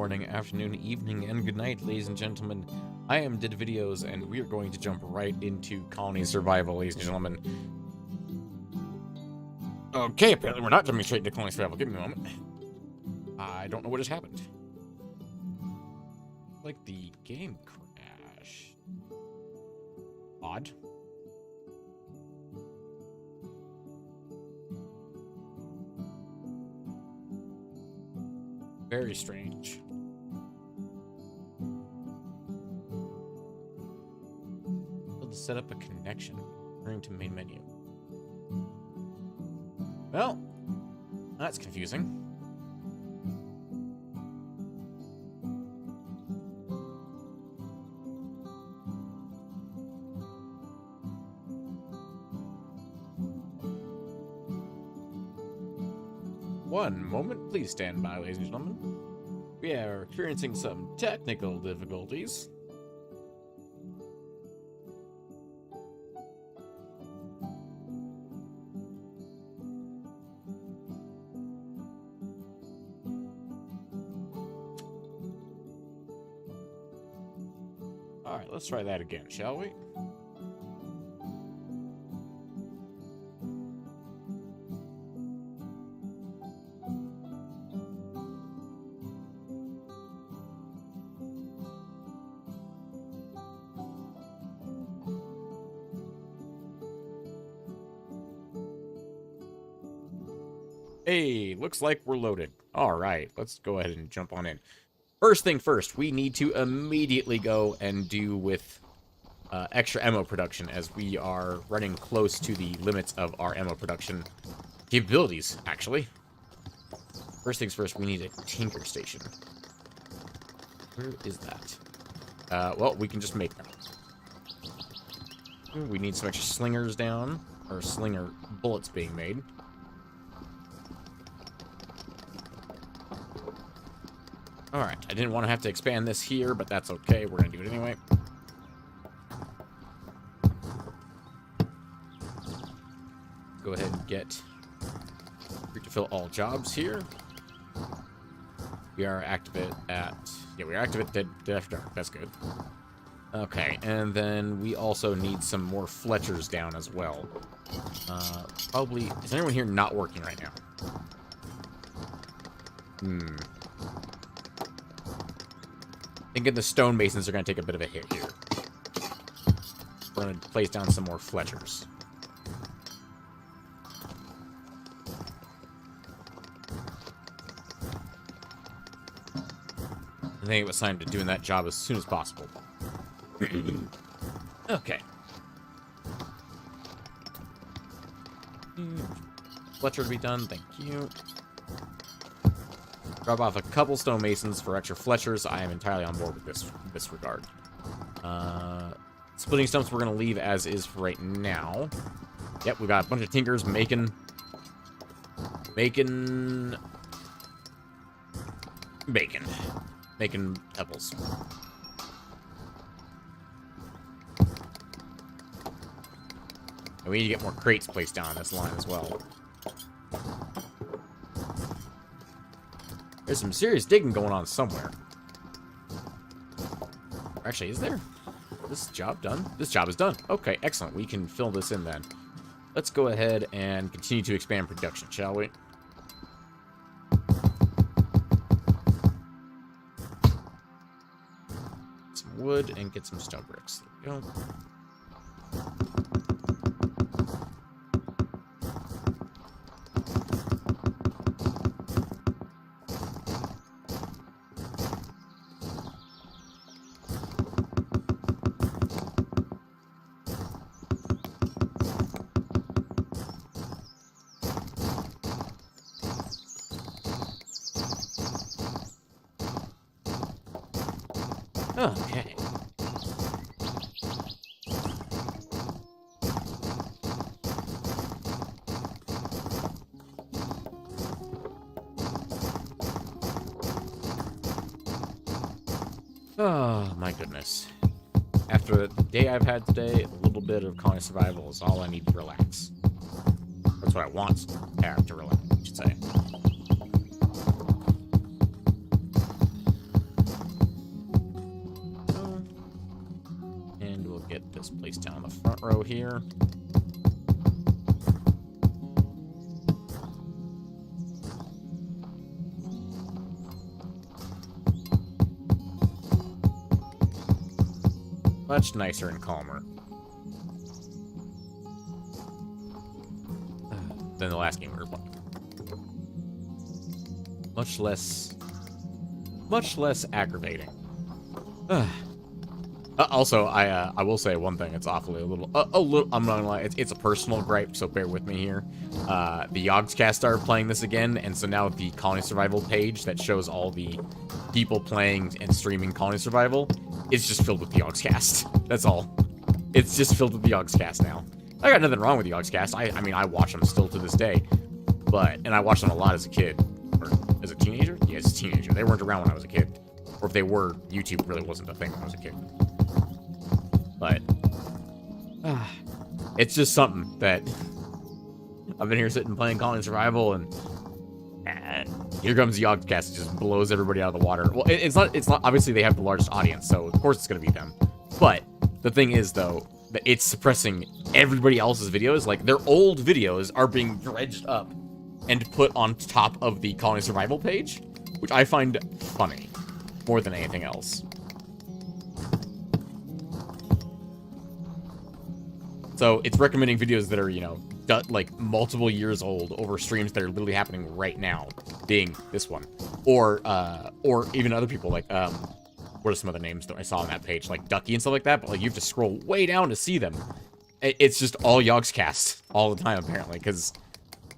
morning, afternoon, evening, and good night, ladies and gentlemen. I am Did Videos, and we are going to jump right into colony survival, ladies and gentlemen. Okay, apparently we're not jumping straight into colony survival. Give me a moment. I don't know what just happened. Like the game crashed. Odd. Very strange. To set up a connection. Returning to main menu. Well, that's confusing. One moment, please stand by, ladies and gentlemen. We are experiencing some technical difficulties. Alright, let's try that again, shall we? Hey, looks like we're loaded. Alright, let's go ahead and jump on in. First thing first, we need to immediately go and do with extra ammo production, as we are running close to the limits of our ammo production capabilities, actually. First things first, we need a tinker station. Where is that? Well, we can just make them. We need some extra slingers down, or slinger bullets being made. Alright, I didn't want to have to expand this here, but that's okay. We're going to do it anyway. Go ahead and get free to fill all jobs here. We are active at... Yeah, we are active at Dead After Dark. That's good. Okay, and then we also need some more Fletchers down as well. Probably... Is anyone here not working right now? Thinking the stonemasons are going to take a bit of a hit here. We're going to place down some more Fletchers. I think it was time to doing that job as soon as possible. Okay. Fletcher to be done, thank you. Drop off a couple stonemasons for extra Fletchers. I am entirely on board with this regard. Splitting stumps we're going to leave as is for right now. Yep, we got a bunch of tinkers making pebbles. And we need to get more crates placed down on this line as well. There's some serious digging going on somewhere. Actually, is there? This job done? This job is done. Okay, excellent. We can fill this in then. Let's go ahead and continue to expand production, shall we? Some wood and get some stone bricks. There we go. Okay. Oh, my goodness. After the day I've had today, a little bit of colony survival is all I need to relax. That's what I want to have to relax, I should say. Get this placed down the front row here. Much nicer and calmer than the last game we were playing. Much less aggravating. Also, I will say one thing. It's awfully a little. I'm not gonna lie. It's a personal gripe, so bear with me here. The Yogscast started playing this again, and so now the Colony Survival page that shows all the people playing and streaming Colony Survival is just filled with the Yogscast. That's all. It's just filled with the Yogscast now. I got nothing wrong with the Yogscast. I mean, I watch them still to this day, and I watched them a lot as a kid or as a teenager. Yeah, as a teenager. They weren't around when I was a kid, or if they were, YouTube really wasn't a thing when I was a kid. But it's just something that I've been here sitting playing Colony Survival, and here comes the Yogscast. It just blows everybody out of the water. Well, it's not obviously they have the largest audience, so of course it's gonna be them. But the thing is, though, that it's suppressing everybody else's videos. Like, their old videos are being dredged up and put on top of the Colony Survival page, which I find funny more than anything else. So it's recommending videos that are, you know, like multiple years old over streams that are literally happening right now, being this one, or even other people like what are some other names that I saw on that page, like Ducky and stuff like that. But like, you have to scroll way down to see them. It's just all Yogscast all the time apparently, because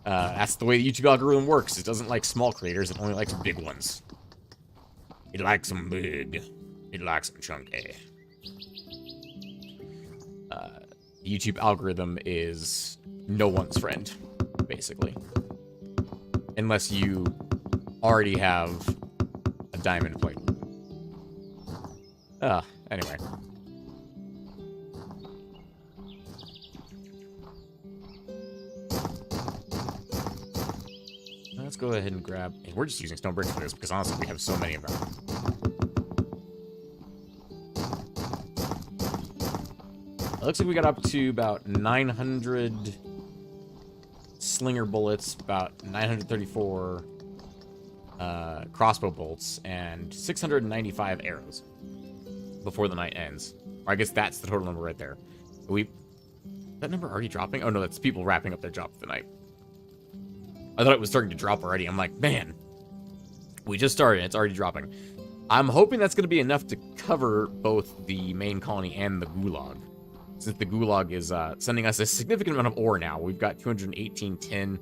that's the way the YouTube algorithm works. It doesn't like small creators; it only likes big ones. It likes them big. It likes them chunky. YouTube algorithm is no one's friend, basically. Unless you already have a diamond plate. Anyway. Let's go ahead and grab... We're just using stone bricks for this, because honestly, we have so many of them. It looks like we got up to about 900 slinger bullets, about 934 crossbow bolts, and 695 arrows before the night ends. Or I guess that's the total number right there. That number already dropping? Oh no, that's people wrapping up their job for the night. I thought it was starting to drop already. I'm like, man, we just started. It's already dropping. I'm hoping that's going to be enough to cover both the main colony and the gulag. Since the gulag is sending us a significant amount of ore now. We've got 218 tin,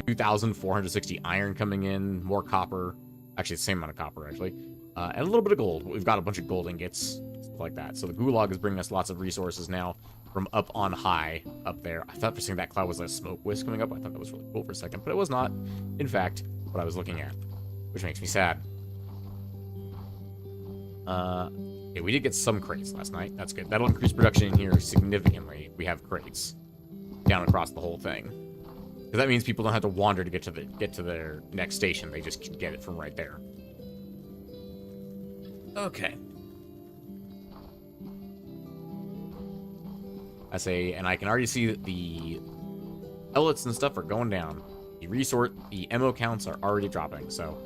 2,460 iron coming in, more copper. Actually, the same amount of copper, actually. And a little bit of gold. We've got a bunch of gold ingots, stuff like that. So the gulag is bringing us lots of resources now from up on high up there. I thought for a second that cloud was like a smoke wisp coming up. I thought that was really cool for a second, but it was not, in fact, what I was looking at, which makes me sad. Yeah, we did get some crates last night. That's good. That'll increase production in here significantly. We have crates down across the whole thing, because that means people don't have to wander to get to their next station. They just can get it from right there. Okay. And I can already see that the pellets and stuff are going down. The ammo counts are already dropping. So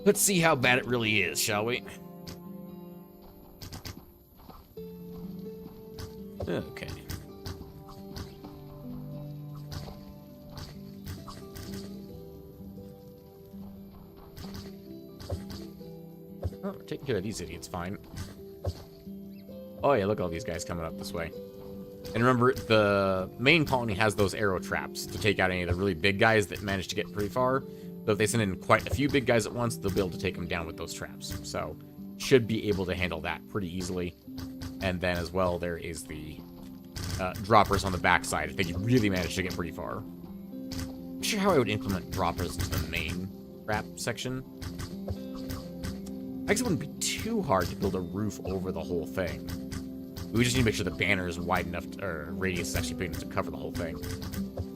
let's see how bad it really is, shall we? Okay. Oh, we're taking care of these idiots fine. Oh yeah, look at all these guys coming up this way. And remember, the main colony has those arrow traps to take out any of the really big guys that manage to get pretty far. So if they send in quite a few big guys at once, they'll be able to take them down with those traps. So should be able to handle that pretty easily. And then as well, there is the droppers on the backside if they really manage to get pretty far. I'm not sure how I would implement droppers into the main trap section. I guess it wouldn't be too hard to build a roof over the whole thing. We just need to make sure the banner is wide enough, or radius is actually big enough to cover the whole thing.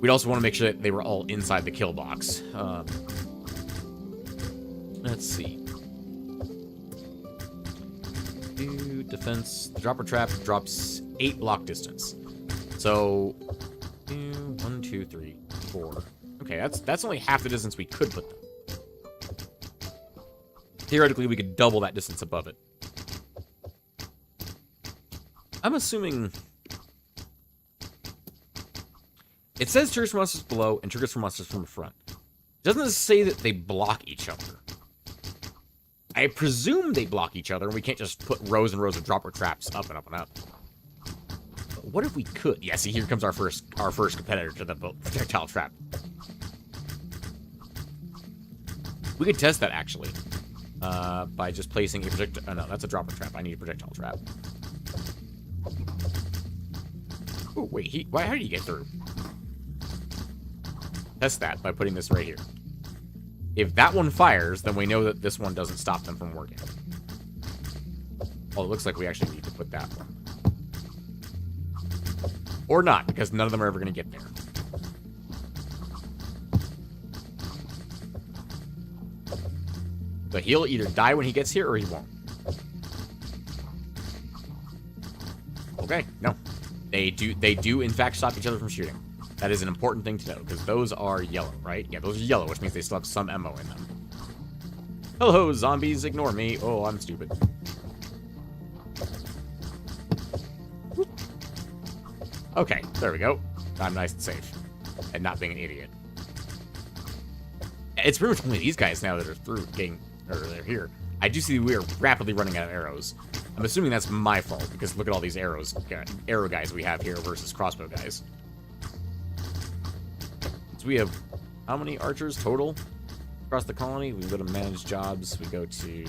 We'd also want to make sure that they were all inside the kill box. Let's see. defense. The dropper trap drops 8 block distance. So 1, 2, 3, 4. Okay, that's only half the distance we could put them. Theoretically, we could double that distance above it. I'm assuming... It says triggers for monsters below and triggers for monsters from the front. Doesn't it say that they block each other? I presume they block each other, and we can't just put rows and rows of dropper traps up and up and up. But what if we could? Yeah, see, here comes our first competitor to the projectile trap. We could test that, actually. By just placing a projectile... Oh, no, that's a dropper trap. I need a projectile trap. Oh, wait. How did he get through? Test that by putting this right here. If that one fires, then we know that this one doesn't stop them from working. Oh, it looks like we actually need to put that one. Or not, because none of them are ever going to get there. So he'll either die when he gets here, or he won't. Okay, no. They do in fact stop each other from shooting. That is an important thing to know, because those are yellow, right? Yeah, those are yellow, which means they still have some ammo in them. Hello, zombies, ignore me. Oh, I'm stupid. Okay, there we go. I'm nice and safe. And not being an idiot. It's pretty much only these guys now that are through getting... Or they're here. I do see we are rapidly running out of arrows. I'm assuming that's my fault, because look at all these arrow guys we have here versus crossbow guys. So we have how many archers total across the colony? We go to manage jobs. We go to...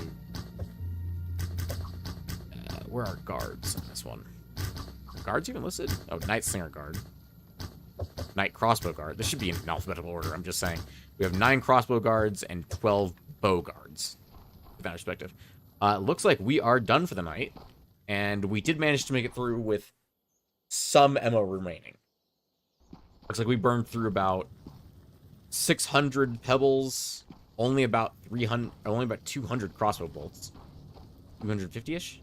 where are guards on this one? Are guards even listed? Oh, Knight Slinger Guard. Knight Crossbow Guard. This should be in alphabetical order, I'm just saying. We have 9 crossbow guards and 12 bow guards. With that perspective. Looks like we are done for the night. And we did manage to make it through with some ammo remaining. Looks like we burned through about 600 pebbles, only about 200 crossbow bolts. 250-ish?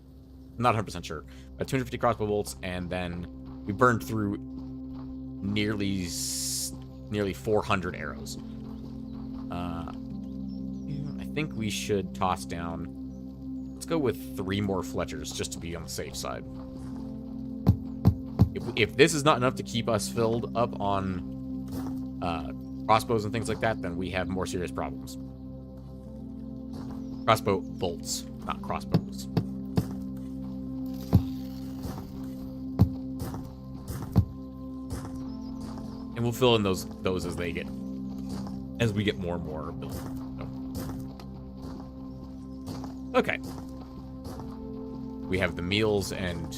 I'm not 100% sure. About 250 crossbow bolts, and then we burned through nearly 400 arrows. I think we should toss down... Let's go with 3 more Fletchers, just to be on the safe side. If this is not enough to keep us filled up on crossbows and things like that, then we have more serious problems. Crossbow bolts, not crossbows. And we'll fill in those as we get more and more ability. Okay. We have the meals and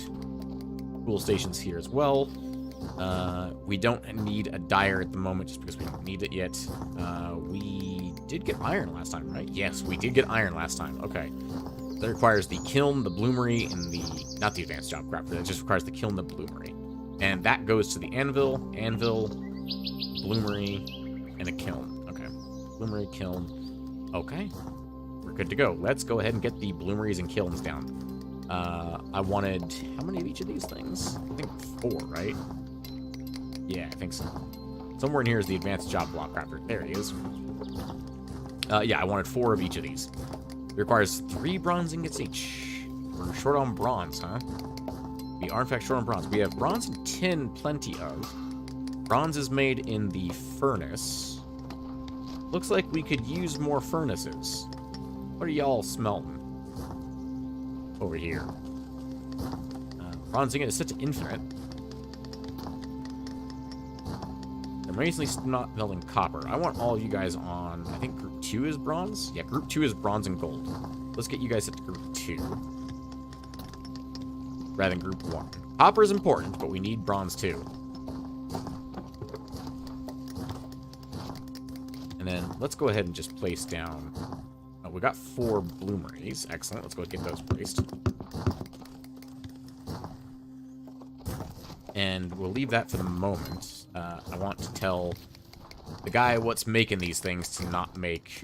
fuel stations here as well. We don't need a dyer at the moment just because we don't need it yet. We did get iron last time, right? Yes, we did get iron last time. Okay. That requires the kiln, the bloomery, and the... Not the advanced job crap, but it just requires the kiln, the bloomery. And that goes to the anvil, bloomery, and a kiln. Okay. Bloomery, kiln. Okay. We're good to go. Let's go ahead and get the bloomeries and kilns down. I wanted... How many of each of these things? I think 4, right? Yeah, I think so. Somewhere in here is the advanced job block crafter. There he is. Yeah, I wanted 4 of each of these. It requires 3 bronze ingots each. We're short on bronze, huh? We are, in fact, short on bronze. We have bronze and tin plenty of. Bronze is made in the furnace. Looks like we could use more furnaces. What are y'all smelting? Over here. Bronze ingot is set to infinite. I'm recently not smelting copper. I want all you guys on... I think group 2 is bronze? Yeah, group 2 is bronze and gold. Let's get you guys set to group 2. Rather than group 1. Copper is important, but we need bronze too. And then let's go ahead and just place down... Oh, we got 4 bloomeries. Excellent. Let's go get those placed. And we'll leave that for the moment. I want to tell the guy what's making these things to not make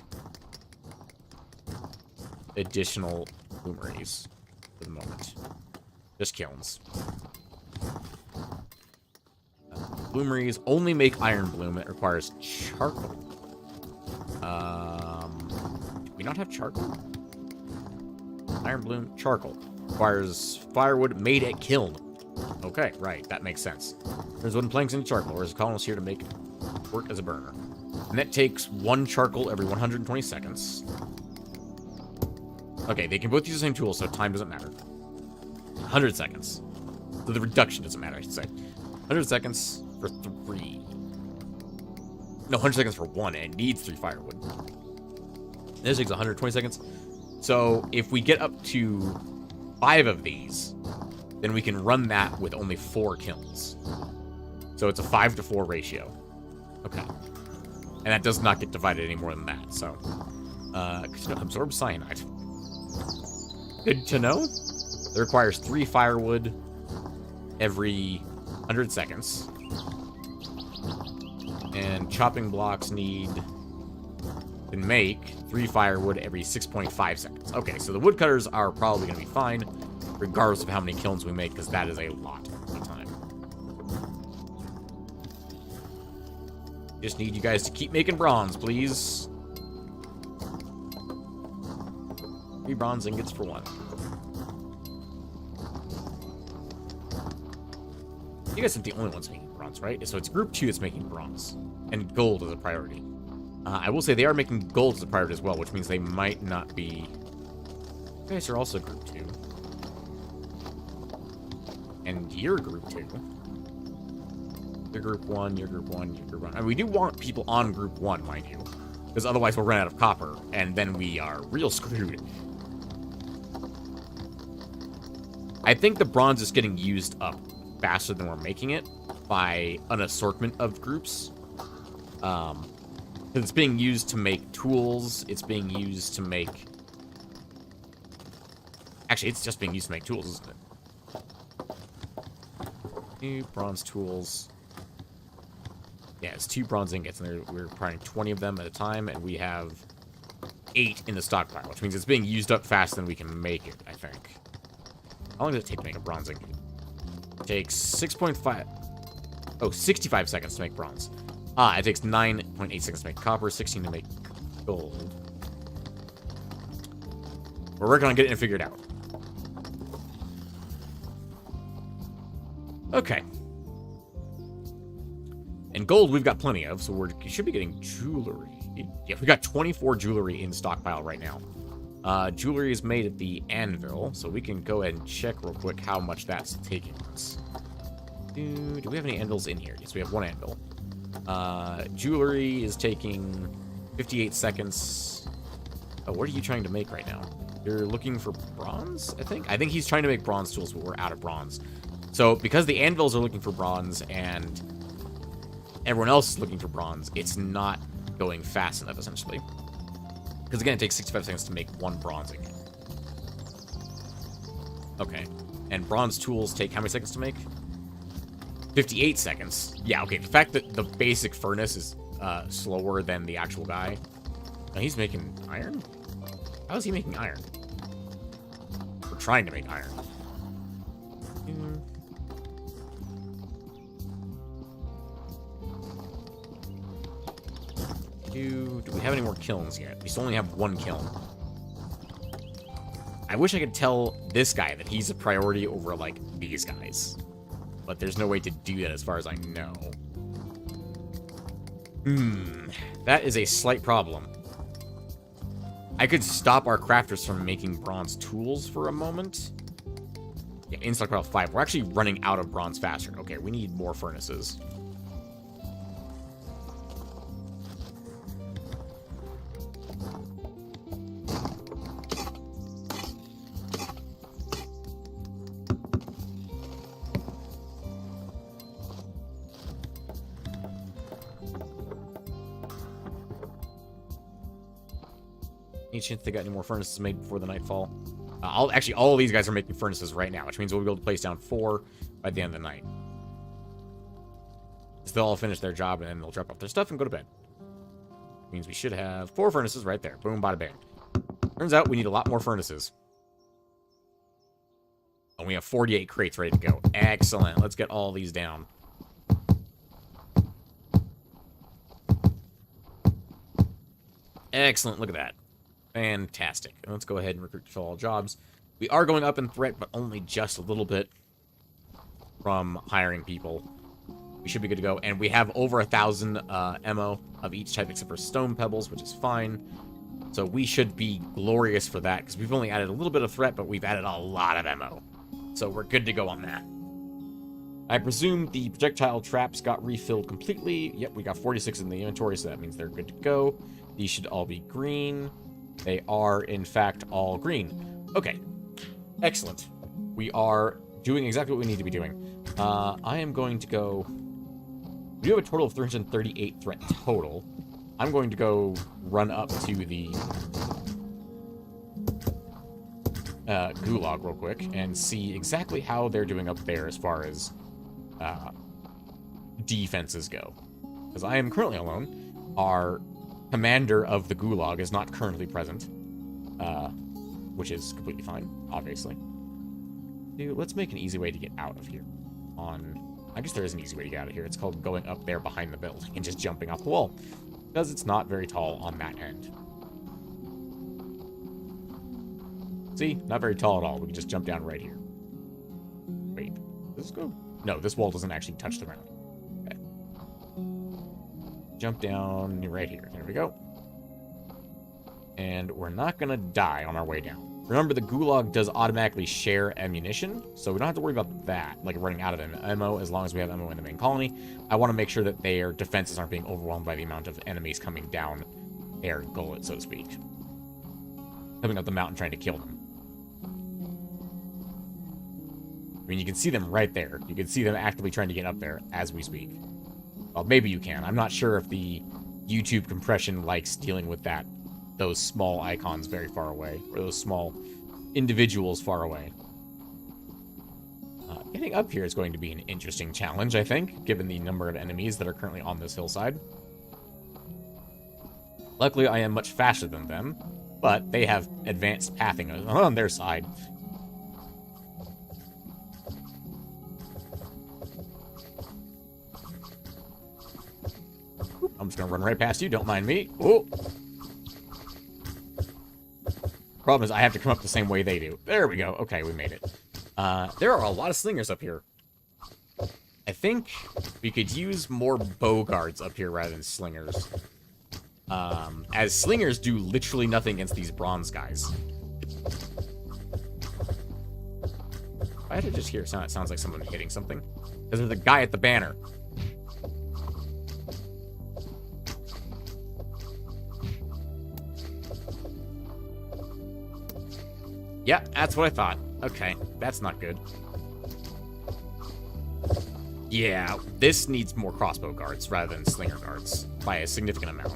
additional bloomeries. for the moment. Just kilns. Bloomeries only make iron bloom. It requires charcoal. Do we not have charcoal? Iron bloom, charcoal. Requires firewood made at kiln. Okay, right, that makes sense. There's wooden planks and charcoal. There's a colonist here to make work as a burner. And that takes 1 charcoal every 120 seconds. Okay, they can both use the same tool, so time doesn't matter. 100 seconds. So the reduction doesn't matter, I should say. 100 seconds for 3. No, 100 seconds for 1, and it needs 3 firewood. This takes 120 seconds. So if we get up to 5 of these, then we can run that with only 4 kilns. So it's a 5-to-4 ratio. Okay. And that does not get divided any more than that, so. Absorb cyanide. Good to know. It requires 3 firewood every 100 seconds. And chopping blocks can make 3 firewood every 6.5 seconds. Okay, so the woodcutters are probably going to be fine, regardless of how many kilns we make, because that is a lot of time. Just need you guys to keep making bronze, please. 3 bronze ingots for 1. You guys aren't the only ones making bronze, right? So it's group 2 that's making bronze. And gold is a priority. I will say they are making gold as a priority as well, which means they might not be... You guys are also group 2. And you're group 2. You're group 1, you're group 1, you're group 1. And we do want people on group 1, mind you. Because otherwise we'll run out of copper, and then we are real screwed. I think the bronze is getting used up faster than we're making it by an assortment of groups. It's being used to make tools. It's being used to make... Actually, it's just being used to make tools, isn't it? 2 bronze tools. Yeah, it's 2 bronze ingots, and we're requiring 20 of them at a time, and we have 8 in the stockpile, which means it's being used up faster than we can make it, I think. How long does it take to make a bronze ingot? It takes 65 seconds to make bronze. It takes 9.8 seconds to make copper, 16 to make gold. We're working on getting it figured out. Okay. And gold we've got plenty of, so we should be getting jewelry. Yeah, we got 24 jewelry in stockpile right now. Jewelry is made at the anvil, so we can go ahead and check real quick how much that's taking us. Do we have any anvils in here? Yes, we have 1 anvil. Jewelry is taking 58 seconds. Oh, what are you trying to make right now? You're looking for bronze, I think? I think he's trying to make bronze tools, but we're out of bronze. So, because the anvils are looking for bronze and everyone else is looking for bronze, it's not going fast enough, essentially. Because, again, it takes 65 seconds to make 1 bronze ingot. Okay. And bronze tools take how many seconds to make? 58 seconds. Yeah, okay. The fact that the basic furnace is slower than the actual guy. Now, he's making iron? How is he making iron? We're trying to make iron. Do we have any more kilns yet? We still only have 1 kiln. I wish I could tell this guy that he's a priority over, like, these guys. But there's no way to do that as far as I know. That is a slight problem. I could stop our crafters from making bronze tools for a moment. Yeah, in stockpile 5. We're actually running out of bronze faster. Okay, we need more furnaces. Any chance they got any more furnaces made before the nightfall? Actually, all of these guys are making furnaces right now, which means we'll be able to place down 4 by the end of the night. So they'll all finish their job, and then they'll drop off their stuff and go to bed. Means we should have 4 furnaces right there. Boom, bada bang. Turns out we need a lot more furnaces. And we have 48 crates ready to go. Excellent. Let's get all these down. Excellent. Look at that. Fantastic. Let's go ahead and recruit to fill all jobs. We are going up in threat, but only just a little bit from hiring people. We should be good to go. And we have over 1,000 ammo of each type except for stone pebbles, which is fine. So we should be glorious for that, because we've only added a little bit of threat, but we've added a lot of ammo. So we're good to go on that. I presume the projectile traps got refilled completely. Yep, we got 46 in the inventory, so that means they're good to go. These should all be green. They are, in fact, all green. Okay. Excellent. We are doing exactly what we need to be doing. I am going to go... We do have a total of 338 threat total. I'm going to go run up to the gulag real quick and see exactly how they're doing up there as far as defenses go. Because I am currently alone. Our commander of the gulag is not currently present, which is completely fine, obviously. Dude, let's make an easy way to get out of here. I guess there is an easy way to get out of here. It's called going up there behind the building and just jumping off the wall, because it's not very tall on that end. See? Not very tall at all. We can just jump down right here. Wait. Does this go? No, this wall doesn't actually touch the ground. Okay. Jump down right here. There we go. And we're not going to die on our way down. Remember, the gulag does automatically share ammunition, so we don't have to worry about that, like running out of ammo, as long as we have ammo in the main colony. I want to make sure that their defenses aren't being overwhelmed by the amount of enemies coming down their gullet, so to speak. Coming up the mountain trying to kill them. I mean, you can see them right there. You can see them actively trying to get up there as we speak. Well, maybe you can. I'm not sure if the YouTube compression likes dealing with that. Those small icons very far away, or those small individuals far away. Getting up here is going to be an interesting challenge, I think, given the number of enemies that are currently on this hillside. Luckily, I am much faster than them, but they have advanced pathing on their side. I'm just gonna run right past you, don't mind me. Oh! Problem is, I have to come up the same way they do. There we go. Okay, we made it. There are a lot of slingers up here. I think we could use more bow guards up here rather than slingers. As slingers do literally nothing against these bronze guys. I had to just hear sound. It sounds like someone hitting something. Because there's the guy at the banner. Yeah, that's what I thought. Okay, that's not good. Yeah, this needs more crossbow guards rather than slinger guards by a significant amount.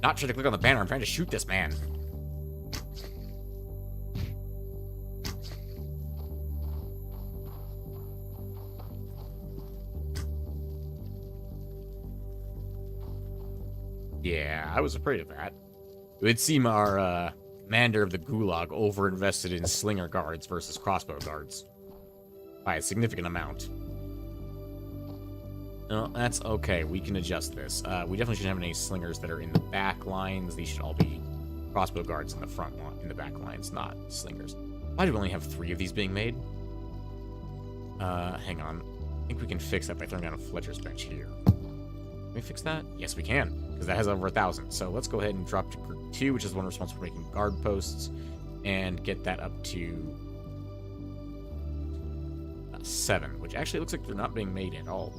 Not trying to click on the banner. I'm trying to shoot this man. Yeah, I was afraid of that. It would seem our commander of the gulag over-invested in slinger guards versus crossbow guards by a significant amount. No, that's okay. We can adjust this. We definitely shouldn't have any slingers that are in the back lines. These should all be crossbow guards in the front line, in the back lines, not slingers. Why do we only have 3 of these being made? Hang on. I think we can fix that by throwing down a Fletcher's bench here. Can we fix that? Yes, we can, because that has over 1,000. So let's go ahead and drop to group 2, which is the one responsible for making guard posts, and get that up to 7, which actually looks like they're not being made at all.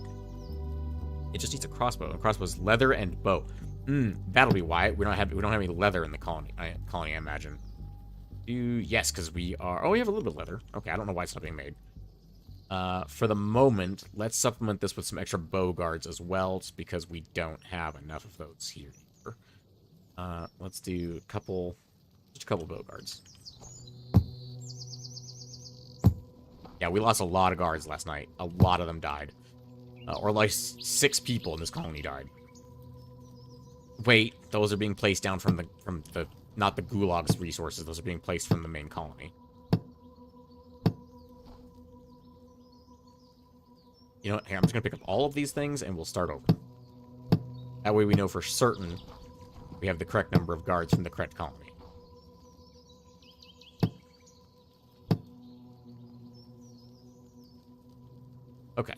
It just needs a crossbow. A crossbow's leather and bow. That'll be why we don't have any leather in the colony. I imagine. Yes, because we are. Oh, we have a little bit of leather. Okay, I don't know why it's not being made. For the moment, let's supplement this with some extra bow guards as well, just because we don't have enough of those here. Let's do just a couple bow guards. Yeah, we lost a lot of guards last night. A lot of them died. Or like 6 people in this colony died. Wait, those are being placed down from the not the Gulag's resources. Those are being placed from the main colony. You know what? Here, I'm just gonna pick up all of these things and we'll start over. That way we know for certain we have the correct number of guards from the correct colony. Okay.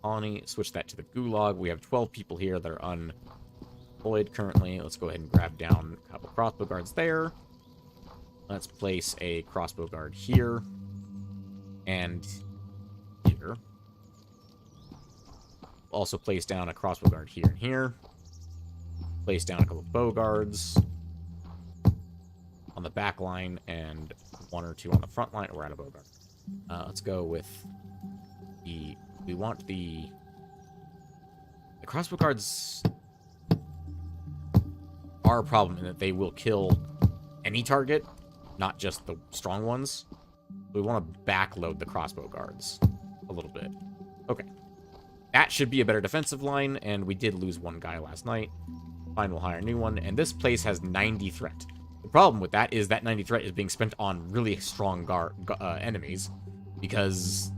Colony, switch that to the Gulag. We have 12 people here that are unemployed currently. Let's go ahead and grab down a couple crossbow guards there. Let's place a crossbow guard here. And here. Also place down a crossbow guard here and here. Place down a couple of bow guards on the back line and 1 or 2 on the front line. We're out of bow guard. Let's go with the... We want the crossbow guards are a problem in that they will kill any target, not just the strong ones. We want to backload the crossbow guards a little bit. Okay. That should be a better defensive line, and we did lose 1 guy last night. Fine, we'll hire a new one, and this place has 90 threat. The problem with that is that 90 threat is being spent on really strong enemies, because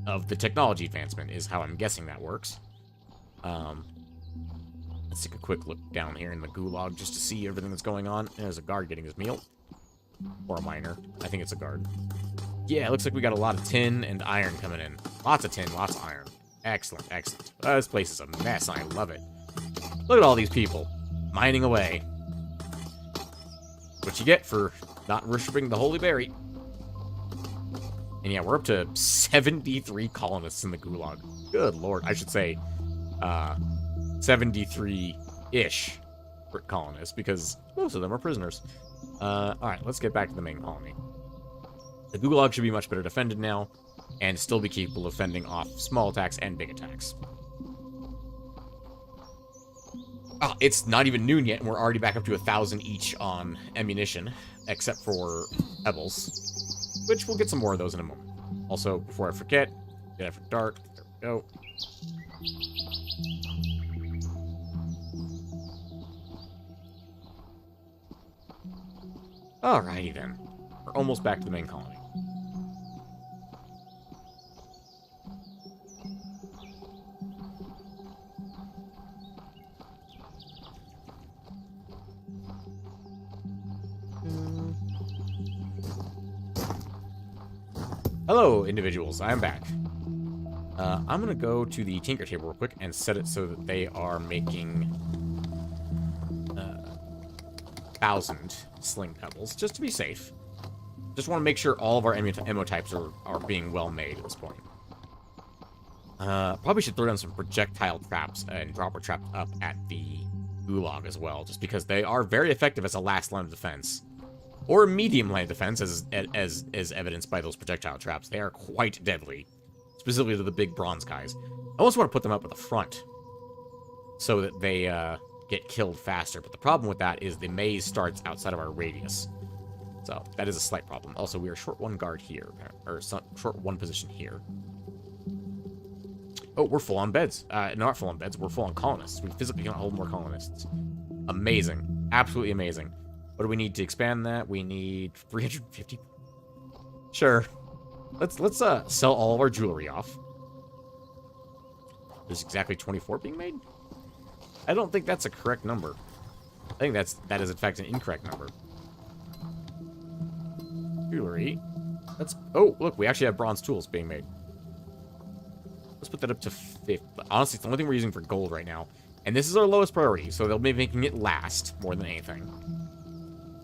of the technology advancement, is how I'm guessing that works. Let's take a quick look down here in the Gulag just to see everything that's going on. There's a guard getting his meal. Or a miner. I think it's a guard. Yeah, it looks like we got a lot of tin and iron coming in. Lots of tin, lots of iron. Excellent, excellent. This place is a mess. I love it. Look at all these people mining away. What you get for not worshipping the Holy Berry. And yeah, we're up to 73 colonists in the Gulag. Good lord. I should say 73-ish colonists, because most of them are prisoners. Alright, let's get back to the main colony. The Gulag should be much better defended now, and still be capable of fending off small attacks and big attacks. Oh, it's not even noon yet, and we're already back up to 1,000 each on ammunition, except for pebbles. Which we'll get some more of those in a moment. Also, before I forget, get after dark. There we go. Alrighty then. We're almost back to the main colony. Hello, individuals. I am back. I'm going to go to the tinker table real quick and set it so that they are making 1,000 sling pebbles, just to be safe. Just want to make sure all of our ammo types are being well made at this point. Probably should throw down some projectile traps and dropper traps up at the Gulag as well, just because they are very effective as a last line of defense. Or medium line of defense, as evidenced by those projectile traps. They are quite deadly, specifically to the big bronze guys. I almost want to put them up at the front, so that they get killed faster. But the problem with that is the maze starts outside of our radius, so that is a slight problem. Also, we are short 1 guard here, or short 1 position here. Oh, we're full on beds. Not full on beds. We're full on colonists. We physically cannot hold more colonists. Amazing, absolutely amazing. What do we need to expand that? We need 350. Sure. Let's sell all of our jewelry off. There's exactly 24 being made? I don't think that's a correct number. I think that is in fact an incorrect number. Jewelry. Oh, look, we actually have bronze tools being made. Let's put that up to 50. Honestly, it's the only thing we're using for gold right now. And this is our lowest priority, so they'll be making it last more than anything.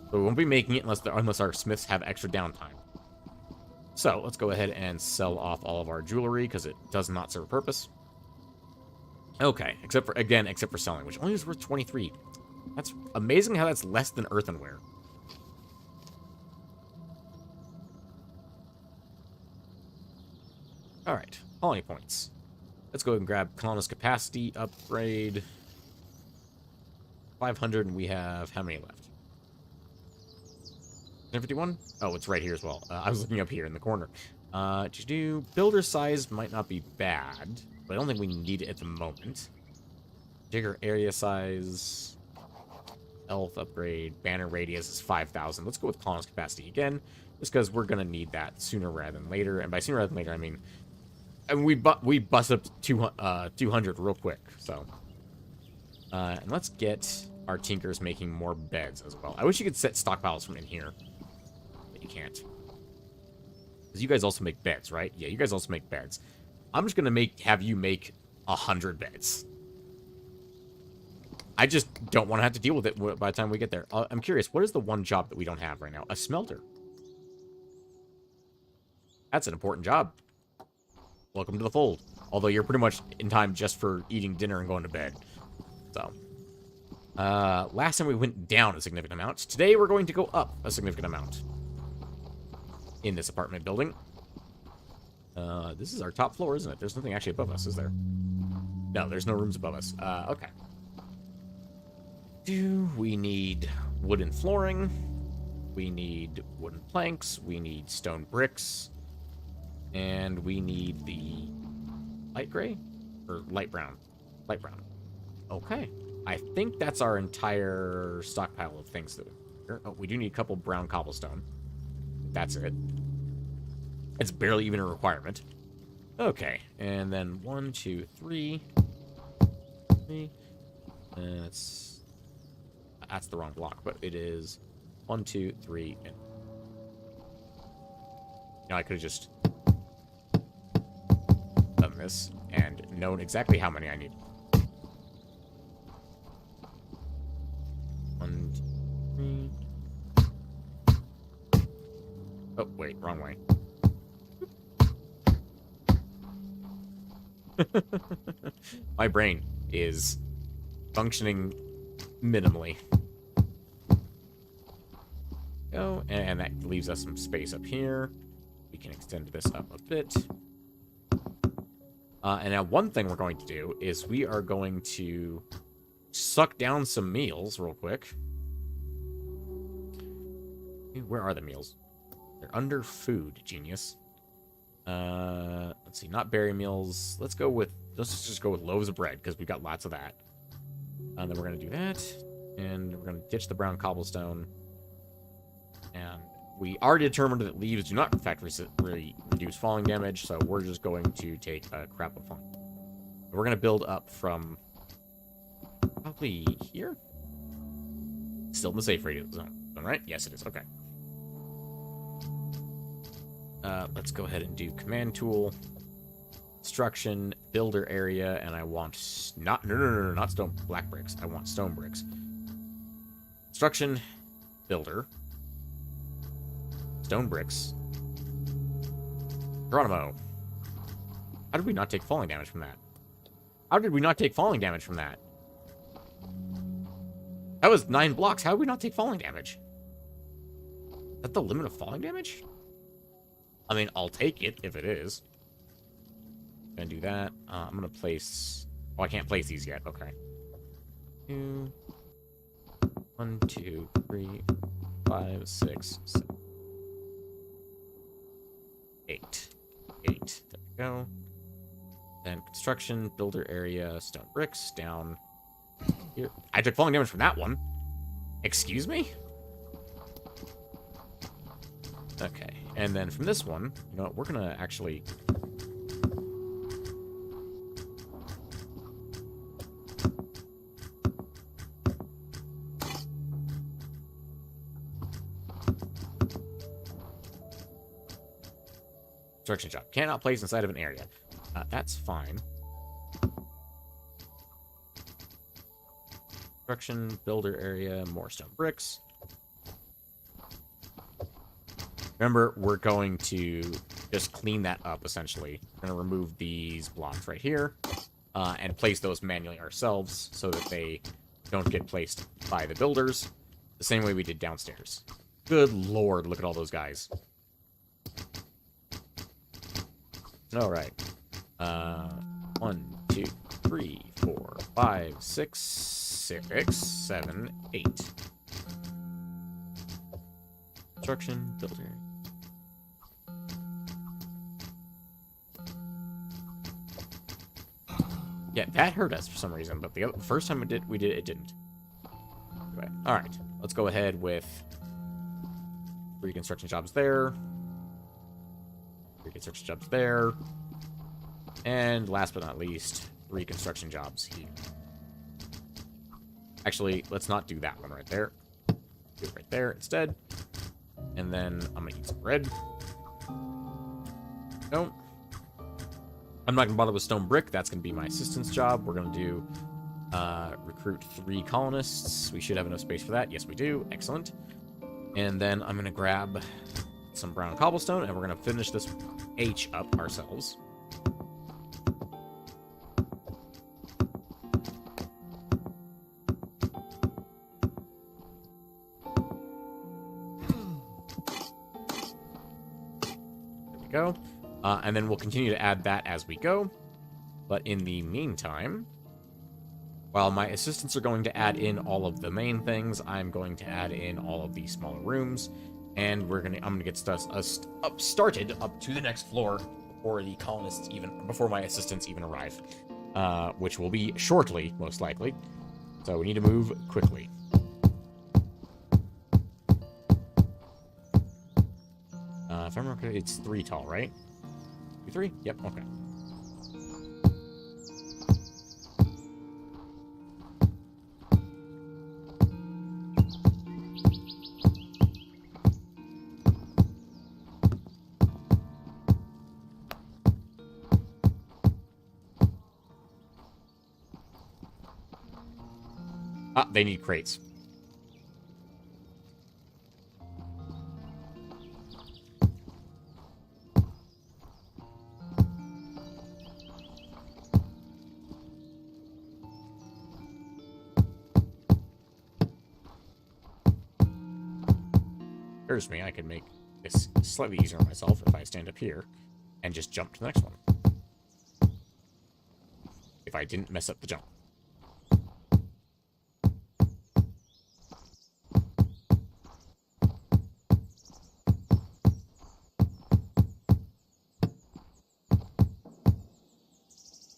So we won't be making it unless our smiths have extra downtime. So let's go ahead and sell off all of our jewelry, because it does not serve a purpose. Okay, except for selling, which only is worth 23. That's amazing how that's less than earthenware. Alright, colony points. Let's go ahead and grab colonist capacity upgrade. 500, and we have how many left? 151? Oh, it's right here as well. I was looking up here in the corner. Builder size might not be bad, but I don't think we need it at the moment. Bigger area size, health upgrade, banner radius is 5,000. Let's go with colonist capacity again, just because we're gonna need that sooner rather than later. And by sooner rather than later, I mean we bust up to 200 real quick. So, and let's get our tinkers making more beds as well. I wish you could set stockpiles from in here, but you can't. Because you guys also make beds, right? Yeah, you guys also make beds. I'm just gonna have you make 100 beds. I just don't want to have to deal with it by the time we get there. I'm curious, what is the one job that we don't have right now? A smelter. That's an important job. Welcome to the fold. Although you're pretty much in time just for eating dinner and going to bed. So, last time we went down a significant amount. Today we're going to go up a significant amount in this apartment building. This is our top floor, isn't it? There's nothing actually above us, is there? No, there's no rooms above us. Okay. We need wooden flooring. We need wooden planks. We need stone bricks. And we need the light gray? Or light brown? Light brown. Okay. I think that's our entire stockpile of things. Oh, we do need a couple brown cobblestone. That's it. It's barely even a requirement. Okay. And then 1, 2, 3. That's the wrong block, but it is 1, 2, 3, and... Now I could have just done this and known exactly how many I need. 1, 2, 3. Oh, wait, wrong way. My brain is functioning minimally. Go, and that leaves us some space up here. We can extend this up a bit. And now one thing we're going to do is we are going to suck down some meals real quick. Where are the meals? They're under food, genius. Let's see, not berry meals. Let's just go with loaves of bread, because we've got lots of that. And then we're going to do that. And we're going to ditch the brown cobblestone. And we already determined that leaves do not, in fact, reduce falling damage, so we're just going to take a crap of falling. We're going to build up from probably here? Still in the safe radius zone, right? Yes, it is. Okay. Let's go ahead and do command tool. Construction, builder area, and I want not stone black bricks. I want stone bricks. Construction, builder, stone bricks. Geronimo. How did we not take falling damage from that? How did we not take falling damage from that? That was 9 blocks. How did we not take falling damage? Is that the limit of falling damage? I mean, I'll take it if it is. Gonna do that. I'm gonna place... Oh, I can't place these yet. Okay. 1, 2, 3, 5, 6, 7, 8. 8. There we go. Then construction, builder area, stone bricks, down here. I took falling damage from that one. Excuse me? Okay. And then from this one, you know what, we're gonna actually... Construction shop. Cannot place inside of an area. That's fine. Construction, builder area, more stone bricks. Remember, we're going to just clean that up, essentially. We're going to remove these blocks right here and place those manually ourselves so that they don't get placed by the builders the same way we did downstairs. Good lord, look at all those guys. All right. 1, 2, 3, 4, 5, 6, 6, 7, 8. Construction, builder. Yeah, that hurt us for some reason, but the first time we did it didn't. Anyway, all right, let's go ahead with 3 construction jobs there. 3 construction jobs there. And last but not least, 3 construction jobs here. Actually, let's not do that one right there. Do it right there instead. And then I'm gonna eat some bread. No. I'm not gonna bother with stone brick. That's gonna be my assistant's job. We're gonna do recruit 3 colonists. We should have enough space for that. Yes, we do. Excellent. And then I'm gonna grab some brown cobblestone, and we're gonna finish this H up ourselves. Go. And then we'll continue to add that as we go. But in the meantime, while my assistants are going to add in all of the main things, I'm going to add in all of the smaller rooms, and I'm gonna get started up to the next floor before my assistants even arrive, which will be shortly, most likely. So we need to move quickly. If I remember correctly, it's 3 tall, right? 3? Yep, okay. Ah, they need crates. Occurs to me, I could make this slightly easier on myself if I stand up here and just jump to the next one. If I didn't mess up the jump.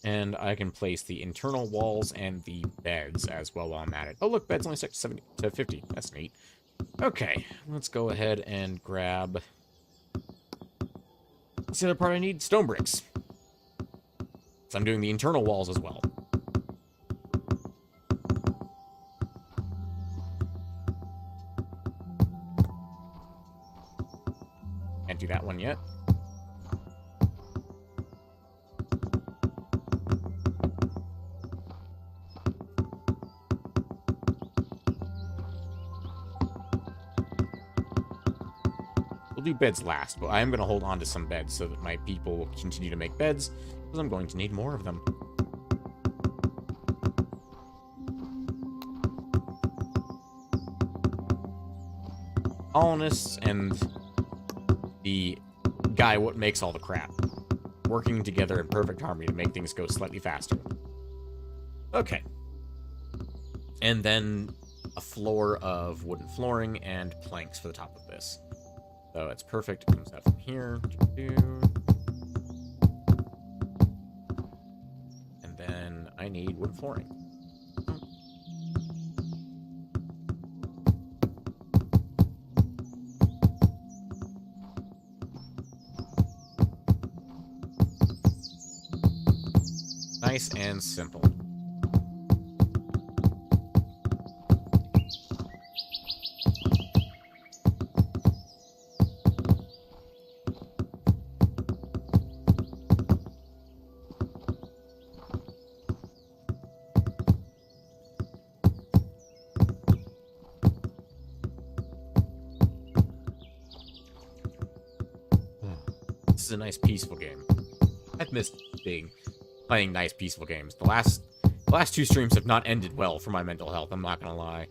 And I can place the internal walls and the beds as well while I'm at it. Oh, look, bed's only set to 70 to 50. That's neat. Okay, let's go ahead and grab... What's the other part I need? Stone bricks. So I'm doing the internal walls as well. Can't do that one yet. We'll do beds last, but I am going to hold on to some beds so that my people will continue to make beds, because I'm going to need more of them. Colonists and the guy what makes all the crap, working together in perfect harmony to make things go slightly faster. Okay. And then a floor of wooden flooring and planks for the top of this. So it's perfect. It comes out from here. And then I need wood flooring. Nice and simple. This is a nice, peaceful game. I've missed playing nice, peaceful games. The last 2 streams have not ended well for my mental health, I'm not gonna lie.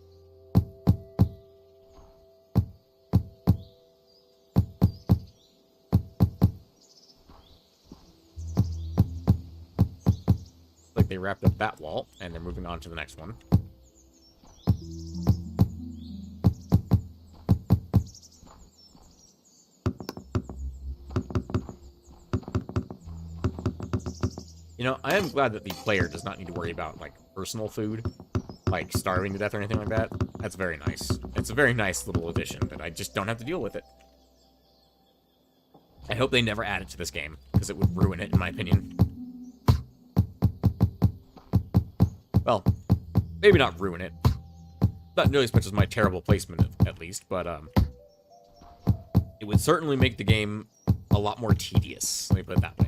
Like they wrapped up that wall, and they're moving on to the next one. You know, I am glad that the player does not need to worry about, like, personal food, like starving to death or anything like that. That's very nice. It's a very nice little addition that I just don't have to deal with it. I hope they never add it to this game, because it would ruin it, in my opinion. Well, maybe not ruin it. Not nearly as much as my terrible placement, at least, but, it would certainly make the game a lot more tedious. Let me put it that way.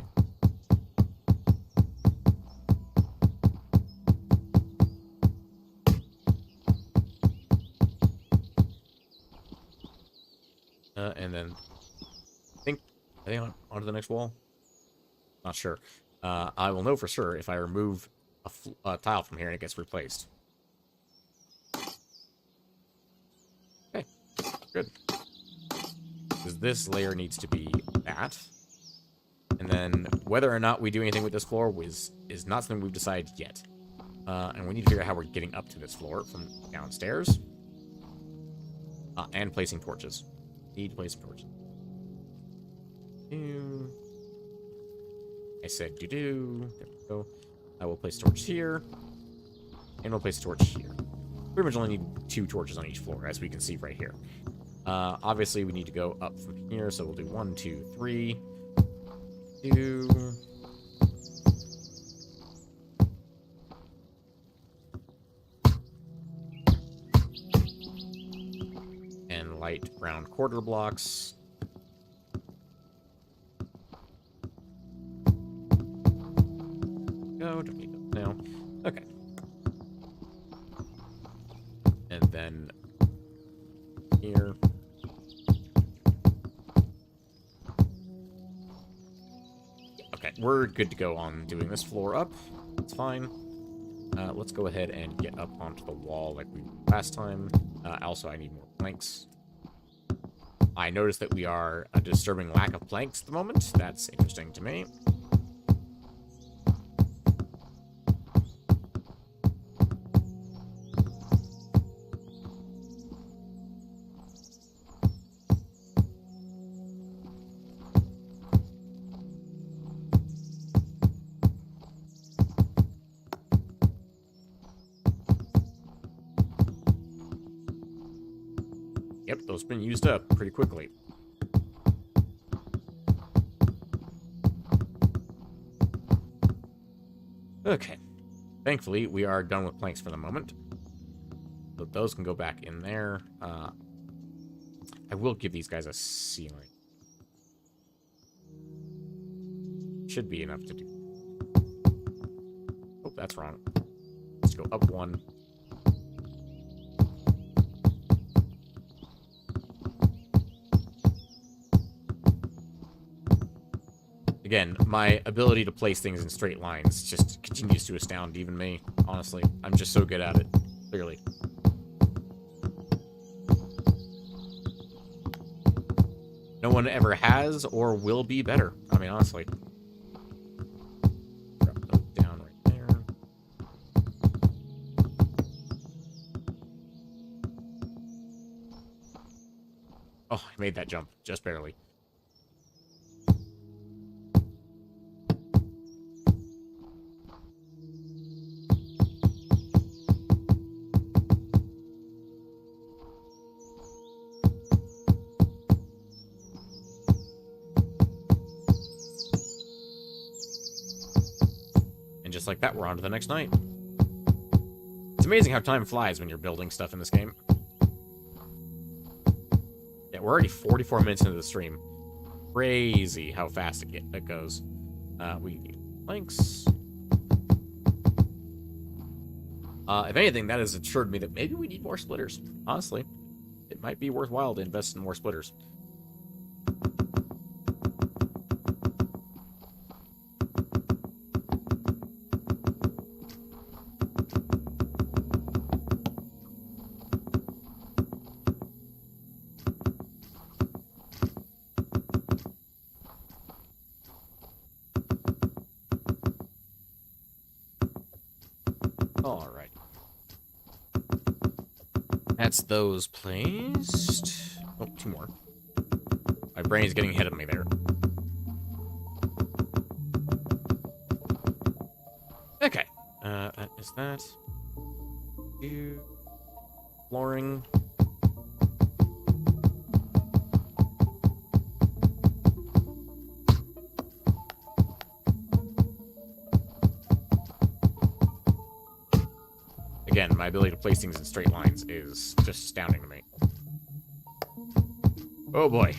And then I think onto the next wall. Not sure. I will know for sure if I remove a tile from here and it gets replaced. Okay, good. Because this layer needs to be that. And then whether or not we do anything with this floor is not something we've decided yet. And we need to figure out how we're getting up to this floor from downstairs. And placing torches. Need to place torches. I said do. There we go. I will place a torch here. And we'll place a torch here. Pretty much only need 2 torches on each floor, as we can see right here. Obviously, we need to go up from here, so we'll do 1, 2, 3. 2. And light brown quarter blocks. Go, don't need them now. Okay. And then here. Okay, we're good to go on doing this floor up. It's fine. Let's go ahead and get up onto the wall like we did last time. Also, I need more planks. I noticed that we are a disturbing lack of planks at the moment. That's interesting to me. Yep, those have been used up pretty quickly. Okay. Thankfully, we are done with planks for the moment. So those can go back in there. I will give these guys a ceiling. Should be enough to do. Oh, that's wrong. Let's go up 1. Again, my ability to place things in straight lines just continues to astound even me, honestly. I'm just so good at it, clearly. No one ever has or will be better. I mean, honestly. Drop those down right there. Oh, I made that jump, just barely. Just like that, we're on to the next night. It's amazing how time flies when you're building stuff in this game. Yeah, we're already 44 minutes into the stream. Crazy how fast it goes. We need planks. If anything, that has assured me that maybe we need more splitters. Honestly, it might be worthwhile to invest in more splitters. Alright. That's those placed. Oh, 2 more. My brain is getting ahead of me there. that. Flooring. Again, my ability to place things in straight lines is just astounding to me. Oh boy.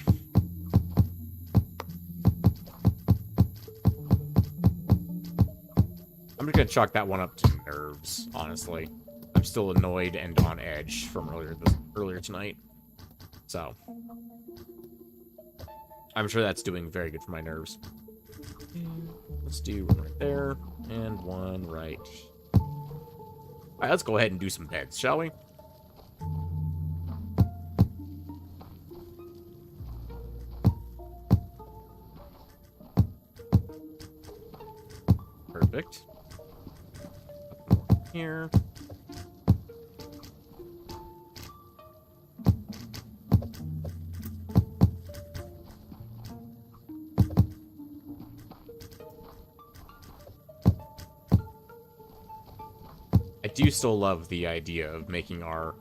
I'm just gonna chalk that one up to nerves, honestly. I'm still annoyed and on edge from earlier tonight. So I'm sure that's doing very good for my nerves. Let's do one right there and one right. Alright, let's go ahead and do some beds, shall we? Perfect. Here. I do still love the idea of making our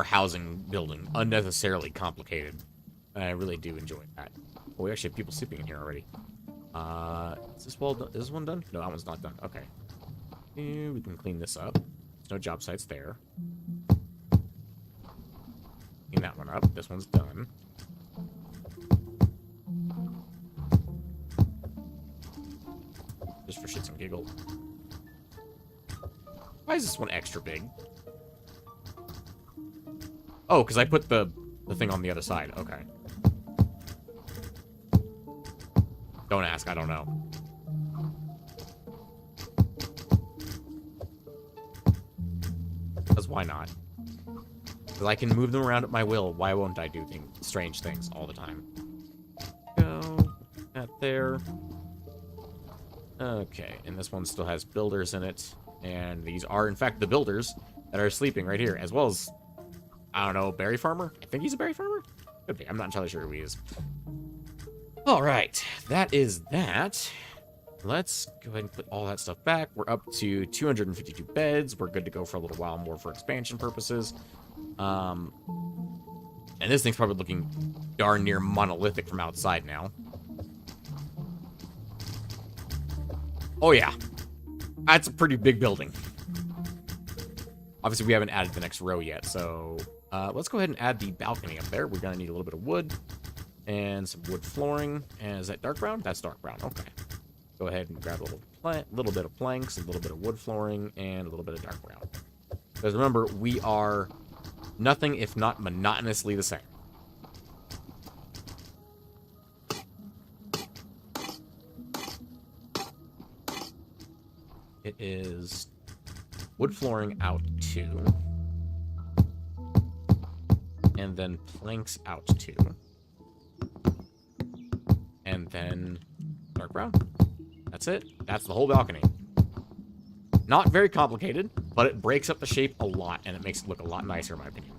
housing building unnecessarily complicated. And I really do enjoy that. Oh, we actually have people sleeping in here already. Is this wall done? Is this one done? No, that one's not done. Okay. We can clean this up. There's no job sites there. Clean that one up. This one's done. Just for shits and giggles. Why is this one extra big? Oh, because I put the thing on the other side. Okay. Don't ask, I don't know. Because why not? Because I can move them around at my will. Why won't I do strange things all the time? Go. That there. Okay, and this one still has builders in it. And these are, in fact, the builders that are sleeping right here. As well as, I don't know, berry farmer? I think he's a berry farmer? Could be. I'm not entirely sure who he is. Alright, that is that. Let's go ahead and put all that stuff back. We're up to 252 beds. We're good to go for a little while more for expansion purposes. And this thing's probably looking darn near monolithic from outside now. Oh yeah. That's a pretty big building. Obviously, we haven't added the next row yet, so let's go ahead and add the balcony up there. We're going to need a little bit of wood and some wood flooring. And is that dark brown? That's dark brown. Okay. Go ahead and grab a little bit of planks, a little bit of wood flooring, and a little bit of dark brown. Because remember, we are nothing if not monotonously the same. It is wood flooring out 2. And then planks out 2. And then dark brown. That's it. That's the whole balcony. Not very complicated, but it breaks up the shape a lot, and it makes it look a lot nicer, in my opinion.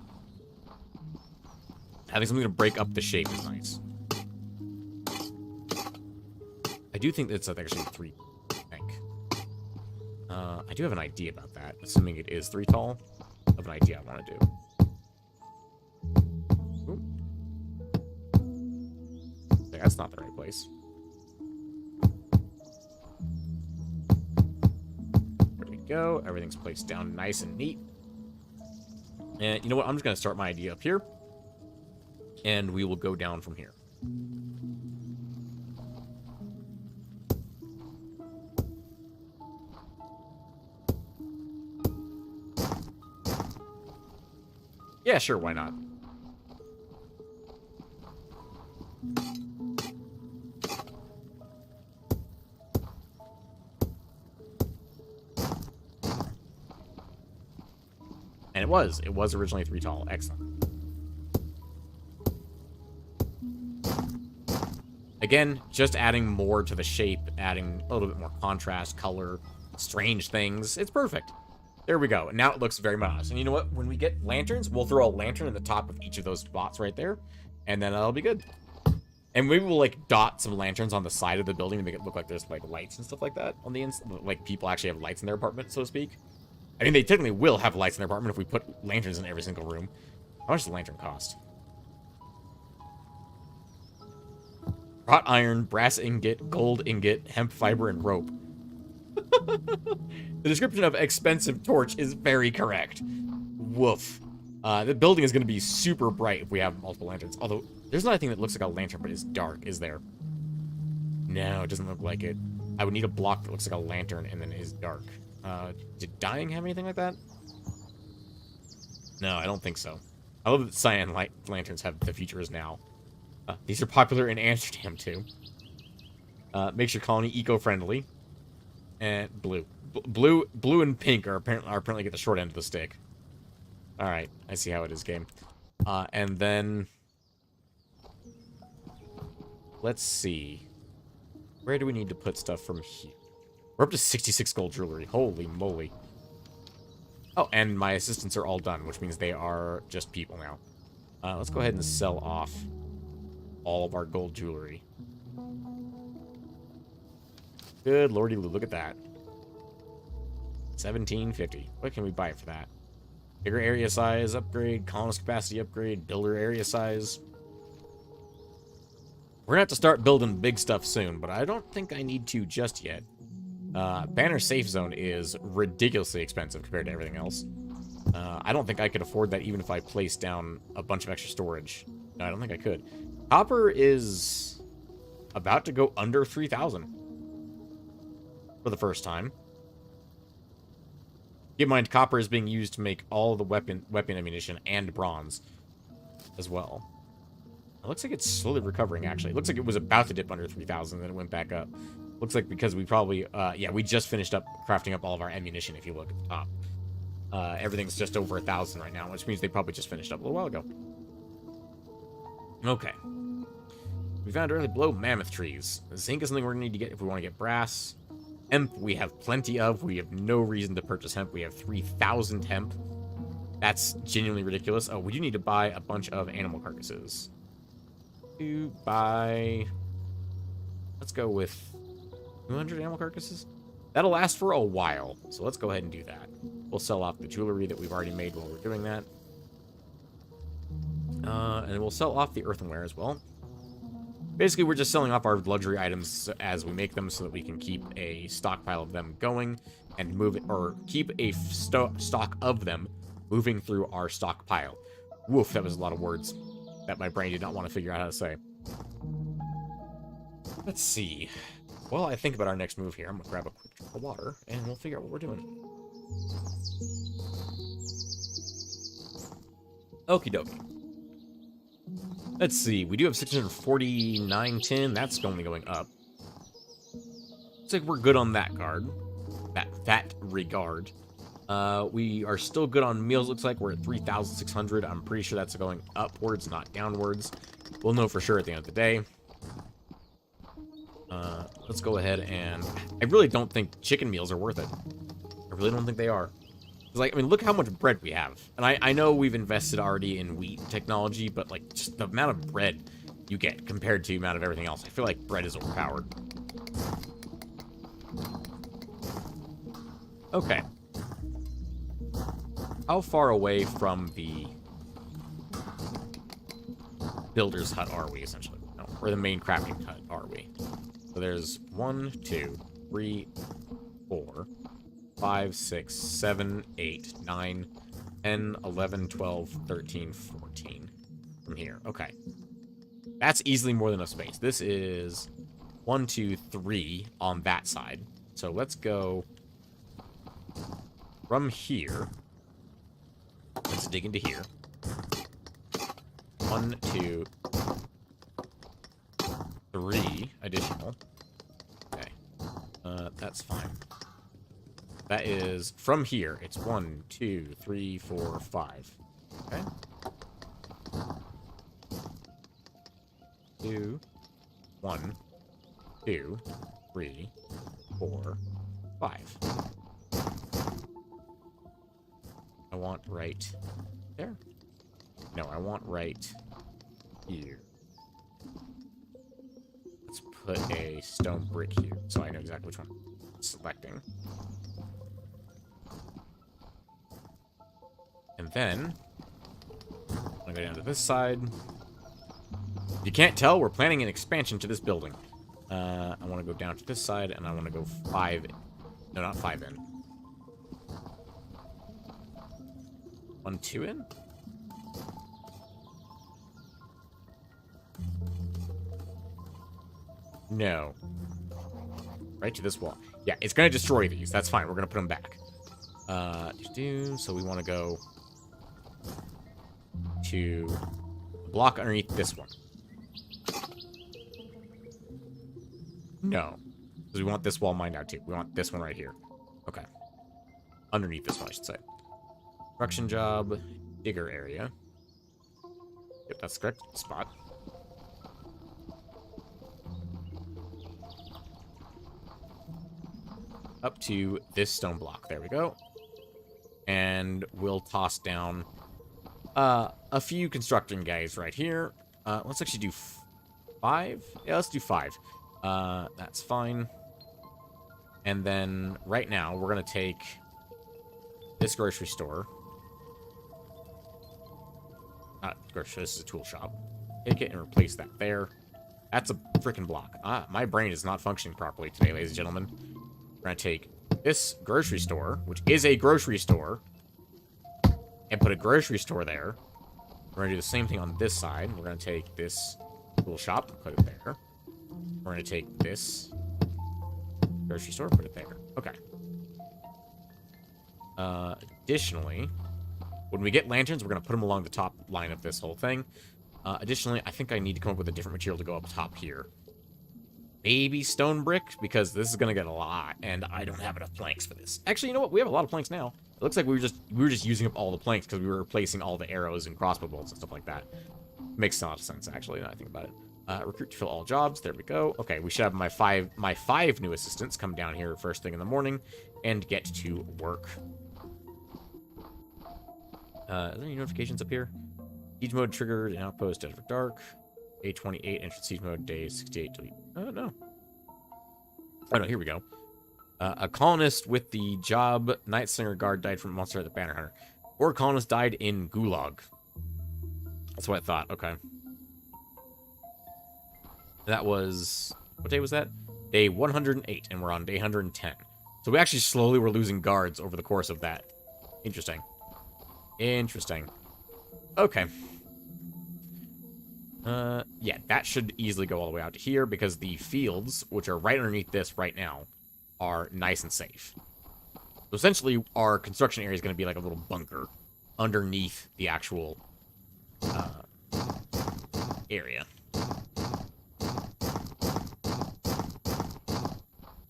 Having something to break up the shape is nice. I do think that's actually 3, I think. I do have an idea about that, assuming it is 3 tall. I have an idea I want to do. Ooh. That's not the right place. There we go. Everything's placed down nice and neat. And you know what? I'm just going to start my idea up here. And we will go down from here. Yeah, sure, why not? And it was originally 3 tall. Excellent. Again, just adding more to the shape, adding a little bit more contrast, color, strange things. It's perfect. There we go. And now it looks very monotonous. And you know what? When we get lanterns, we'll throw a lantern in the top of each of those spots right there. And then that'll be good. And maybe we'll, like, dot some lanterns on the side of the building to make it look like there's, like, lights and stuff like that on the inside. Like, people actually have lights in their apartment, so to speak. I mean, they technically will have lights in their apartment if we put lanterns in every single room. How much does the lantern cost? Wrought iron, brass ingot, gold ingot, hemp fiber, and rope. The description of expensive torch is very correct. Woof. The building is going to be super bright if we have multiple lanterns. Although, there's not a thing that looks like a lantern, but is dark, is there? No, it doesn't look like it. I would need a block that looks like a lantern and then is dark. Did dyeing have anything like that? No, I don't think so. I love that cyan light lanterns have the feature is now. These are popular in Amsterdam, too. Makes your colony eco-friendly. And blue. Blue and pink are apparently get the short end of the stick. Alright, I see how it is, game. And then... Let's see. Where do we need to put stuff from here? We're up to 66 gold jewelry. Holy moly. Oh, and my assistants are all done, which means they are just people now. Let's go ahead and sell off all of our gold jewelry. Good lordy, look at that. 1750. What can we buy for that? Bigger area size upgrade, colonist capacity upgrade, builder area size. We're gonna have to start building big stuff soon, but I don't think I need to just yet. Banner safe zone is ridiculously expensive compared to everything else. I don't think I could afford that even if I placed down a bunch of extra storage. No, I don't think I could. Copper is about to go under 3,000 for the first time. Keep in mind, copper is being used to make all the weapon ammunition and bronze as well. It looks like it's slowly recovering, actually. It looks like it was about to dip under 3,000, then it went back up. Looks like because we probably, yeah, we just finished up crafting up all of our ammunition, if you look at the top. Everything's just over 1,000 right now, which means they probably just finished up a little while ago. Okay. We found early below mammoth trees. Zinc is something we're going to need to get if we want to get brass. Hemp, we have plenty of. We have no reason to purchase hemp. We have 3,000 hemp. That's genuinely ridiculous. Oh, we do need to buy a bunch of animal carcasses. To buy... Let's go with 200 animal carcasses. That'll last for a while, so let's go ahead and do that. We'll sell off the jewelry that we've already made while we're doing that. And we'll sell off the earthenware as well. Basically, we're just selling off our luxury items as we make them so that we can keep a stockpile of them going and move it, or keep a stock of them moving through our stockpile. Woof, that was a lot of words that my brain did not want to figure out how to say. Let's see. While I think about our next move here, I'm going to grab a quick drink of water, and we'll figure out what we're doing. Okie dokie. Let's see. We do have 649 tin. That's only going up. Looks like we're good on that guard. That regard. We are still good on meals. Looks like we're at 3,600. I'm pretty sure that's going upwards, not downwards. We'll know for sure at the end of the day. Let's go ahead and... I really don't think chicken meals are worth it. I really don't think they are. Like, I mean, look how much bread we have. And I know we've invested already in wheat technology, but, like, just the amount of bread you get compared to the amount of everything else. I feel like bread is overpowered. Okay. How far away from the builder's hut are we, essentially? No, or the main crafting hut are we? So there's 1, 2, 3, 4... 5, 6, 7, 8, 9, 10, 11, 12, 13, 14 from here. Okay. That's easily more than enough space. This is 1, 2, 3 on that side. So let's go from here. Let's dig into here. 1, 2, 3 additional. Okay. That's fine. That is from here. It's 1, 2, 3, 4, 5. Okay. 2, 1, 2, 3, 4, 5. I want right there. No, I want right here. put a stone brick here, so I know exactly which one I'm selecting. And then, I'm going to go down to this side. If you can't tell, we're planning an expansion to this building. I want to go down to this side, and I want to go 5... No, not 5 in. 1, 2 in? No. Right to this wall. Yeah, it's going to destroy these. That's fine. We're going to put them back. So we want to go to the block underneath this one. No. Because we want this wall mined out too. We want this one right here. Okay. Underneath this one, I should say. Construction job, digger area. Yep, that's the correct spot. Up to this stone block. There we go. And we'll toss down a few constructing guys right here. Let's actually do 5. Yeah, let's do 5. That's fine. And then right now we're gonna take this grocery store. Not grocery. This is a tool shop. Take it and replace that there. That's a freaking block. My brain is not functioning properly today, ladies and gentlemen. We're gonna take this grocery store, which is a grocery store, and put a grocery store there. We're gonna do the same thing on this side. We're gonna take this tool shop and put it there. We're gonna take this grocery store, put it there. Okay. Additionally, when we get lanterns, we're gonna put them along the top line of this whole thing. Additionally, I think I need to come up with a different material to go up top here. Maybe stone brick, because this is gonna get a lot, and I don't have enough planks for this. Actually, you know what? We have a lot of planks now. It looks like we were just using up all the planks because we were replacing all the arrows and crossbow bolts and stuff like that. Makes a lot of sense, actually, now I think about it. Recruit to fill all jobs. There we go. Okay, we should have my five new assistants come down here first thing in the morning and get to work. Are there any notifications up here? Siege mode triggered, and outpost after dark. Day 28, entrance siege mode, day 68 delete. Oh, no. Oh, no, here we go. A colonist with the job Night Slinger Guard died from a monster at the Banner Hunter. 4 colonists died in Gulag. That's what I thought. Okay. That was... What day was that? Day 108, and we're on day 110. So we actually slowly were losing guards over the course of that. Interesting. Interesting. Okay. Yeah, that should easily go all the way out to here, because the fields, which are right underneath this right now, are nice and safe. So essentially, our construction area is going to be like a little bunker underneath the actual area.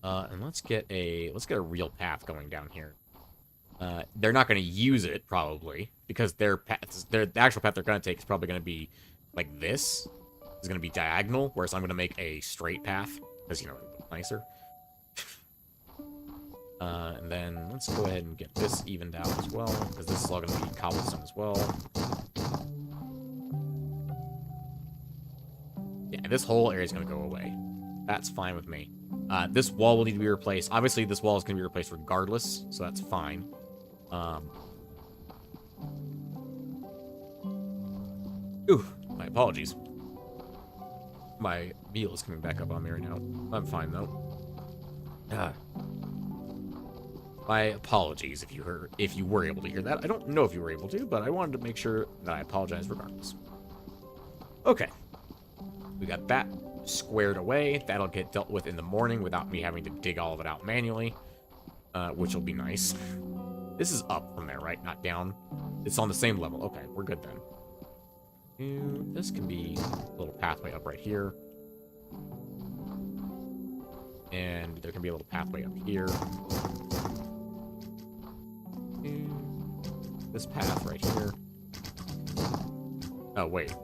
And let's get a real path going down here. They're not going to use it probably, because the actual path they're going to take is probably going to be like this. It's going to be diagonal, whereas I'm going to make a straight path because, you know, it's nicer. And then let's go ahead and get this evened out as well, because this is all going to be cobblestone as well. Yeah, this whole area is going to go away. That's fine with me. This wall will need to be replaced. Obviously, this wall is going to be replaced regardless, so that's fine. Ooh, my apologies. My meal is coming back up on me right now. I'm fine, though. My apologies if you were able to hear that. I don't know if you were able to, but I wanted to make sure that I apologize regardless. Okay. We got that squared away. That'll get dealt with in the morning without me having to dig all of it out manually, which will be nice. This is up from there, right? Not down. It's on the same level. Okay, we're good then. This can be a little pathway up right here. And there can be a little pathway up here. This path right here. Oh, wait.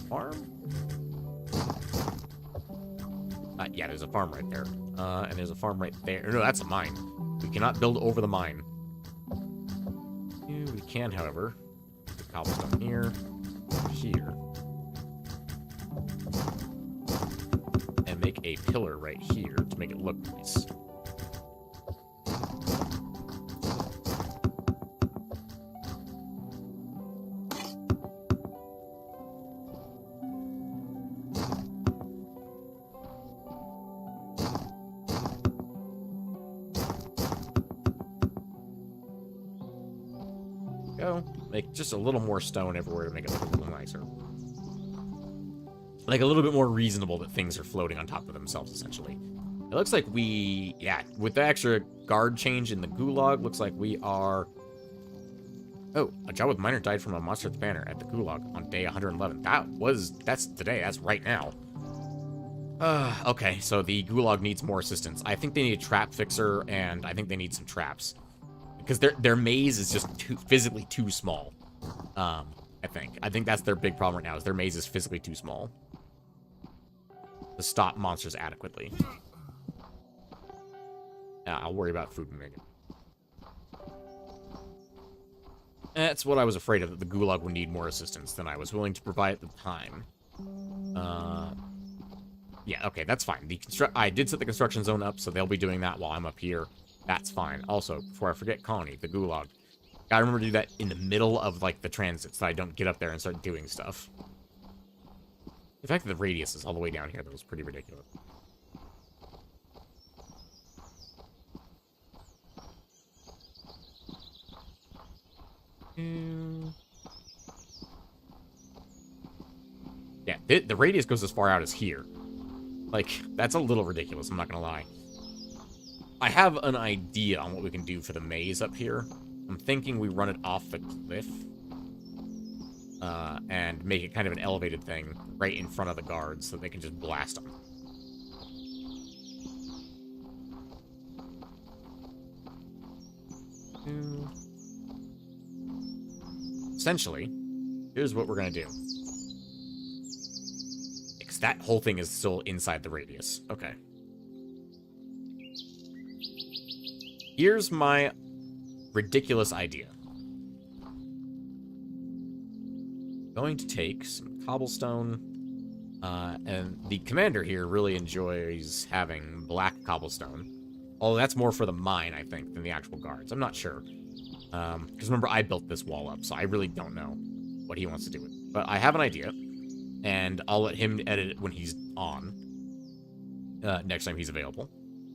Farm? Yeah, there's a farm right there. And there's a farm right there. No, that's a mine. We cannot build over the mine. We can, however, put cobblestone here, here. make a pillar right here to make it look nice. Go. Make just a little more stone everywhere to make it look a little nicer. Like a little bit more reasonable that things are floating on top of themselves, essentially. It looks like yeah, with the extra guard change in the gulag, looks like we are... Oh, a job with miner died from a monster at the banner at the gulag on day 111. That's today, that's right now. Okay, so the gulag needs more assistance. I think they need a trap fixer, and I think they need some traps. Because their maze is just physically too small. I think that's their big problem right now, is their maze is physically too small to stop monsters adequately. I'll worry about food in a minute. That's what I was afraid of, that the gulag would need more assistance than I was willing to provide at the time. Yeah, okay, that's fine. I did set the construction zone up, so they'll be doing that while I'm up here. That's fine. Also, before I forget, colony, the gulag. Gotta remember to do that in the middle of, like, the transit so I don't get up there and start doing stuff. The fact that the radius is all the way down here, that was pretty ridiculous. Yeah, the radius goes as far out as here. Like, that's a little ridiculous, I'm not gonna lie. I have an idea on what we can do for the maze up here. I'm thinking we run it off the cliff. And make it kind of an elevated thing right in front of the guards so they can just blast them. Essentially, here's what we're going to do. Because that whole thing is still inside the radius. Okay. Here's my ridiculous idea. Going to take some cobblestone, and the commander here really enjoys having black cobblestone. Although that's more for the mine, I think, than the actual guards. I'm not sure. Because remember, I built this wall up, so I really don't know what he wants to do with it. But I have an idea, and I'll let him edit it when he's on, next time he's available.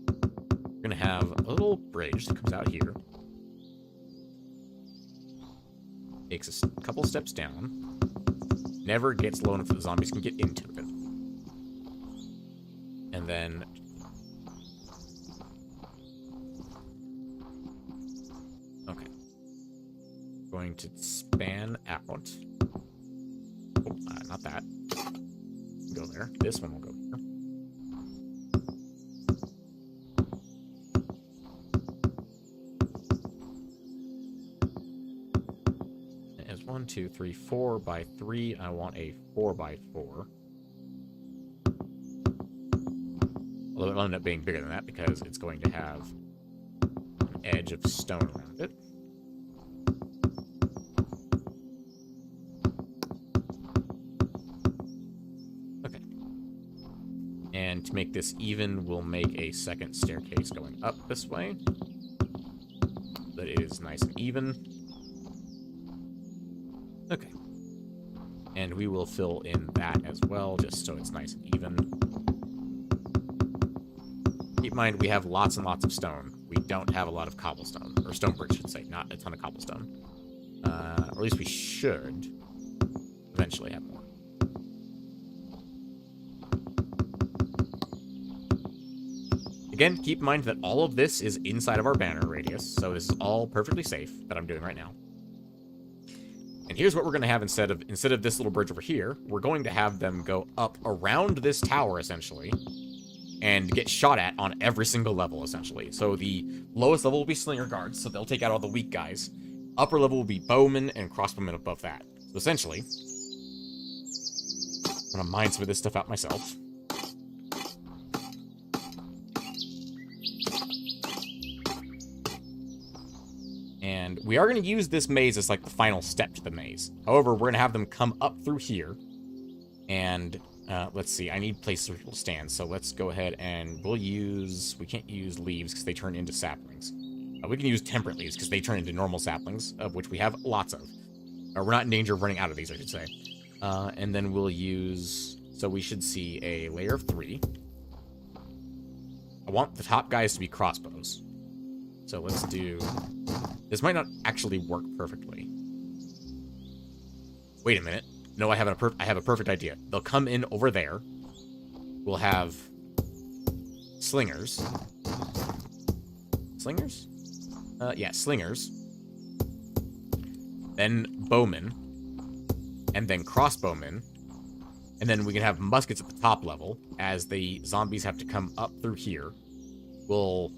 We're going to have a little bridge that comes out here. Takes a couple steps down. Never gets low enough that the zombies can get into it. And then... Okay. Going to span out. Oh, not that. Go there. This one will go here. As 1, 2, 3, 4 by 3. I want a 4 by 4. Although it'll end up being bigger than that because it's going to have an edge of stone around it. Okay. And to make this even, we'll make a second staircase going up this way. So that it is nice and even. Okay. And we will fill in that as well, just so it's nice and even. Keep in mind, we have lots and lots of stone. We don't have a lot of cobblestone. Or stone brick, I should say, not a ton of cobblestone. Or at least we should eventually have more. Again, keep in mind that all of this is inside of our banner radius, so this is all perfectly safe that I'm doing right now. And here's what we're going to have instead of this little bridge over here. We're going to have them go up around this tower, essentially, and get shot at on every single level, essentially. So the lowest level will be slinger guards, so they'll take out all the weak guys. Upper level will be bowmen and crossbowmen above that. So essentially, I'm going to mine some of this stuff out myself. And we are going to use this maze as, like, the final step to the maze. However, we're going to have them come up through here. And Let's see. I need places where people stand. So let's go ahead and we'll use... We can't use leaves because they turn into saplings. We can use temperate leaves because they turn into normal saplings, of which we have lots of. Or we're not in danger of running out of these, I should say. And then we'll use... So we should see a layer of 3. I want the top guys to be crossbows. So let's do... This might not actually work perfectly. Wait a minute. No, I have a perfect idea. They'll come in over there. We'll have slingers. Slingers? Yeah, slingers. Then bowmen. And then crossbowmen. And then we can have muskets at the top level, as the zombies have to come up through here. We'll...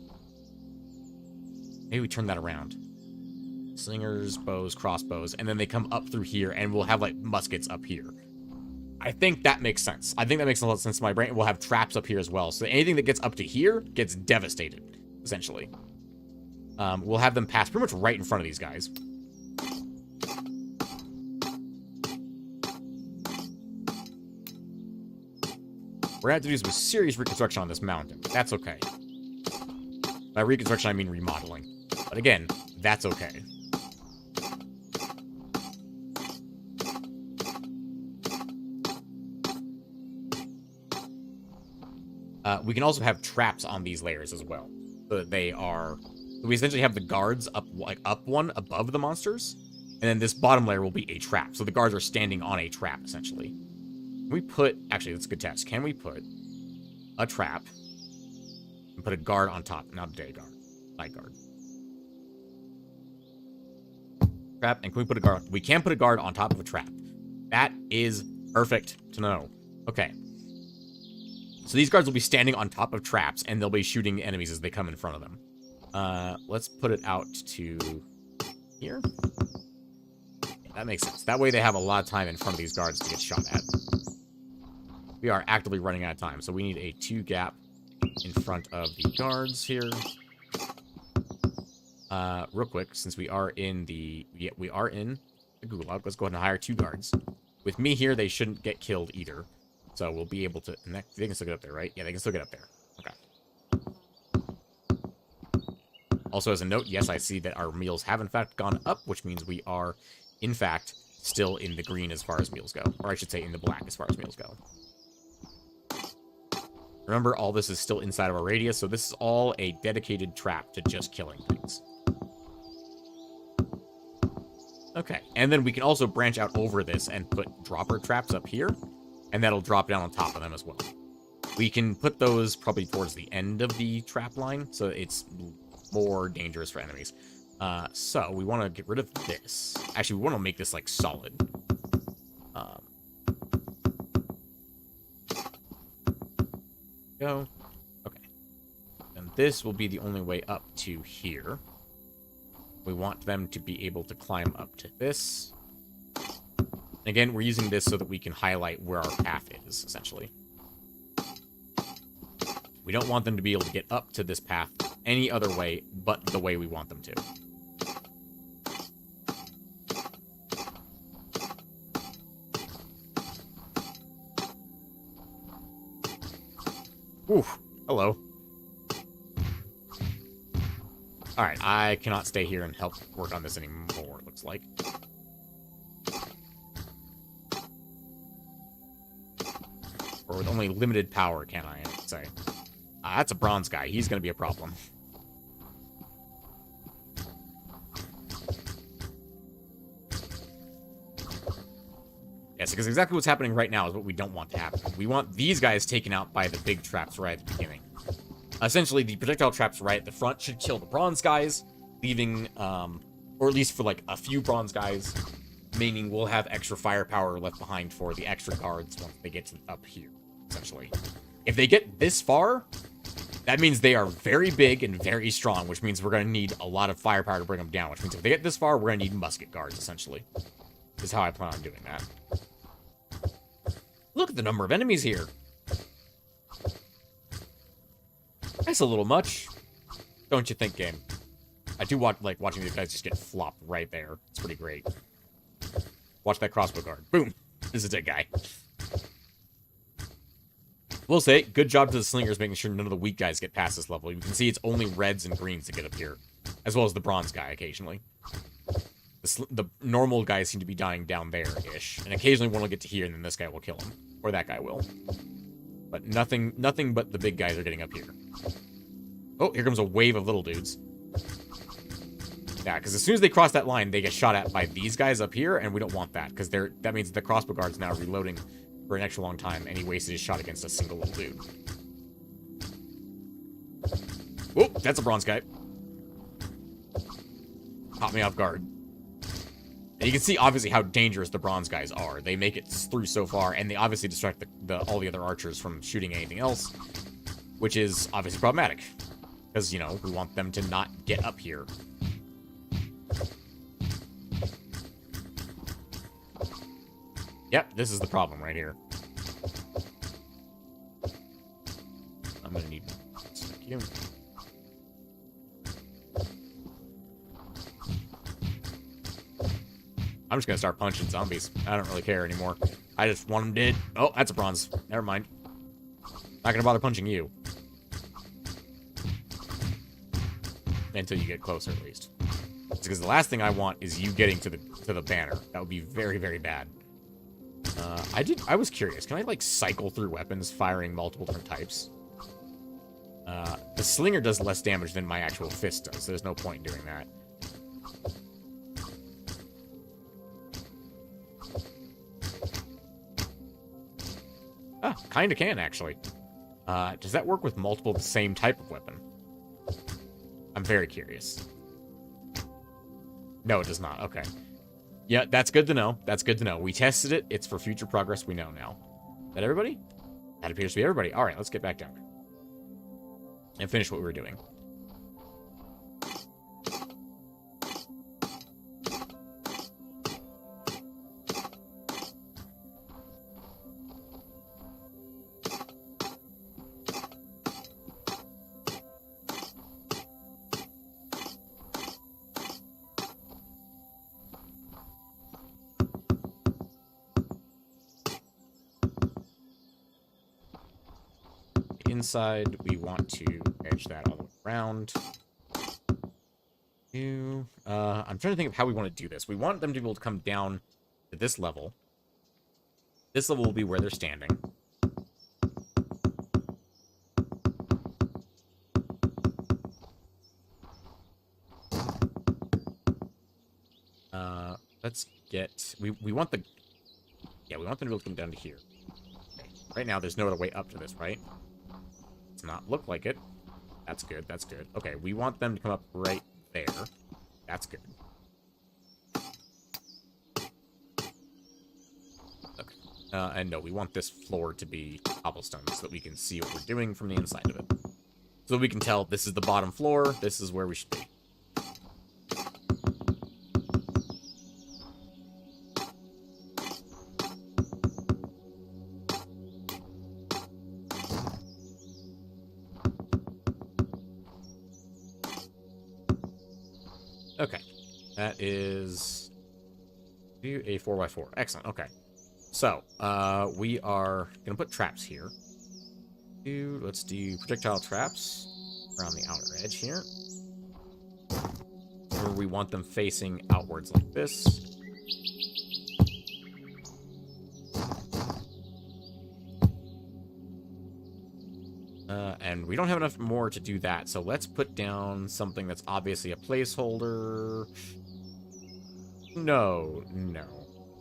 Maybe we turn that around. Slingers, bows, crossbows, and then they come up through here, and we'll have, like, muskets up here. I think that makes sense. I think that makes a lot of sense to my brain. We'll have traps up here as well, so anything that gets up to here gets devastated, essentially. We'll have them pass pretty much right in front of these guys. We're gonna have to do some serious reconstruction on this mountain. That's okay. By reconstruction, I mean remodeling. But again, that's okay. We can also have traps on these layers as well. So that they are... We essentially have the guards up, like, up one above the monsters. And then this bottom layer will be a trap. So the guards are standing on a trap, essentially. Can we put... Actually, that's a good test. Can we put a trap and put a guard on top? Not a day guard. Night guard. Trap, and can we put a guard... We can put a guard on top of a trap. That is perfect to know. Okay. So these guards will be standing on top of traps, and they'll be shooting enemies as they come in front of them. Let's put it out to here. Yeah, that makes sense. That way they have a lot of time in front of these guards to get shot at. We are actively running out of time, so we need a 2 gap in front of the guards here. Real quick, since we are in the... Yeah, we are in the gulag, let's go ahead and hire 2 guards. With me here, they shouldn't get killed either. So we'll be able to... And they can still get up there, right? Yeah, they can still get up there. Okay. Also, as a note, yes, I see that our meals have, in fact, gone up, which means we are, in fact, still in the green as far as meals go. Or I should say in the black as far as meals go. Remember, all this is still inside of our radius, so this is all a dedicated trap to just killing things. Okay, and then we can also branch out over this and put dropper traps up here. And that'll drop down on top of them as well. We can put those probably towards the end of the trap line, so it's more dangerous for enemies. So we want to get rid of this. Actually, we want to make this, like, solid. Go. Okay. And this will be the only way up to here. We want them to be able to climb up to this. Again, we're using this so that we can highlight where our path is, essentially. We don't want them to be able to get up to this path any other way but the way we want them to. Oof. Hello. Alright, I cannot stay here and help work on this anymore, it looks like. Or with only limited power, can I say. That's a bronze guy. He's going to be a problem. Yes, because exactly what's happening right now is what we don't want to happen. We want these guys taken out by the big traps right at the beginning. Essentially, the projectile traps right at the front should kill the bronze guys, leaving, or at least for, like, a few bronze guys, meaning we'll have extra firepower left behind for the extra guards once they get to up here, essentially. If they get this far, that means they are very big and very strong, which means we're going to need a lot of firepower to bring them down, which means if they get this far, we're going to need musket guards, essentially. This is how I plan on doing that. Look at the number of enemies here. That's a little much. Don't you think, game? I do like watching these guys just get flopped right there. It's pretty great. Watch that crossbow guard. Boom. This is a dead guy. We'll say, good job to the slingers making sure none of the weak guys get past this level. You can see it's only reds and greens that get up here, as well as the bronze guy occasionally. The normal guys seem to be dying down there-ish, and occasionally one will get to here, and then this guy will kill him. Or that guy will. But nothing but the big guys are getting up here. Oh, here comes a wave of little dudes. Yeah, because as soon as they cross that line, they get shot at by these guys up here, and we don't want that, because that means the crossbow guard's now reloading for an extra long time, and he wasted his shot against a single little dude. Whoop, that's a bronze guy. Caught me off guard. And you can see, obviously, how dangerous the bronze guys are. They make it through so far, and they obviously distract all the other archers from shooting anything else, which is obviously problematic. Because, you know, we want them to not get up here. Yep, this is the problem right here. I'm gonna need you. I'm just gonna start punching zombies. I don't really care anymore. I just want them dead. Oh, that's a bronze. Never mind. Not gonna bother punching you. Until you get closer, at least. Because the last thing I want is you getting to the banner. That would be very, very bad. I was curious. Can I, like, cycle through weapons firing multiple different types? The slinger does less damage than my actual fist does, so there's no point in doing that. Ah, kinda can, actually. Does that work with multiple of the same type of weapon? I'm very curious. No, it does not. Okay. Yeah, that's good to know. That's good to know. We tested it. It's for future progress. We know now. Is that everybody? That appears to be everybody. All right, let's get back down and finish what we were doing. Inside, we want to edge that all the way around. I'm trying to think of how we want to do this. We want them to be able to come down to this level. This level will be where they're standing. Let's get... We want the... Yeah, we want them to be able to come down to here. Okay. Right now, there's no other way up to this, right? Not look like it. That's good. That's good. Okay, we want them to come up right there. That's good. Okay. And no, we want this floor to be cobblestone so that we can see what we're doing from the inside of it. So that we can tell this is the bottom floor, this is where we should be. Okay, that is a 4x4. Excellent, okay. So, we are going to put traps here. Let's do projectile traps around the outer edge here. Where we want them facing outwards like this. And we don't have enough more to do that, so let's put down something that's obviously a placeholder. No.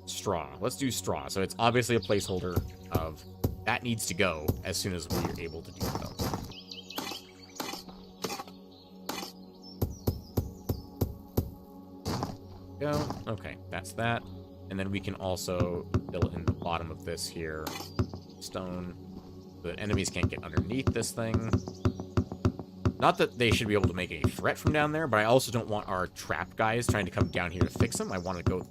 Straw. Let's do straw. So it's obviously a placeholder of that needs to go as soon as we're able to do so. Go. Okay, that's that. And then we can also fill in the bottom of this here. Stone. So that enemies can't get underneath this thing. Not that they should be able to make a threat from down there, but I also don't want our trap guys trying to come down here to fix them. I want them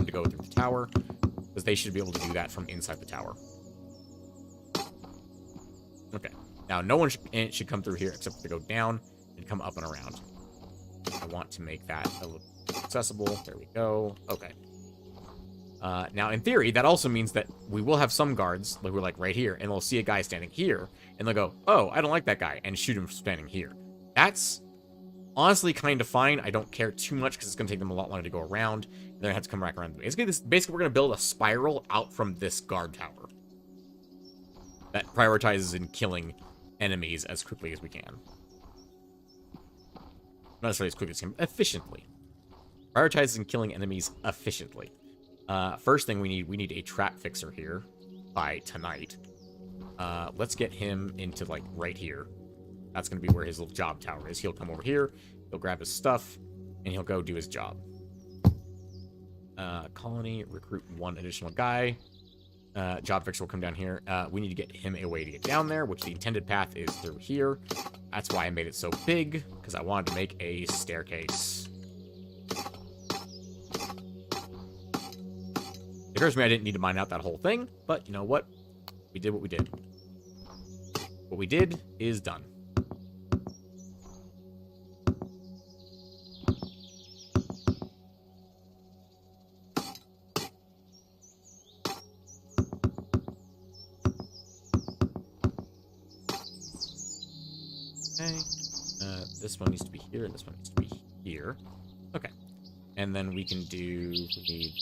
to go through the tower, because they should be able to do that from inside the tower. Okay. Now, no one should come through here except to go down and come up and around. I want to make that a little accessible. There we go. Okay. Now, in theory, that also means that we will have some guards, like we're like right here, and they'll see a guy standing here, and they'll go, oh, I don't like that guy, and shoot him standing here. That's honestly kind of fine. I don't care too much because it's going to take them a lot longer to go around, and they're going to have to come back around. Basically, we're going to build a spiral out from this guard tower that prioritizes in killing enemies as quickly as we can. Not necessarily as quickly as we can, efficiently. Prioritizes in killing enemies efficiently. First thing we need a trap fixer here by tonight. Let's get him into, like, right here. That's going to be where his little job tower is. He'll come over here, he'll grab his stuff, and he'll go do his job. Colony, recruit one additional guy. Job fixer will come down here. We need to get him a way to get down there, which the intended path is through here. That's why I made it so big, because I wanted to make a staircase. It occurs to me I didn't need to mine out that whole thing, but you know what? We did what we did. What we did is done. Okay. This one needs to be here, and this one needs to be here. Okay. And then we can do... We need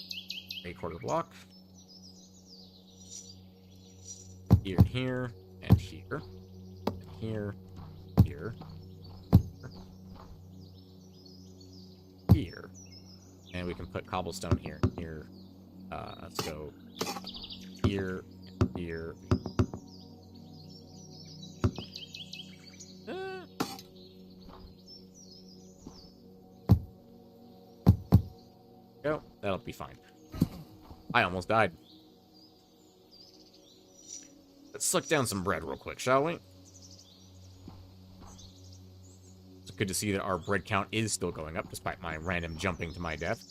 a quarter block. Here, and here, and here. And here, here, here. And we can put cobblestone here, here. Let's go here, here. Go. That'll be fine. I almost died. Let's suck down some bread real quick, shall we? It's good to see that our bread count is still going up, despite my random jumping to my death.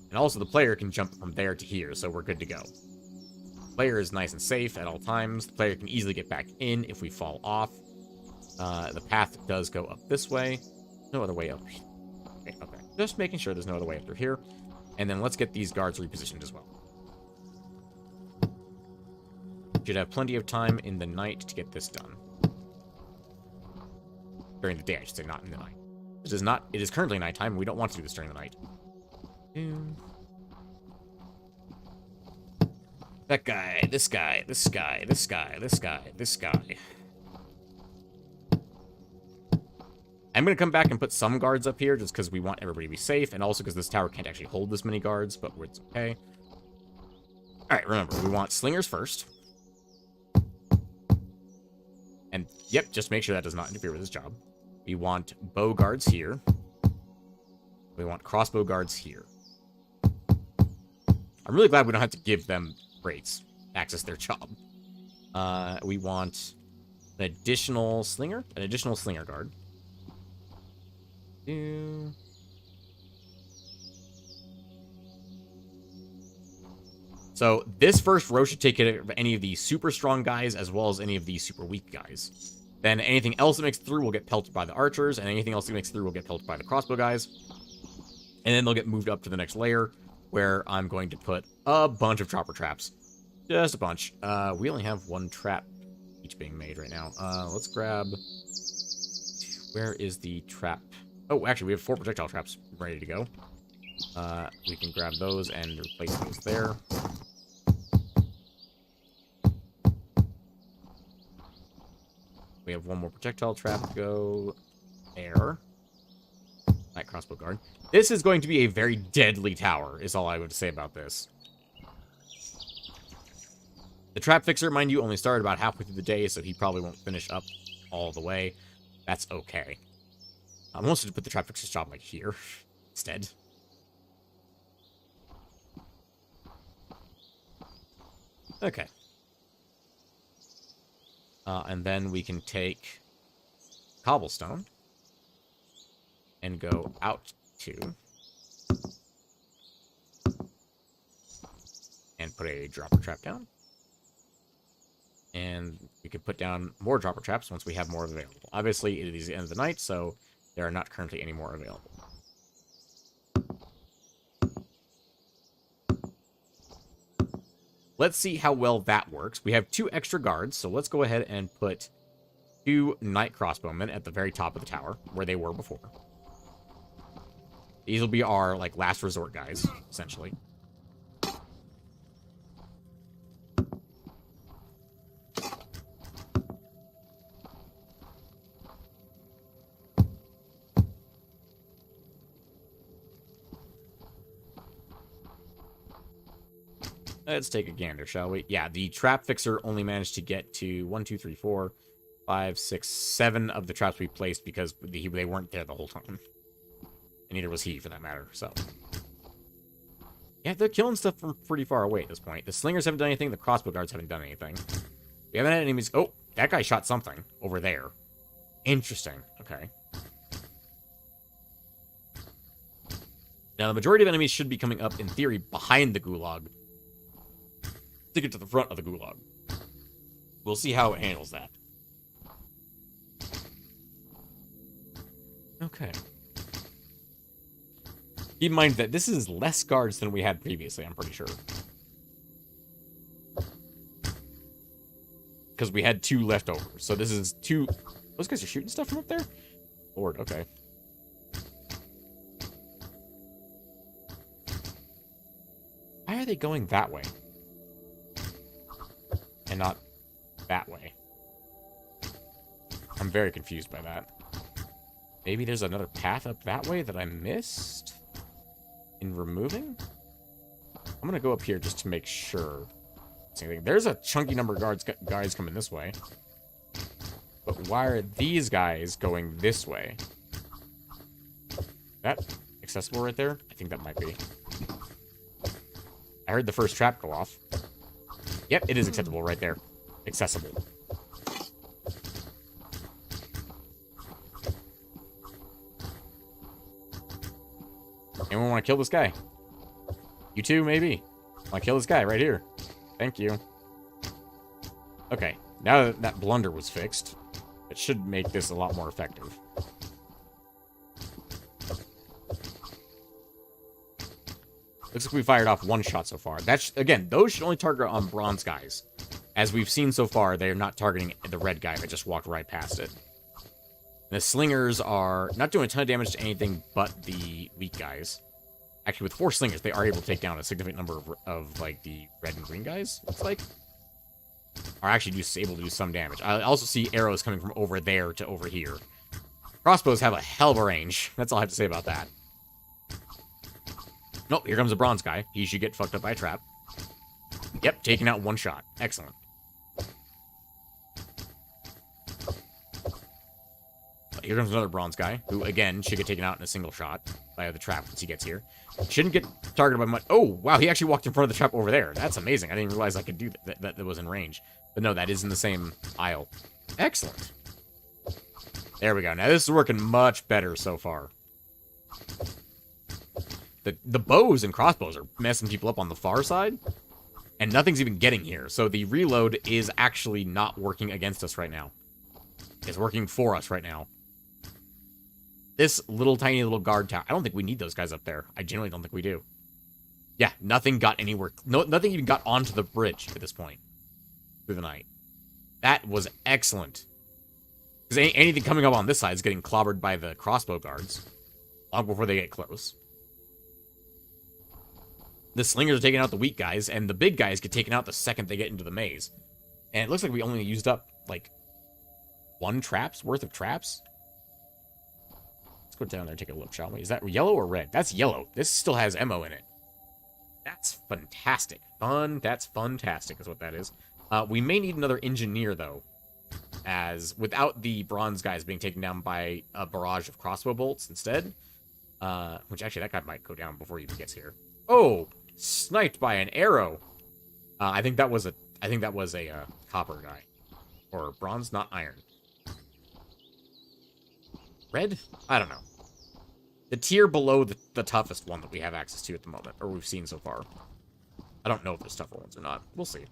And also, the player can jump from there to here, so we're good to go. The player is nice and safe at all times. The player can easily get back in if we fall off. The path does go up this way. No other way up. Okay, okay. Just making sure there's no other way up through here. And then let's get these guards repositioned as well. Should have plenty of time in the night to get this done. During the day, I should say, not in the night. It is currently nighttime, and we don't want to do this during the night. That guy, this guy, this guy, this guy, this guy, this guy. I'm going to come back and put some guards up here just because we want everybody to be safe, and also because this tower can't actually hold this many guards, but it's okay. Alright, remember, we want slingers first. And, yep, just make sure that does not interfere with his job. We want bow guards here. We want crossbow guards here. I'm really glad we don't have to give them rates to access their job. We want an additional slinger guard. So this first row should take care of any of the super strong guys as well as any of the super weak guys. Then anything else that makes it through will get pelted by the archers, and anything else that makes it through will get pelted by the crossbow guys. And then they'll get moved up to the next layer, where I'm going to put a bunch of chopper traps. Just a bunch. We only have one trap each being made right now. Let's grab... Where is the trap? Oh, actually, we have 4 projectile traps ready to go. We can grab those and replace those there. We have 1 more projectile trap to go there. Light crossbow guard. This is going to be a very deadly tower, is all I would say about this. The trap fixer, mind you, only started about halfway through the day, so he probably won't finish up all the way. That's okay. I'm also to put the trap fixer's job, like, here instead. Okay. And then we can take cobblestone and go out to and put a dropper trap down. And we can put down more dropper traps once we have more available. Obviously, it is the end of the night, so there are not currently any more available. Let's see how well that works. We have 2 extra guards, so let's go ahead and put 2 night crossbowmen at the very top of the tower, where they were before. These will be our, like, last resort guys, essentially. Let's take a gander, shall we? Yeah, the trap fixer only managed to get to 1, 2, 3, 4, 5, 6, 7 of the traps we placed because they weren't there the whole time. And neither was he, for that matter, so. Yeah, they're killing stuff from pretty far away at this point. The slingers haven't done anything, the crossbow guards haven't done anything. We haven't had enemies. Oh, that guy shot something over there. Interesting. Okay. Now, the majority of enemies should be coming up, in theory, behind the gulag to get to the front of the gulag. We'll see how it handles that. Okay. Keep in mind that this is less guards than we had previously, I'm pretty sure. Because we had 2 left over. So this is 2... Those guys are shooting stuff from up there? Lord, okay. Why are they going that way? And not that way. I'm very confused by that. Maybe there's another path up that way that I missed in removing? I'm going to go up here just to make sure. Same thing. There's a chunky number of guys coming this way. But why are these guys going this way? That accessible right there? I think that might be. I heard the first trap go off. Yep, it is acceptable right there. Accessible. Anyone want to kill this guy? You too, maybe? Want to kill this guy right here? Thank you. Okay, now that that blunder was fixed, it should make this a lot more effective. Looks like we fired off 1 shot so far. That's, again, those should only target on bronze guys. As we've seen so far, they're not targeting the red guy that just walked right past it. The slingers are not doing a ton of damage to anything but the weak guys. Actually, with 4 slingers, they are able to take down a significant number of like, the red and green guys, looks like. Are actually able to do some damage. I also see arrows coming from over there to over here. Crossbows have a hell of a range. That's all I have to say about that. Nope, here comes a bronze guy. He should get fucked up by a trap. Yep, taking out 1 shot. Excellent. Here comes another bronze guy, who, again, should get taken out in a single shot by the trap once he gets here. Shouldn't get targeted by much. Oh, wow, he actually walked in front of the trap over there. That's amazing. I didn't realize I could do that. That was in range. But no, that is in the same aisle. Excellent. There we go. Now, this is working much better so far. The bows and crossbows are messing people up on the far side, and nothing's even getting here. So the reload is actually not working against us right now. It's working for us right now. This little tiny little guard tower, I don't think we need those guys up there. I genuinely don't think we do. Yeah, nothing got anywhere. Nothing even got onto the bridge at this point through the night. That was excellent. Because anything coming up on this side is getting clobbered by the crossbow guards long before they get close. The slingers are taking out the weak guys, and the big guys get taken out the second they get into the maze. And it looks like we only used up, like, 1 trap's worth of traps. Let's go down there and take a look, shall we? Is that yellow or red? That's yellow. This still has ammo in it. That's fantastic. That's fantastic is what that is. We may need another engineer, though, as without the bronze guys being taken down by a barrage of crossbow bolts instead. Which, actually, that guy might go down before he even gets here. Oh! Sniped by an arrow. I think that was a copper guy, or bronze, not iron. Red? I don't know. The tier below the toughest one that we have access to at the moment, or we've seen so far. I don't know if there's tougher ones or not. We'll see.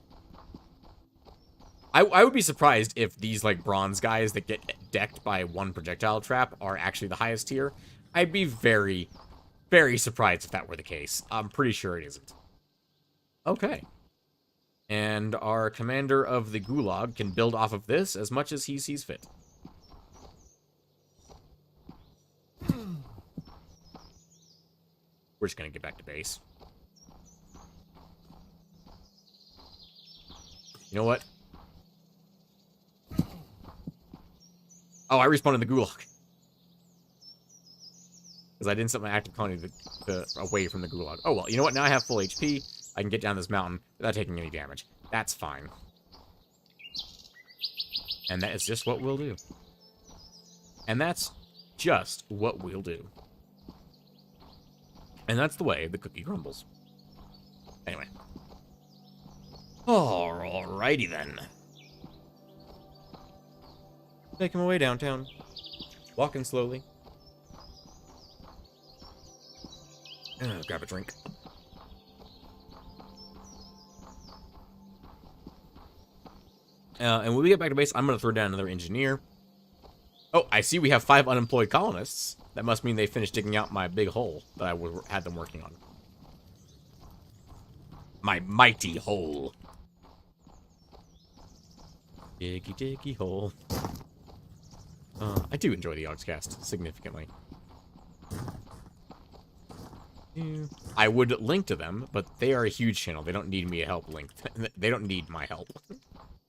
I would be surprised if these like bronze guys that get decked by 1 projectile trap are actually the highest tier. I'd be very, very surprised if that were the case. I'm pretty sure it isn't. Okay. And our commander of the Gulag can build off of this as much as he sees fit. We're just going to get back to base. You know what? Oh, I respawned in the Gulag. Because I didn't set my active colony away from the Gulag. Oh, well, you know what? Now I have full HP. I can get down this mountain without taking any damage. That's fine. And that is just what we'll do. And that's just what we'll do. And that's the way the cookie crumbles. Anyway. Alrighty then. Making my way downtown. Walking slowly. Grab a drink. And when we get back to base, I'm going to throw down another engineer. Oh, I see we have 5 unemployed colonists. That must mean they finished digging out my big hole that I had them working on. My mighty hole. Diggy, diggy hole. I do enjoy the Yogscast significantly. I would link to them, but they are a huge channel. They don't need me to help link. They don't need my help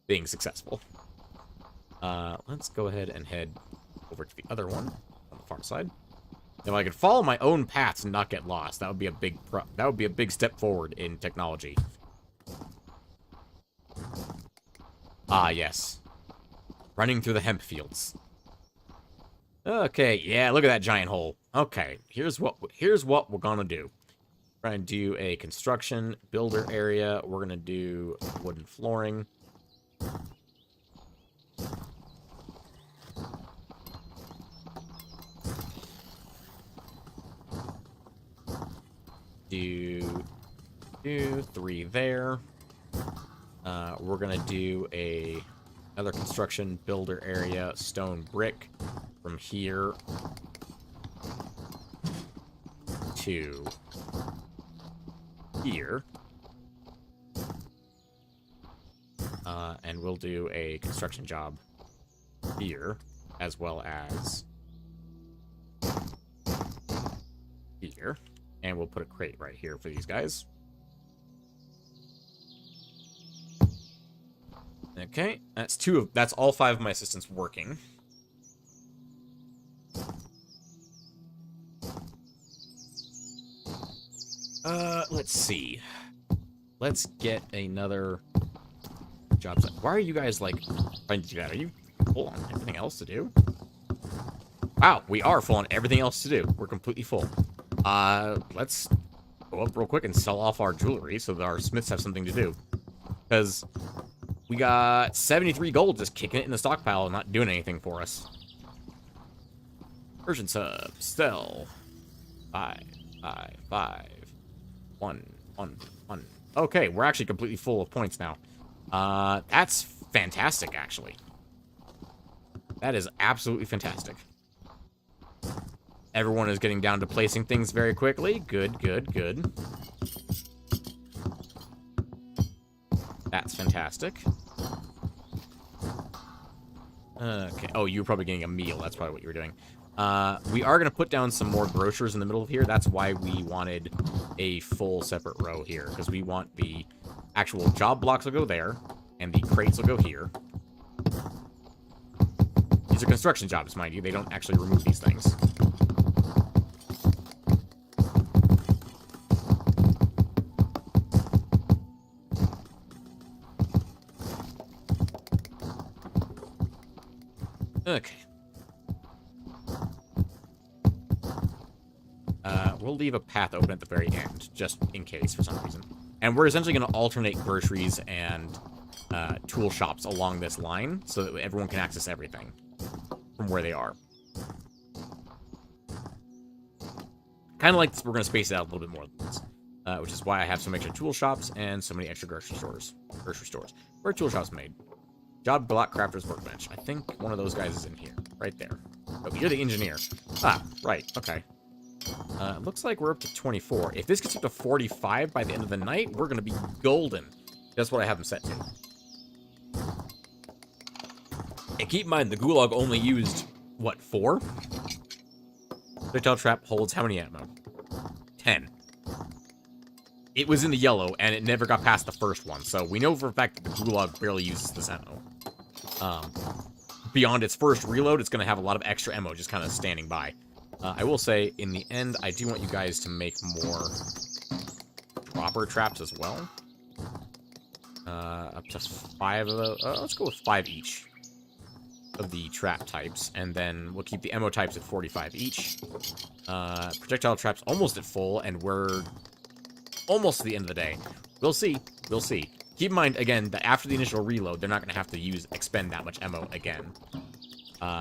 being successful. Let's go ahead and head over to the other one on the far side. If I could follow my own paths and not get lost, that would be a big step forward in technology. Ah, yes. Running through the hemp fields. Okay, yeah, look at that giant hole. Okay, here's what we're gonna do. We're gonna do a construction builder area. We're gonna do wooden flooring. Do 3 there. We're gonna do another construction builder area, stone brick, from here to here. And we'll do a construction job here, as well as here. And we'll put a crate right here for these guys. Okay, that's all 5 of my assistants working. Let's see. Let's get another job site. Why are you guys, like, trying to do that? Are you full on everything else to do? Wow, we are full on everything else to do. We're completely full. Let's go up real quick and sell off our jewelry so that our smiths have something to do. Because we got 73 gold just kicking it in the stockpile and not doing anything for us. Version sub. Sell. 5, 5, 5. 1, 1, 1. Okay, we're actually completely full of points now. That's fantastic, actually. That is absolutely fantastic. Everyone is getting down to placing things very quickly. Good, good, good. That's fantastic. Okay. Oh, you were probably getting a meal. That's probably what you were doing. We are going to put down some more grocers in the middle of here. That's why we wanted a full separate row here, because we want the actual job blocks will go there, and the crates will go here. These are construction jobs, mind you. They don't actually remove these things. Okay. We'll leave a path open at the very end, just in case, for some reason. And we're essentially going to alternate groceries and tool shops along this line, so that everyone can access everything from where they are. Kind of like this, we're going to space it out a little bit more than this, which is why I have some extra tool shops and so many extra grocery stores. Where are tool shops made? Job block crafter's workbench. I think one of those guys is in here, right there. Oh, you're the engineer. Ah, right. Okay. Looks like we're up to 24. If this gets up to 45 by the end of the night, we're going to be golden. That's what I have them set to. And keep in mind, the Gulag only used, what, 4? Projectile trap holds how many ammo? 10. It was in the yellow, and it never got past the first one, so we know for a fact that the Gulag barely uses this ammo. Beyond its first reload, it's going to have a lot of extra ammo just kind of standing by. I will say, in the end, I do want you guys to make more dropper traps as well. Up to 5 of those. Let's go with 5 each of the trap types, and then we'll keep the ammo types at 45 each. Projectile traps almost at full, and we're almost to the end of the day. We'll see. We'll see. Keep in mind, again, that after the initial reload, they're not going to have to expend that much ammo again.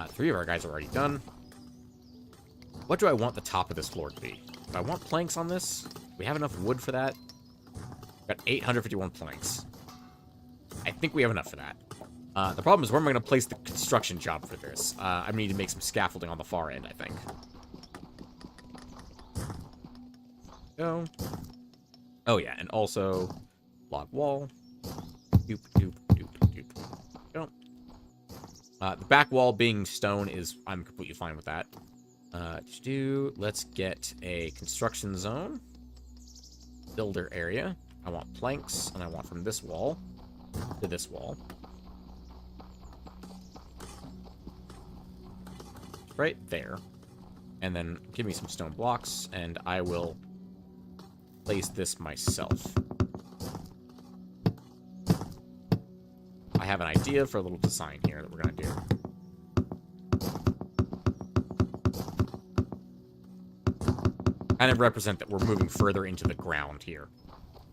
3 of our guys are already done. What do I want the top of this floor to be? Do I want planks on this? Do we have enough wood for that? Got 851 planks. I think we have enough for that. The problem is, where am I going to place the construction job for this? I need to make some scaffolding on the far end, I think. Go. Oh, yeah, and also log wall. Doop, doop, doop, doop. Go. The back wall being stone is, I'm completely fine with that. Let's get a construction zone. Builder area. I want planks, and I want from this wall to this wall. Right there. And then give me some stone blocks, and I will place this myself. I have an idea for a little design here that we're going to do. Kind of represent that we're moving further into the ground here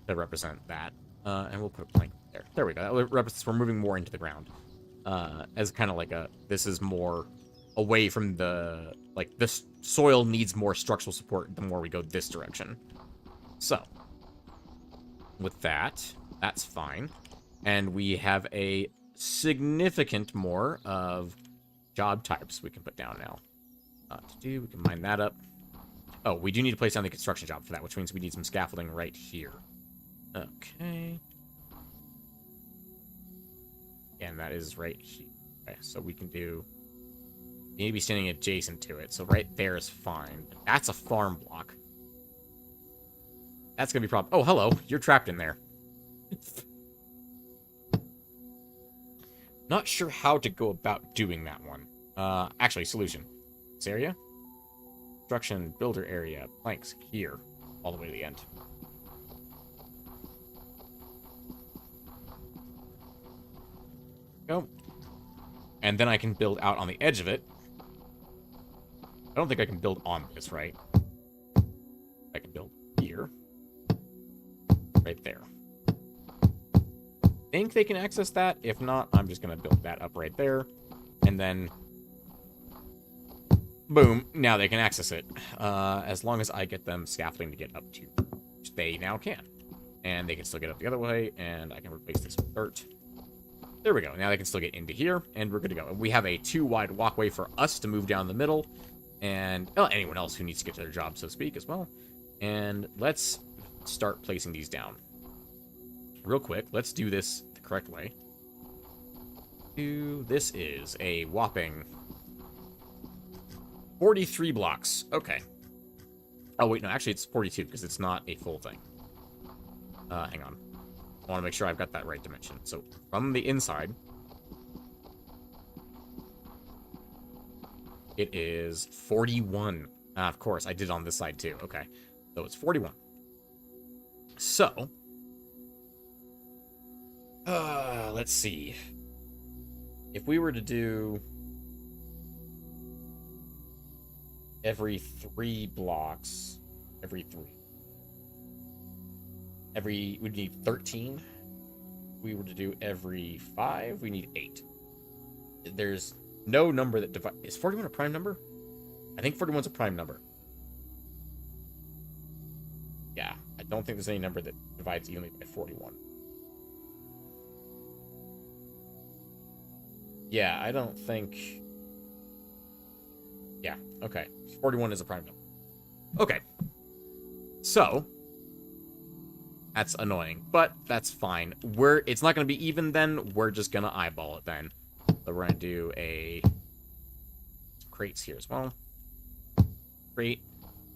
to represent that. And we'll put a plank there. There we go. That represents we're moving more into the ground. As kind of like this is more away from the, like, this soil needs more structural support the more we go this direction. So, with that, that's fine. And we have a significant more of job types we can put down now. We can mine that up. Oh, we do need to place down the construction job for that, which means we need some scaffolding right here. Okay. And that is right here. Okay, so we can do... You need to be standing adjacent to it, so right there is fine. That's a farm block. That's gonna be a problem. Oh, hello. You're trapped in there. Not sure how to go about doing that one. Actually, solution. This area. Construction, builder area, planks here, all the way to the end. Go. And then I can build out on the edge of it. I don't think I can build on this, right? I can build here. Right there. I think they can access that. If not, I'm just going to build that up right there. And then... boom, now they can access it. As long as I get them scaffolding to get up to, which they now can. And they can still get up the other way, and I can replace this with dirt. There we go. Now they can still get into here, and we're good to go. We have a 2-wide walkway for us to move down the middle, and anyone else who needs to get to their job, so to speak, as well. And let's start placing these down. Real quick, let's do this the correct way. This is a whopping 43 blocks. Okay. Oh, wait, no, actually it's 42 because it's not a full thing. Hang on. I want to make sure I've got that right dimension. So, from the inside, it is 41. Of course, I did it on this side too. Okay. So, it's 41. So, let's see. If we were to do every 3 blocks, we'd need 13. If we were to do every 5, we need 8. There's no number that divides. Is 41 a prime number? I think 41's a prime number. Yeah, I don't think there's any number that divides evenly by 41. Yeah, I don't think... Yeah, okay. 41 is a prime number. Okay. So, That's annoying, but that's fine. It's not going to be even then. We're just going to eyeball it then. So we're going to do crates here as well. Crate.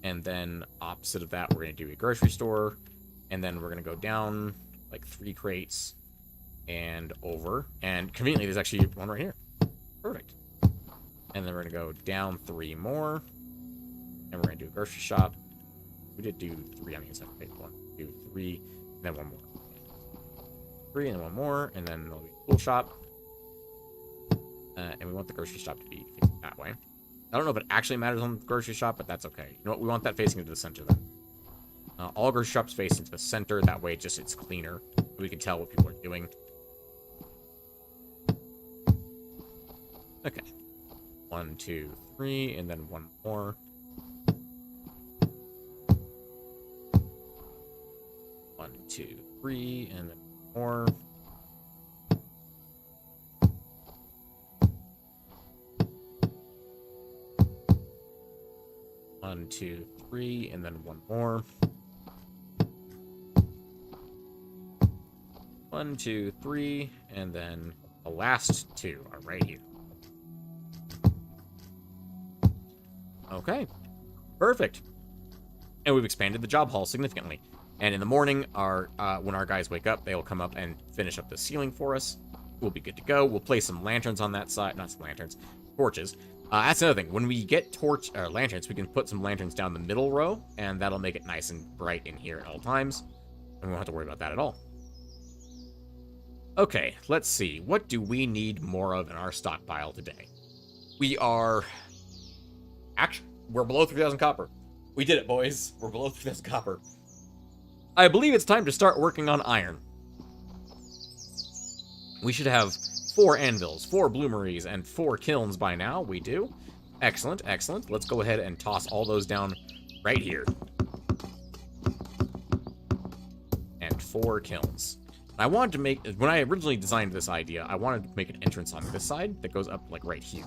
And then opposite of that, we're going to do a grocery store. And then we're going to go down like 3 crates and over. And conveniently, there's actually one right here. Perfect. And then we're going to go down 3 more. And we're going to do a grocery shop. We did do 3 on the inside. Okay, 1, 2, 3, and then 1 more. 3 and then 1 more, and then there'll be a tool shop. And we want the grocery shop to be facing that way. I don't know if it actually matters on the grocery shop, but that's okay. You know what? We want that facing into the center then. All grocery shops face into the center. That way, it's cleaner. We can tell what people are doing. Okay. 1, 2, 3, and then 1 more. 1, 2, 3, and then more. One, 2, 3, and then 1 more. 1, 2, 3, and then the last 2 are right here. Okay, perfect. And we've expanded the job hall significantly. And in the morning, when our guys wake up, they'll come up and finish up the ceiling for us. We'll be good to go. We'll place some lanterns on that side. Not some lanterns, torches. That's another thing. When we get lanterns, we can put some lanterns down the middle row, and that'll make it nice and bright in here at all times. And we won't have to worry about that at all. Okay, let's see. What do we need more of in our stockpile today? We're below 3,000 copper. We did it, boys. We're below 3,000 copper. I believe it's time to start working on iron. We should have 4 anvils, 4 bloomeries, and 4 kilns by now. We do. Excellent, excellent. Let's go ahead and toss all those down right here. And 4 kilns. I wanted to make, when I originally designed this idea, I wanted to make an entrance on this side that goes up like right here.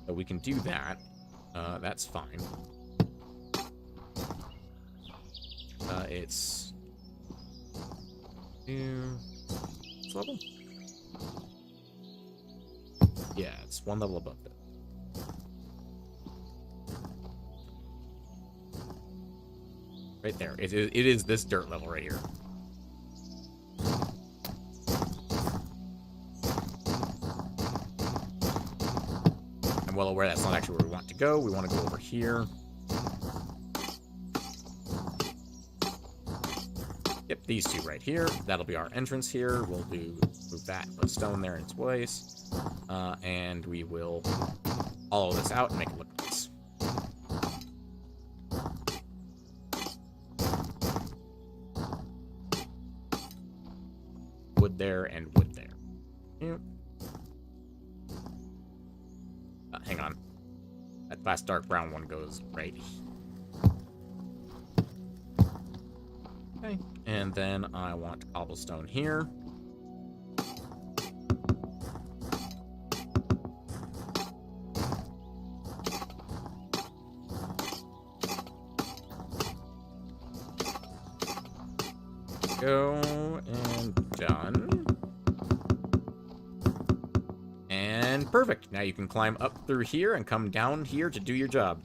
So we can do that. That's fine. It's level? Yeah, it's 1 level above that. Right there. It is this dirt level right here. I'm well aware that's not actually where we want to go. We want to go over here. Yep, these 2 right here. That'll be our entrance here. We'll move that, put stone there in its place. And we will hollow this out and make it look nice. Wood there and wood there. Yep. Hang on. That last dark brown one goes right. Okay. And then I want cobblestone here. Go, and done. And perfect. Now you can climb up through here and come down here to do your job.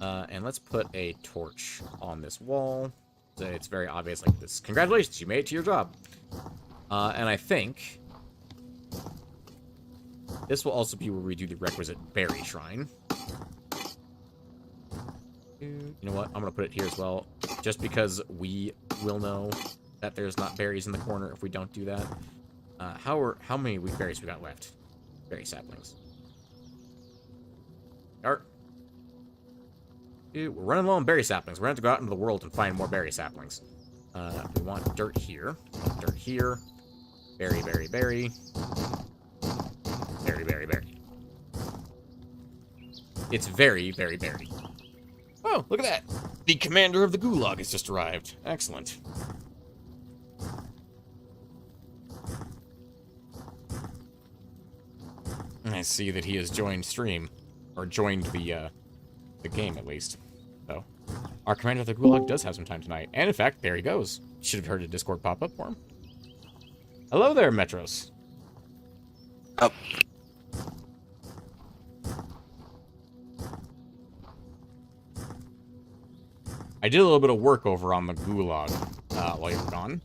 And let's put a torch on this wall. So it's very obvious, like this. Congratulations, you made it to your job. And I think this will also be where we do the requisite berry shrine. You know what? I'm going to put it here as well, just because we will know that there's not berries in the corner if we don't do that. How many wheat berries we got left? Berry saplings. Art. Dude, we're running low on berry saplings. We're going to have to go out into the world and find more berry saplings. We want dirt here. Dirt here. Berry, berry, berry. Berry, berry, berry. It's very, very berry. Oh, look at that. The commander of the Gulag has just arrived. Excellent. I see that he has joined stream. Or joined the game, at least. So, our commander of the Gulag does have some time tonight. And, in fact, there he goes. Should have heard a Discord pop up for him. Hello there, Metros. Oh. I did a little bit of work over on the gulag while you were gone,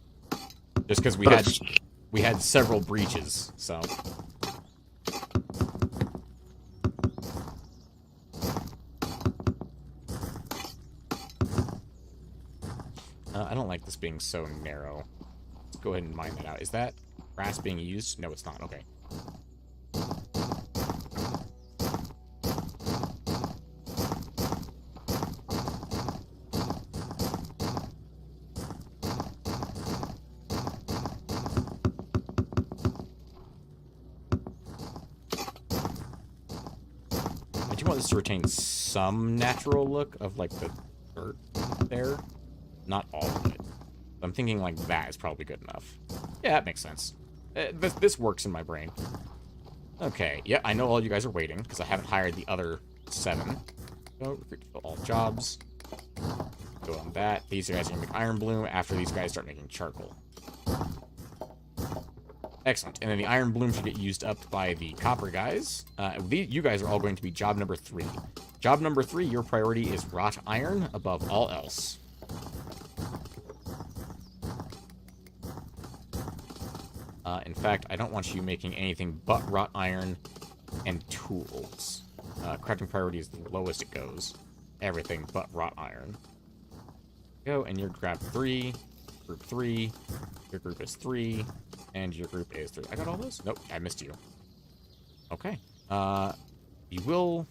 just because we had several breaches. So I don't like this being so narrow. Let's go ahead and mine that out. Is that grass being used? No, it's not. Okay. I do want this to retain some natural look of, like, the dirt there. Not all of it. I'm thinking, like, that is probably good enough. Yeah, that makes sense. This works in my brain. Okay, yeah, I know all you guys are waiting, because I haven't hired the other 7. So, recruit to all jobs. Go on that. These guys are going to make iron bloom after these guys start making charcoal. Excellent. And then the iron bloom should get used up by the copper guys. You guys are all going to be job number 3. Job number 3, your priority is wrought iron above all else. In fact, I don't want you making anything but wrought iron and tools. Crafting priority is the lowest it goes. Everything but wrought iron. Go, and you're grab 3, group 3, your group is 3, and your group is 3. I got all those? Nope, I missed you. Okay. You will...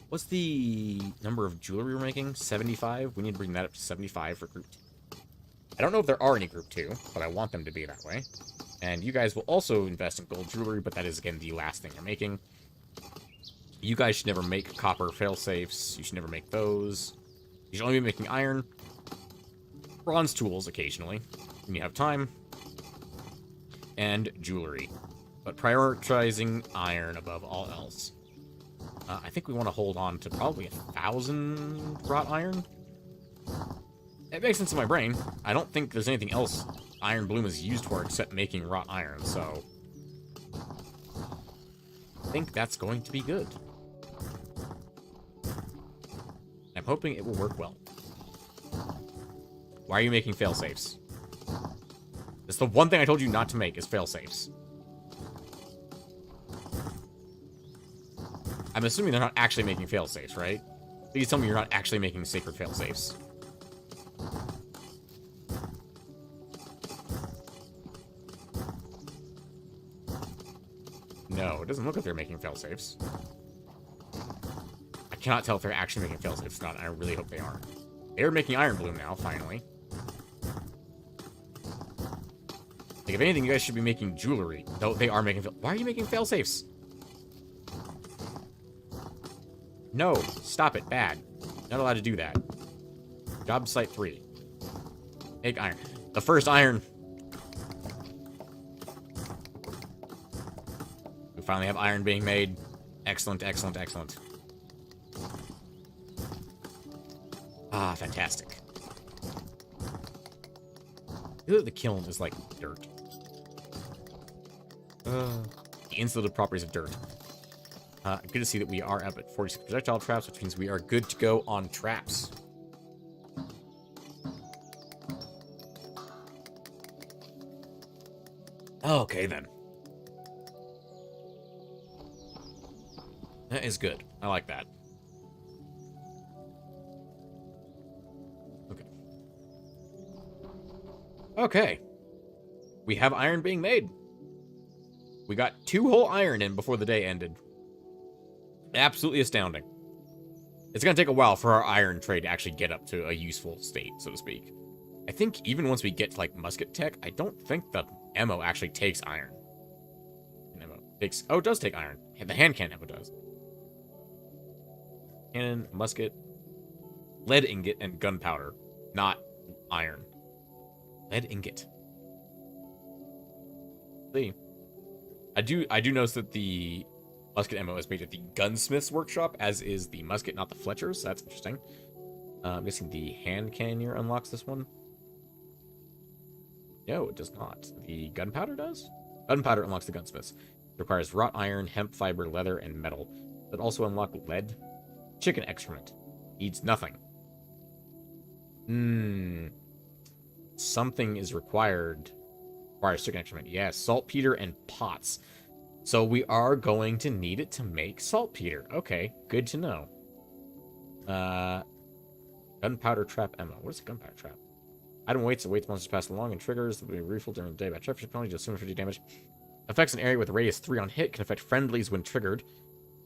What's the number of jewelry we're making? 75? We need to bring that up to 75 for group 2. I don't know if there are any group 2, but I want them to be that way. And you guys will also invest in gold jewelry, but that is, again, the last thing you're making. You guys should never make copper fail-safes. You should never make those. You should only be making iron. Bronze tools, occasionally, when you have time. And jewelry. But prioritizing iron above all else. I think we want to hold on to probably 1,000 wrought iron. It makes sense in my brain. I don't think there's anything else iron bloom is used for except making wrought iron, so... I think that's going to be good. I'm hoping it will work well. Why are you making fail-safes? That's the one thing I told you not to make, is fail-safes. I'm assuming they're not actually making fail-safes, right? Please tell me you're not actually making sacred fail-safes. No, it doesn't look like they're making fail-safes. I cannot tell if they're actually making fail-safes or not. I really hope they are. They're making iron bloom now, finally. Like, if anything, you guys should be making jewelry. No, they are making Why are you making fail-safes? No, stop it. Bad. Not allowed to do that. Job site 3. Make iron. The first iron. We finally have iron being made. Excellent, excellent, excellent. Ah, fantastic. The kiln is like dirt. The insulative properties of dirt. Good to see that we are up at 46 projectile traps, which means we are good to go on traps. Okay, then. That is good. I like that. Okay. Okay. We have iron being made. We got 2 whole iron in before the day ended. Absolutely astounding. It's going to take a while for our iron trade to actually get up to a useful state, so to speak. I think even once we get to, like, musket tech, I don't think the ammo actually takes iron. Oh, it does take iron. The hand cannon ammo does. Cannon, musket, lead ingot, and gunpowder. Not iron. Lead ingot. See. I do notice that the musket ammo is made at the gunsmith's workshop, as is the musket, not the Fletcher's. So that's interesting. I'm guessing the hand cannoneer unlocks this one. No, it does not. The gunpowder does? Gunpowder unlocks the gunsmiths. It requires wrought iron, hemp fiber, leather, and metal. But also unlock lead. Chicken excrement. Needs nothing. Something is required. Requires chicken excrement. Yes, saltpeter and pots. So we are going to need it to make saltpeter. Okay, good to know. Gunpowder trap ammo. What is a gunpowder trap? Item waits monsters pass along and triggers will be refilled during the day by trap penalty, just 250 damage. Affects an area with a radius 3 on hit, can affect friendlies when triggered.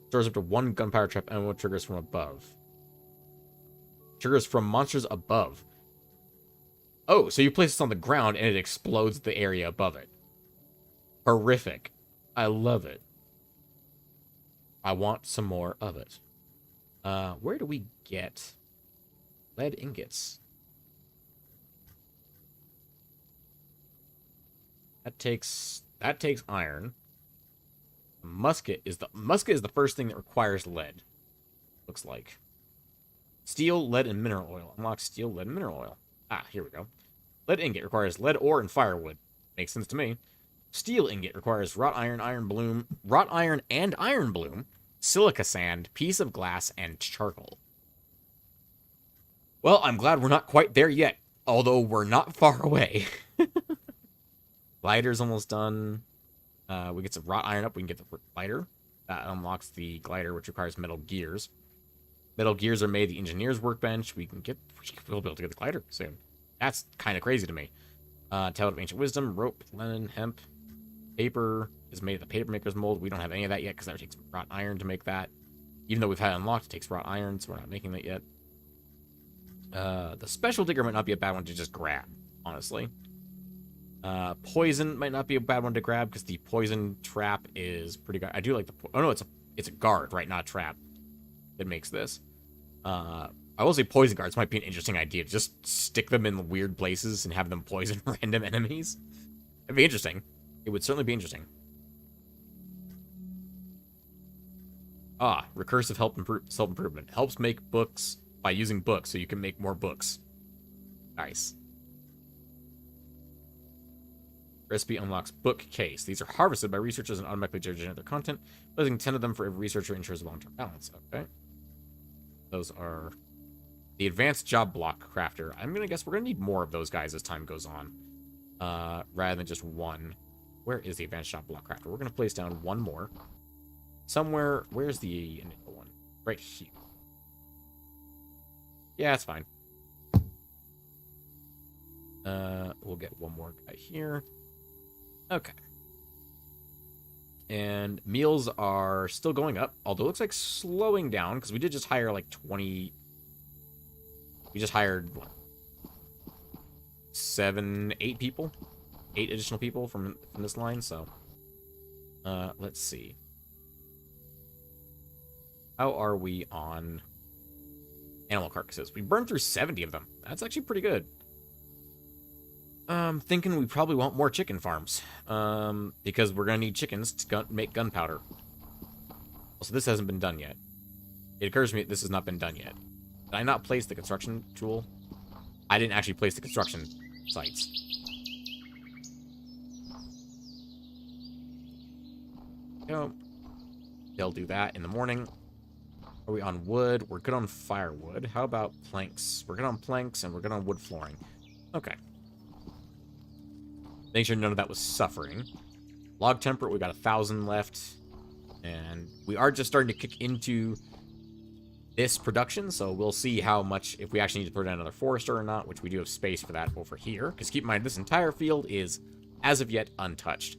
Stores up to 1 gunpowder trap ammo, triggers from above. Triggers from monsters above. Oh, so you place this on the ground and it explodes the area above it. Horrific. I love it. I want some more of it. Where do we get lead ingots? That takes iron. Musket is the first thing that requires lead. Looks like. Steel, lead, and mineral oil. Unlock steel, lead, and mineral oil. Ah, here we go. Lead ingot requires lead ore and firewood. Makes sense to me. Steel ingot requires wrought iron and iron bloom, silica sand, piece of glass, and charcoal. Well, I'm glad we're not quite there yet, although we're not far away. Glider's almost done. We get some wrought iron up, we can get the glider. That unlocks the glider, which requires metal gears. Metal gears are made the engineer's workbench. We'll be able to get the glider soon. That's kind of crazy to me. Tablet of Ancient Wisdom, rope, linen, hemp, paper is made of the papermaker's mold. We don't have any of that yet because that takes wrought iron to make that. Even though we've had it unlocked, it takes wrought iron, so we're not making that yet. The special digger might not be a bad one to just grab, honestly. Poison might not be a bad one to grab because the poison trap is pretty good. I do like the... Oh, no, it's a guard, right? Not a trap that makes this. I will say poison guards might be an interesting idea. Just stick them in weird places and have them poison random enemies. It'd be interesting. It would certainly be interesting. Recursive self-improvement. Helps make books by using books so you can make more books. Nice. Recipe unlocks bookcase. These are harvested by researchers and automatically generate their content. Placing 10 of them for every researcher ensures a long-term balance. Okay. Those are the advanced job block crafter. I'm going to guess we're going to need more of those guys as time goes on. Rather than just one. Where is the advanced job block crafter? We're going to place down one more. Somewhere. Where's the initial one? Right here. Yeah, that's fine. We'll get one more guy here. Okay. And meals are still going up, although it looks like slowing down, because we did just hire like 20... We just hired, what? 7, 8 people? 8 additional people from this line, so... let's see. How are we on animal carcasses? We burned through 70 of them. That's actually pretty good. Thinking we probably want more chicken farms. Because we're gonna need chickens to make gunpowder. Also, this hasn't been done yet. It occurs to me that this has not been done yet. Did I not place the construction tool? I didn't actually place the construction sites. Go. They'll do that in the morning. Are we on wood? We're good on firewood. How about planks? We're good on planks, and we're good on wood flooring. Okay. Make sure none of that was suffering. Log temperate, we got 1,000 left. And we are just starting to kick into this production, so we'll see how much, if we actually need to put in another forester or not, which we do have space for that over here. Because keep in mind, this entire field is, as of yet, untouched.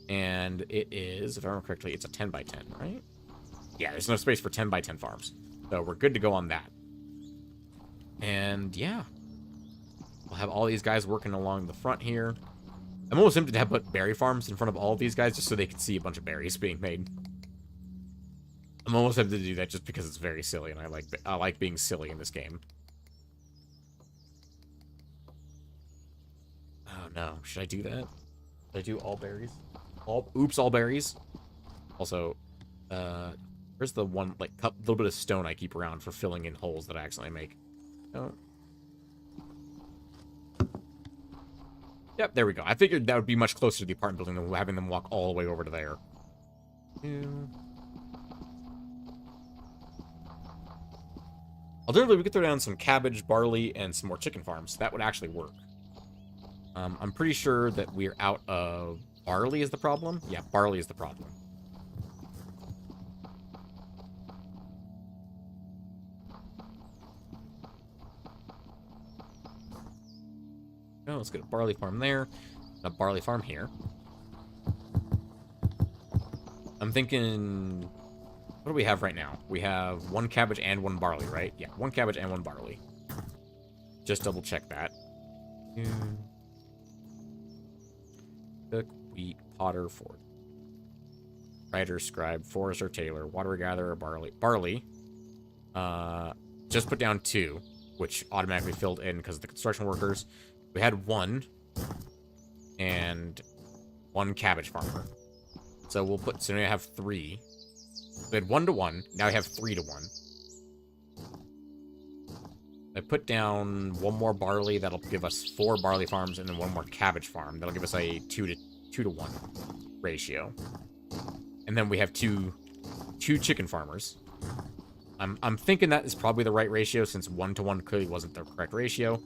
And it is, if I remember correctly, it's a 10 by 10, right? Yeah, there's no space for 10 by 10 farms. So we're good to go on that. And yeah. We'll have all these guys working along the front here. I'm almost tempted to have put berry farms in front of all of these guys just so they can see a bunch of berries being made. I'm almost tempted to do that just because it's very silly, and I like being silly in this game. Oh no, should I do that? Should I do all berries? All berries. Also, where's the one like little bit of stone I keep around for filling in holes that I accidentally make? Oh. Yep, there we go. I figured that would be much closer to the apartment building than having them walk all the way over to there. Alternatively, we could throw down some cabbage, barley, and some more chicken farms. That would actually work. I'm pretty sure that we're out of barley is the problem. Yeah, barley is the problem. Oh, let's get a barley farm there. A barley farm here. I'm thinking... What do we have right now? We have 1 cabbage and 1 barley, right? Yeah, 1 cabbage and 1 barley. Just double check that. Cook, wheat, potter, ford. Writer, scribe, forester, tailor, water gatherer, barley. Barley. Just put down 2, which automatically filled in because of the construction workers. We had 1 and 1 cabbage farmer. So we'll put, so now I have 3. We had 1 to 1. Now we have 3 to 1. I put down 1 more barley. That'll give us 4 barley farms and then 1 more cabbage farm. That'll give us a 2 to 1 ratio. And then we have two chicken farmers. I'm thinking that is probably the right ratio since 1 to 1 clearly wasn't the correct ratio.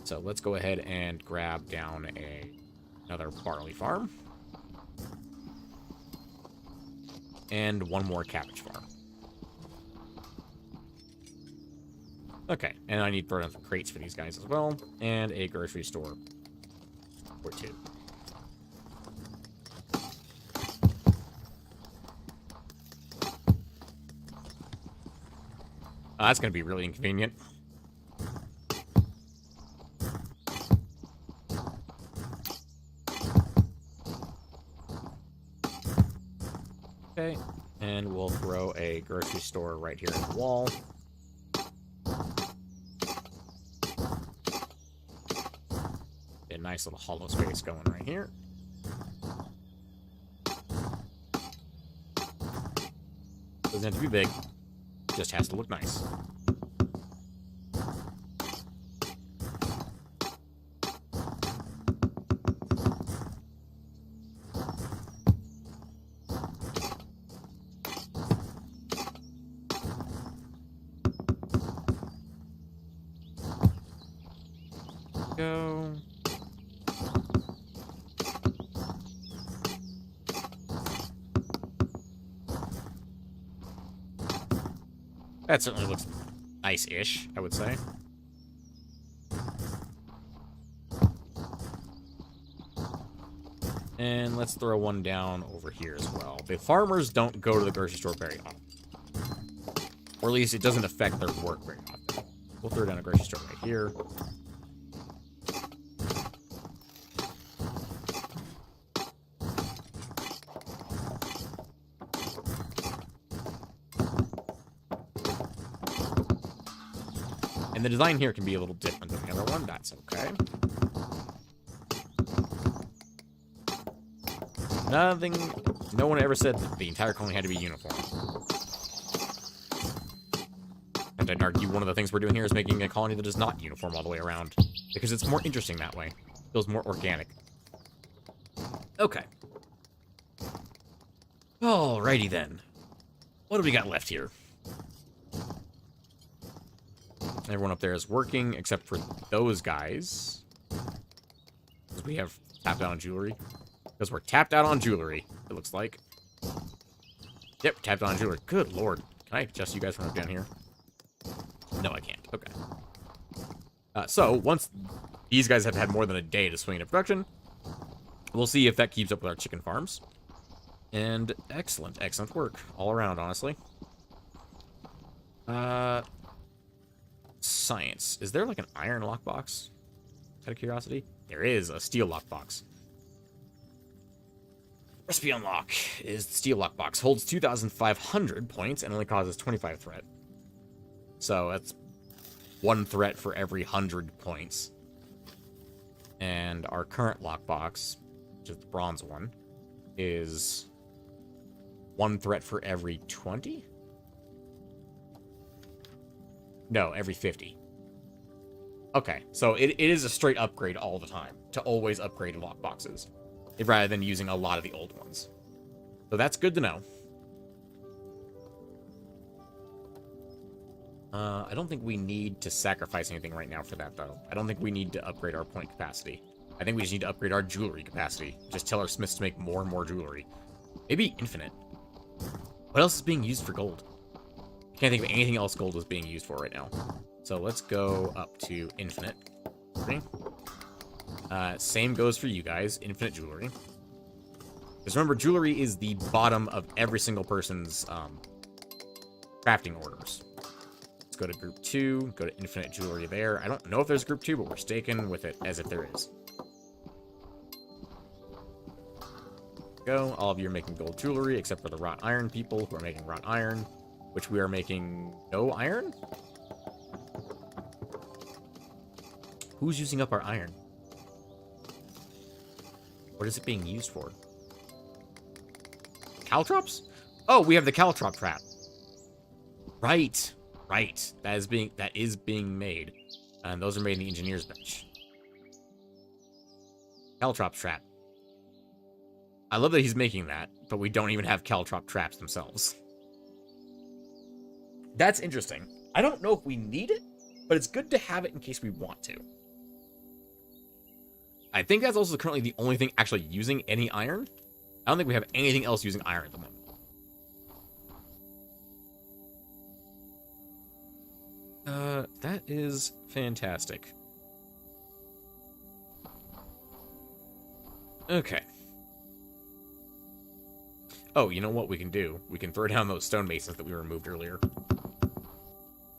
So let's go ahead and grab down another barley farm. And 1 more cabbage farm. Okay, and I need to throw down some crates for these guys as well. And a grocery store or 2. That's going to be really inconvenient. Okay, and we'll throw a grocery store right here in the wall. A nice little hollow space going right here. Doesn't have to be big, just has to look nice. Go. That certainly looks nice-ish, I would say. And let's throw 1 down over here as well. The farmers don't go to the grocery store very often. Or at least it doesn't affect their work very often. We'll throw down a grocery store right here. And the design here can be a little different than the other one. That's okay. No one ever said that the entire colony had to be uniform. And I'd argue one of the things we're doing here is making a colony that is not uniform all the way around. Because it's more interesting that way. It feels more organic. Okay. Alrighty then. What do we got left here? Everyone up there is working, except for those guys. Because we have tapped out on jewelry. Because we're tapped out on jewelry, it looks like. Yep, tapped out on jewelry. Good lord. Can I adjust you guys from up down here? No, I can't. Okay. So, once these guys have had more than a day to swing into production, we'll see if that keeps up with our chicken farms. And excellent, excellent work. All around, honestly. Science. Is there like an iron lockbox? Out of curiosity? There is a steel lockbox. Recipe unlock is the steel lockbox. Holds 2,500 points and only causes 25 threat. So that's 1 threat for every 100 points. And our current lockbox, which is the bronze one, is 1 threat for every 20? No, every 50. Okay, so it is a straight upgrade all the time, to always upgrade lockboxes, rather than using a lot of the old ones. So that's good to know. I don't think we need to sacrifice anything right now for that, though. I don't think we need to upgrade our point capacity. I think we just need to upgrade our jewelry capacity. Just tell our smiths to make more and more jewelry. Maybe infinite. What else is being used for gold? I can't think of anything else gold is being used for right now. So let's go up to infinite. Same goes for you guys, infinite jewelry. Because remember, jewelry is the bottom of every single person's crafting orders. Let's go to group 2, go to infinite jewelry there. I don't know if there's group 2, but we're staking with it as if there is. Go. All of you are making gold jewelry, except for the wrought iron people who are making wrought iron, which we are making no iron? Who's using up our iron? What is it being used for? Caltrops? Oh, we have the caltrop trap. Right. Right. That is being made. And those are made in the engineer's bench. Caltrop trap. I love that he's making that, but we don't even have caltrop traps themselves. That's interesting. I don't know if we need it, but it's good to have it in case we want to. I think that's also currently the only thing actually using any iron. I don't think we have anything else using iron at the moment. That is fantastic. Okay. Oh, you know what we can do? We can throw down those stonemasons that we removed earlier.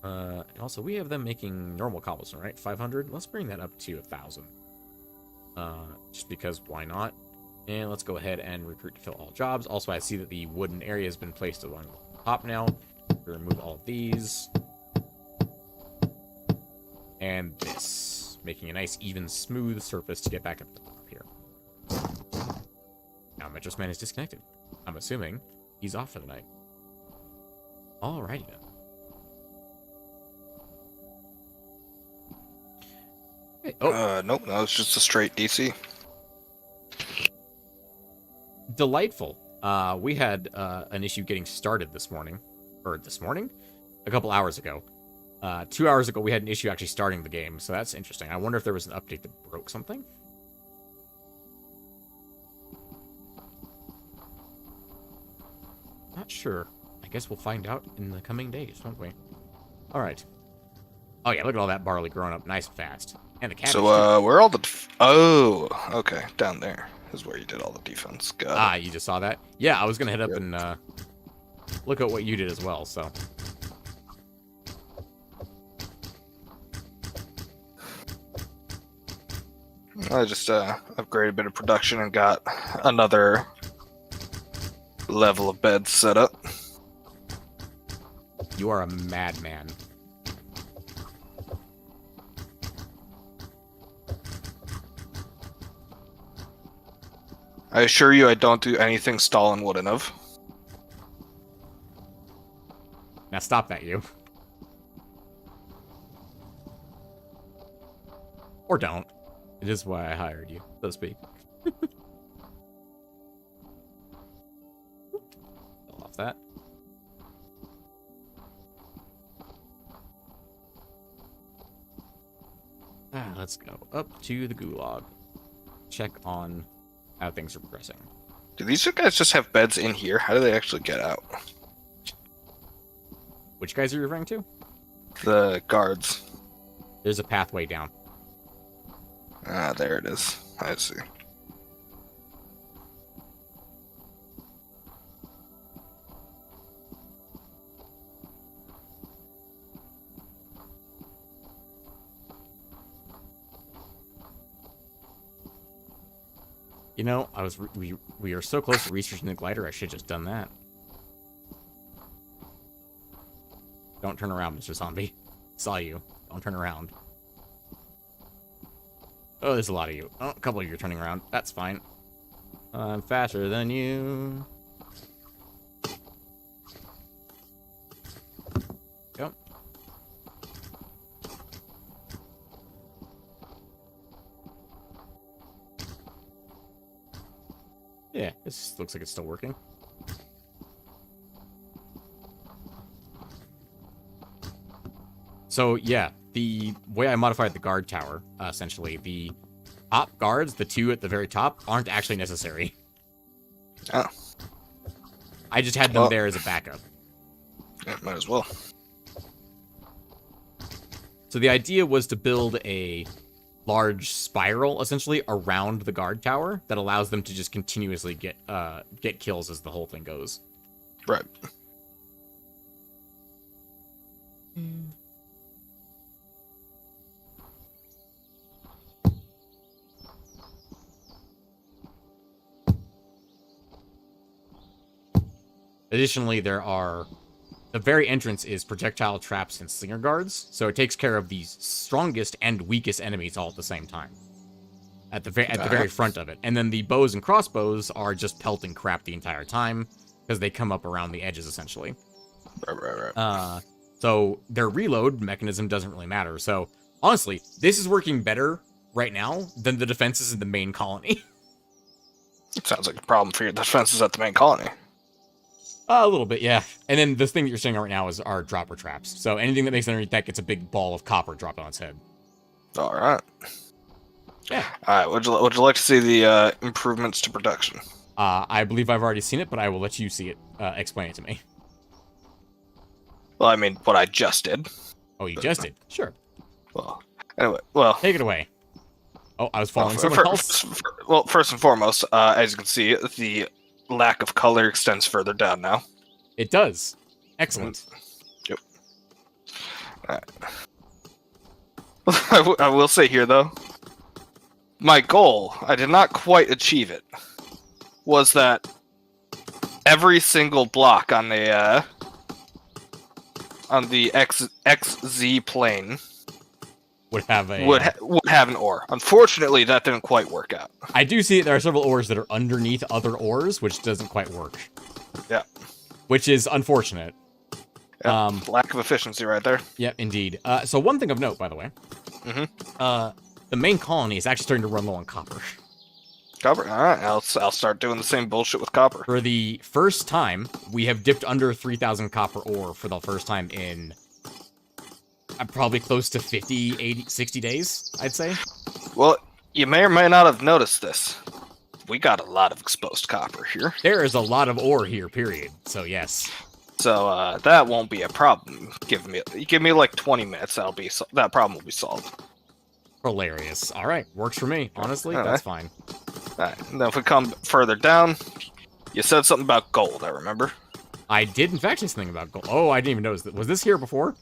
And also, we have them making normal cobblestone, right? 500? Let's bring that up to 1,000. Just because, why not? And let's go ahead and recruit to fill all jobs. Also, I see that the wooden area has been placed along the top now. We remove all of these. And this. Making a nice, even, smooth surface to get back up to the top here. Now, Metros Man is disconnected. I'm assuming he's off for the night. Alrighty then. Hey, oh. Nope, that was just a straight DC. Delightful. We had an issue getting started this morning. Or this morning? A couple hours ago. 2 hours ago, we had an issue actually starting the game, so that's interesting. I wonder if there was an update that broke something? Not sure. I guess we'll find out in the coming days, won't we? Alright. Oh yeah, look at all that barley growing up nice and fast. And the cabbage, So, where are all the... Oh, okay. Down there is where you did all the defense. Got it. you just saw that? Yeah, I was gonna head up and look at what you did as well, so... I just upgraded a bit of production and got another level of beds set up. You are a madman. I assure you I don't do anything Stalin wouldn't have. Now stop that, you. Or don't. It is why I hired you, so to speak. Fill off that. Let's go up to the gulag. Check on how things are progressing. Do these guys just have beds in here? How do they actually get out? Which guys are you referring to? The guards. There's a pathway down. Ah, there it is. I see. You know, we are so close to researching the glider. I should have just done that. Don't turn around, Mr. Zombie. Saw you. Don't turn around. Oh, there's a lot of you. Oh, a couple of you are turning around. That's fine. I'm faster than you. Go. This looks like it's still working. So, yeah, the way I modified the guard tower, essentially, the top guards, the two at the very top, aren't actually necessary. Oh. I just had them there as a backup. Yeah, might as well. So the idea was to build a large spiral, essentially, around the guard tower that allows them to just continuously get kills as the whole thing goes. Right. Additionally, the very entrance is projectile traps and slinger guards, so it takes care of the strongest and weakest enemies all at the same time. At the very front of it. And then the bows and crossbows are just pelting crap the entire time, because they come up around the edges, essentially. Right. So their reload mechanism doesn't really matter. So, honestly, this is working better right now than the defenses in the main colony. It sounds like a problem for your defenses at the main colony. A little bit, yeah. And then this thing that you're seeing right now is our dropper traps. So anything that makes it underneath that gets a big ball of copper dropped on its head. All right. Yeah. All right. Would you like to see the improvements to production? I believe I've already seen it, but I will let you see it. Explain it to me. Well, I mean, what I just did. Oh, you just did? Sure. Well, anyway, well. Take it away. Oh, I was following someone else. Well, first and foremost, as you can see, the lack of color extends further down now. It does. Excellent. Yep. I will say here, though, my goal, I did not quite achieve it, was that every single block on the XZ plane would have a would have an ore. Unfortunately, that didn't quite work out. I do see there are several ores that are underneath other ores, which doesn't quite work. Yeah. Which is unfortunate. Yeah, lack of efficiency right there. Yeah, indeed. So one thing of note, by the way. The main colony is actually starting to run low on copper. Copper? Alright, I'll start doing the same bullshit with copper. For the first time, we have dipped under 3,000 copper ore for the first time in probably close to 50, 80, 60 days, I'd say. Well, you may or may not have noticed this. We got a lot of exposed copper here. There is a lot of ore here, period. So, yes. So, that won't be a problem. Give me like 20 minutes, that problem will be solved. Hilarious. Alright, works for me. Honestly, that's fine. Alright, and then if we come further down, you said something about gold, I remember. I did, in fact, say something about gold. Oh, I didn't even notice that. Was this here before?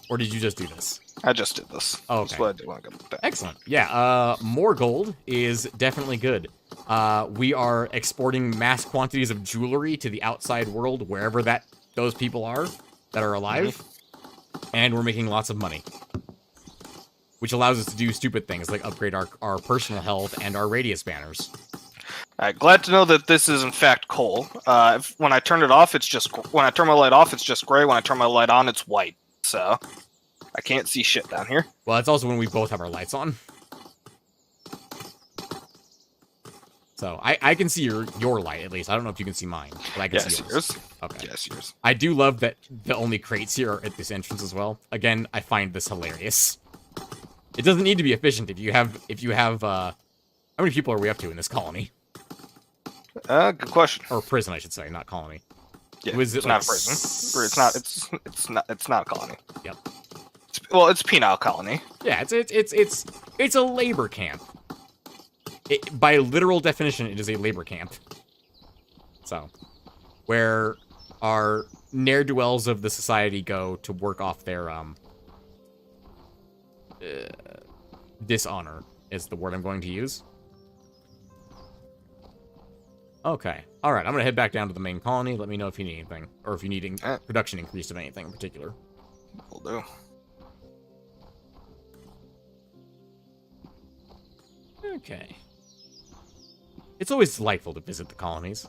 Or did you just do this? I just did this. Oh, okay. That's what I did when I got back. Excellent. Yeah, more gold is definitely good. We are exporting mass quantities of jewelry to the outside world, wherever those people are that are alive. And we're making lots of money. Which allows us to do stupid things like upgrade our personal health and our radius banners. Alright, glad to know that this is in fact coal. When I turn it off, when I turn my light off, it's just gray. When I turn my light on, it's white. So, I can't see shit down here. Well, that's also when we both have our lights on. So, I can see your light, at least. I don't know if you can see mine, but I can see yours. Okay. Yes, yours. I do love that the only crates here are at this entrance as well. Again, I find this hilarious. It doesn't need to be efficient if you have, how many people are we up to in this colony? Good question. Or prison, I should say, not colony. Yeah, Was it it's like not a prison. It's not a colony. Yep. It's a penal colony. Yeah, it's a labor camp. By literal definition, it is a labor camp. So, where our ne'er-do-wells of the society go to work off their, dishonor is the word I'm going to use. Okay. Alright, I'm gonna head back down to the main colony. Let me know if you need anything. Or if you need production increase of anything in particular. Will do. Okay. It's always delightful to visit the colonies.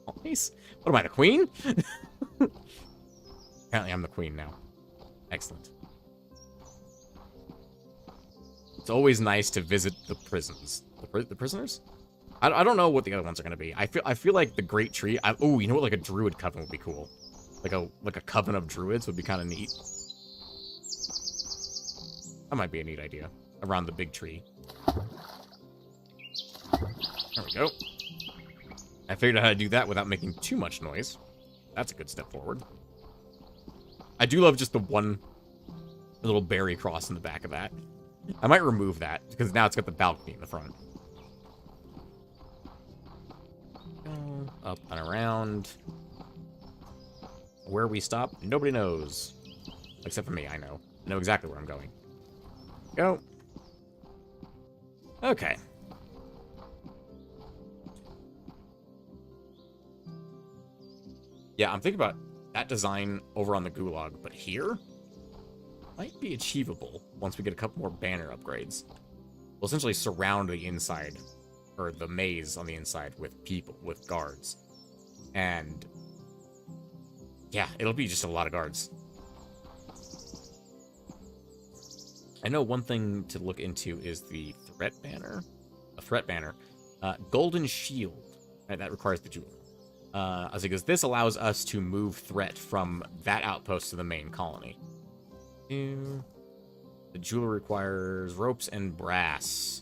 Colonies? What am I, the queen? Apparently I'm the queen now. Excellent. It's always nice to visit the prisons. The prisoners? I don't know what the other ones are going to be. I feel like the Great Tree... oh, you know what? Like a Druid Coven would be cool. Like a Coven of Druids would be kind of neat. That might be a neat idea. Around the big tree. There we go. I figured out how to do that without making too much noise. That's a good step forward. I do love just the one little berry cross in the back of that. I might remove that, because now it's got the balcony in the front. Go up and around. Where we stop, nobody knows. Except for me, I know. I know exactly where I'm going. Go. Okay. Yeah, I'm thinking about that design over on the Gulag, but here might be achievable once we get a couple more banner upgrades. We'll essentially surround the inside, or the maze on the inside, with people, with guards. And yeah, it'll be just a lot of guards. I know one thing to look into is the threat banner. A threat banner. Golden Shield. Right, that requires the jeweler. Because this allows us to move threat from that outpost to the main colony. The jeweler requires ropes and brass.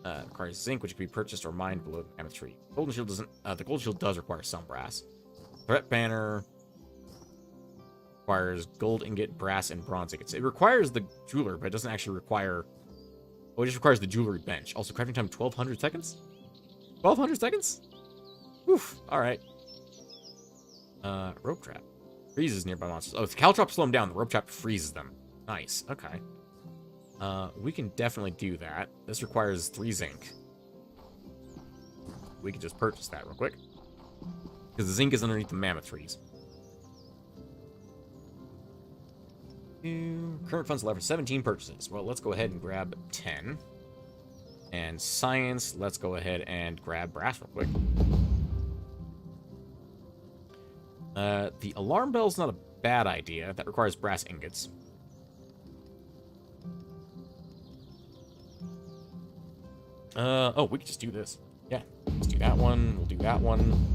Requires zinc, which can be purchased or mined below the mammoth tree. Golden Shield doesn't. The Golden Shield does require some brass. Threat banner requires gold ingot, brass, and bronze ingots. It requires the jeweler, but it doesn't actually require... Oh, it just requires the jewelry bench. Also, crafting time 1,200 seconds? 1,200 seconds? Oof, alright. Rope trap. Freezes nearby monsters. Oh, if the caltrops slow them down, the rope trap freezes them. Nice, okay. We can definitely do that. This requires 3 zinc. We can just purchase that real quick. Because the zinc is underneath the mammoth trees. Current funds level for 17 purchases. Well, let's go ahead and grab 10. And science, let's go ahead and grab brass real quick. The alarm bell's not a bad idea. That requires brass ingots. Oh, we could just do this. Yeah, let's do that one. We'll do that one.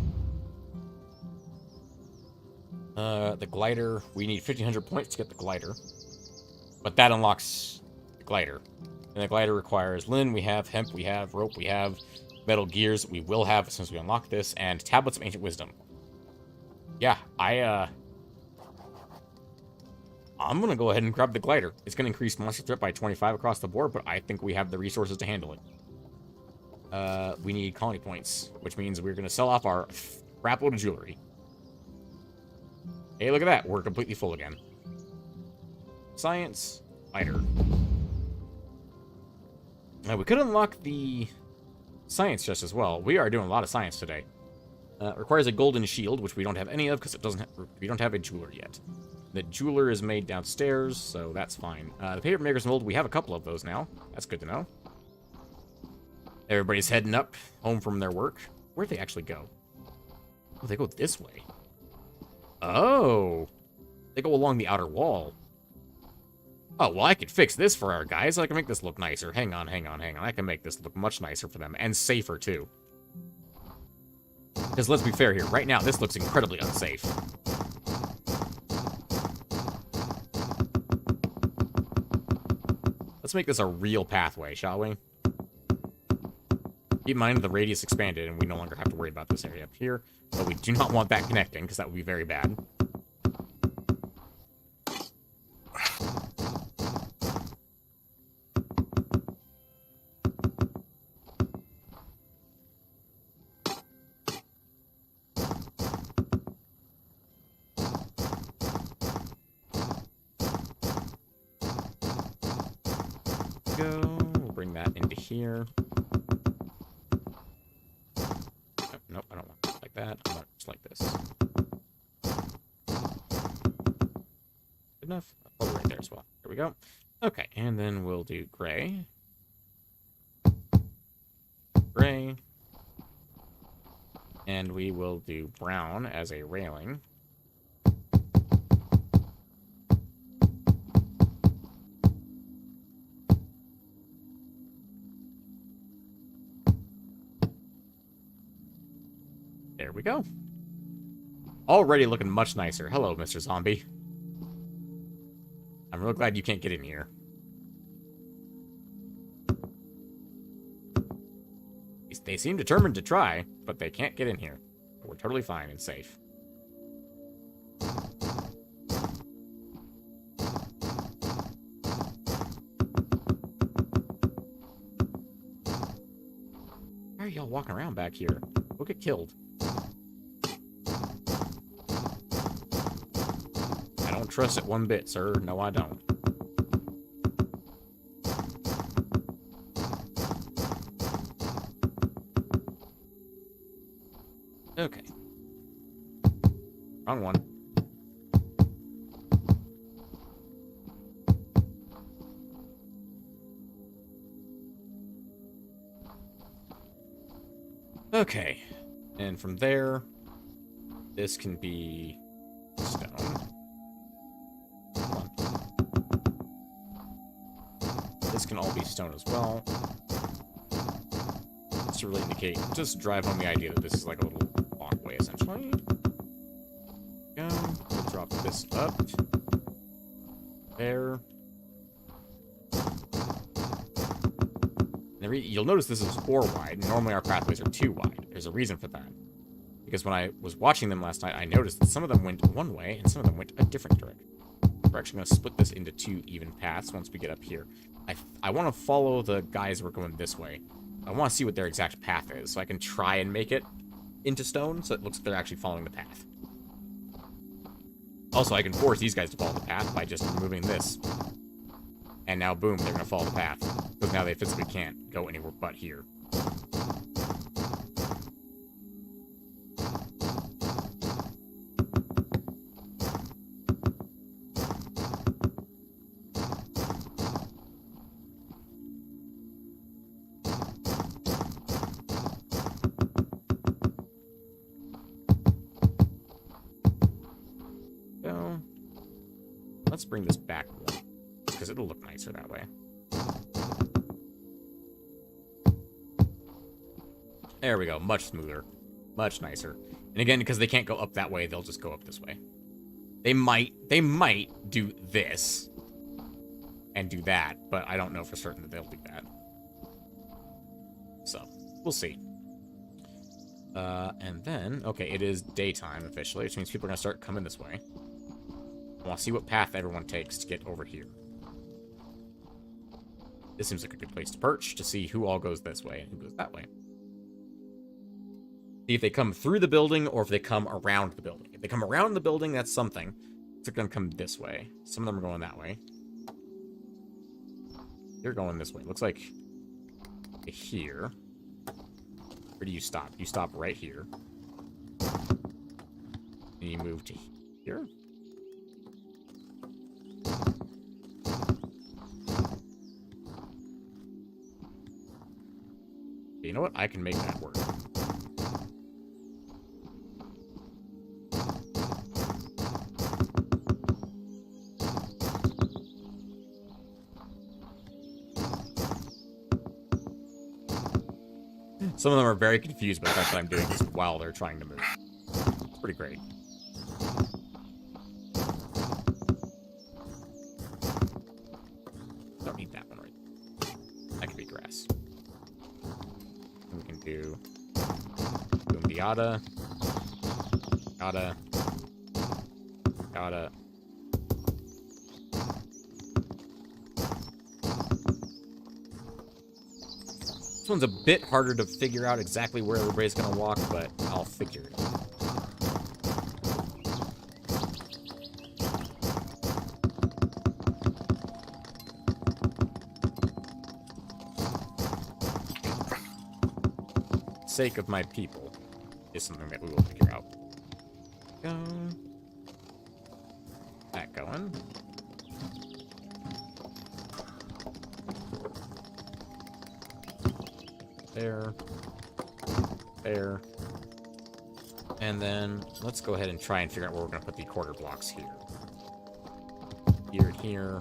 The glider, we need 1,500 points to get the glider. But that unlocks the glider. And the glider requires linen, we have hemp, we have rope, we have metal gears, we will have as soon as we unlock this, and tablets of ancient wisdom. Yeah, I'm gonna go ahead and grab the glider. It's gonna increase monster threat by 25 across the board, but I think we have the resources to handle it. We need colony points, which means we're gonna sell off our crap load of jewelry. Hey, look at that. We're completely full again. Science. Fighter. Now, we could unlock the science chest as well. We are doing a lot of science today. Requires a golden shield, which we don't have any of because it doesn't. We don't have a jeweler yet. The jeweler is made downstairs, so that's fine. The paper maker's mold, we have a couple of those now. That's good to know. Everybody's heading up home from their work. Where'd they actually go? Oh, they go this way. Oh, they go along the outer wall. Oh, well, I could fix this for our guys. I can make this look nicer. Hang on. I can make this look much nicer for them, and safer, too. Because let's be fair here. Right now, this looks incredibly unsafe. Let's make this a real pathway, shall we? Keep in mind the radius expanded, and we no longer have to worry about this area up here. But we do not want that connecting, because that would be very bad. We'll bring that into here. Nope, I don't want it like that. I want it just like this. Good enough? Oh, right there as well. There we go. Okay, and then we'll do gray. Gray. And we will do brown as a railing. There we go. Already looking much nicer. Hello, Mr. Zombie. I'm real glad you can't get in here. They seem determined to try, but they can't get in here. We're totally fine and safe. Why are y'all walking around back here? We'll get killed. I don't trust it one bit, sir. No, I don't. Okay. Wrong one. Okay. And from there, this can be stone. Come on. This can all be stone as well. Just to really indicate, just drive home the idea that this is like a little walkway, essentially. Go. We'll drop this up. There. You'll notice this is 4 wide. Normally our pathways are 2 wide. There's a reason for that. Because when I was watching them last night, I noticed that some of them went one way and some of them went a different direction. We're actually going to split this into 2 even paths once we get up here. I want to follow the guys who are going this way. I want to see what their exact path is, so I can try and make it into stone, so it looks like they're actually following the path. Also, I can force these guys to follow the path by just removing this. And now, boom, they're going to follow the path. Because now they physically can't go anywhere but here. So, let's bring this back one, because it'll look nicer that way. There we go. Much smoother. Much nicer. And again, because they can't go up that way, they'll just go up this way. They might do this and do that, but I don't know for certain that they'll do that. So, we'll see. And then, okay, it is daytime officially, which means people are going to start coming this way. I want to see what path everyone takes to get over here. This seems like a good place to perch to see who all goes this way and who goes that way. See if they come through the building or if they come around the building. If they come around the building, that's something. They're going to come this way. Some of them are going that way. You're going this way. Looks like here. Where do you stop? You stop right here. And you move to here. You know what? I can make that work. Some of them are very confused by the fact that I'm doing this while they're trying to move. It's pretty great. Don't need that one right there. That can be grass. And we can do boom yada. Yada. Yada. This one's a bit harder to figure out exactly where everybody's going to walk, but I'll figure it out. Sake of my people is something that we will figure out. Go. That going. There. There. And then let's go ahead and try and figure out where we're going to put the quarter blocks here. Here, here,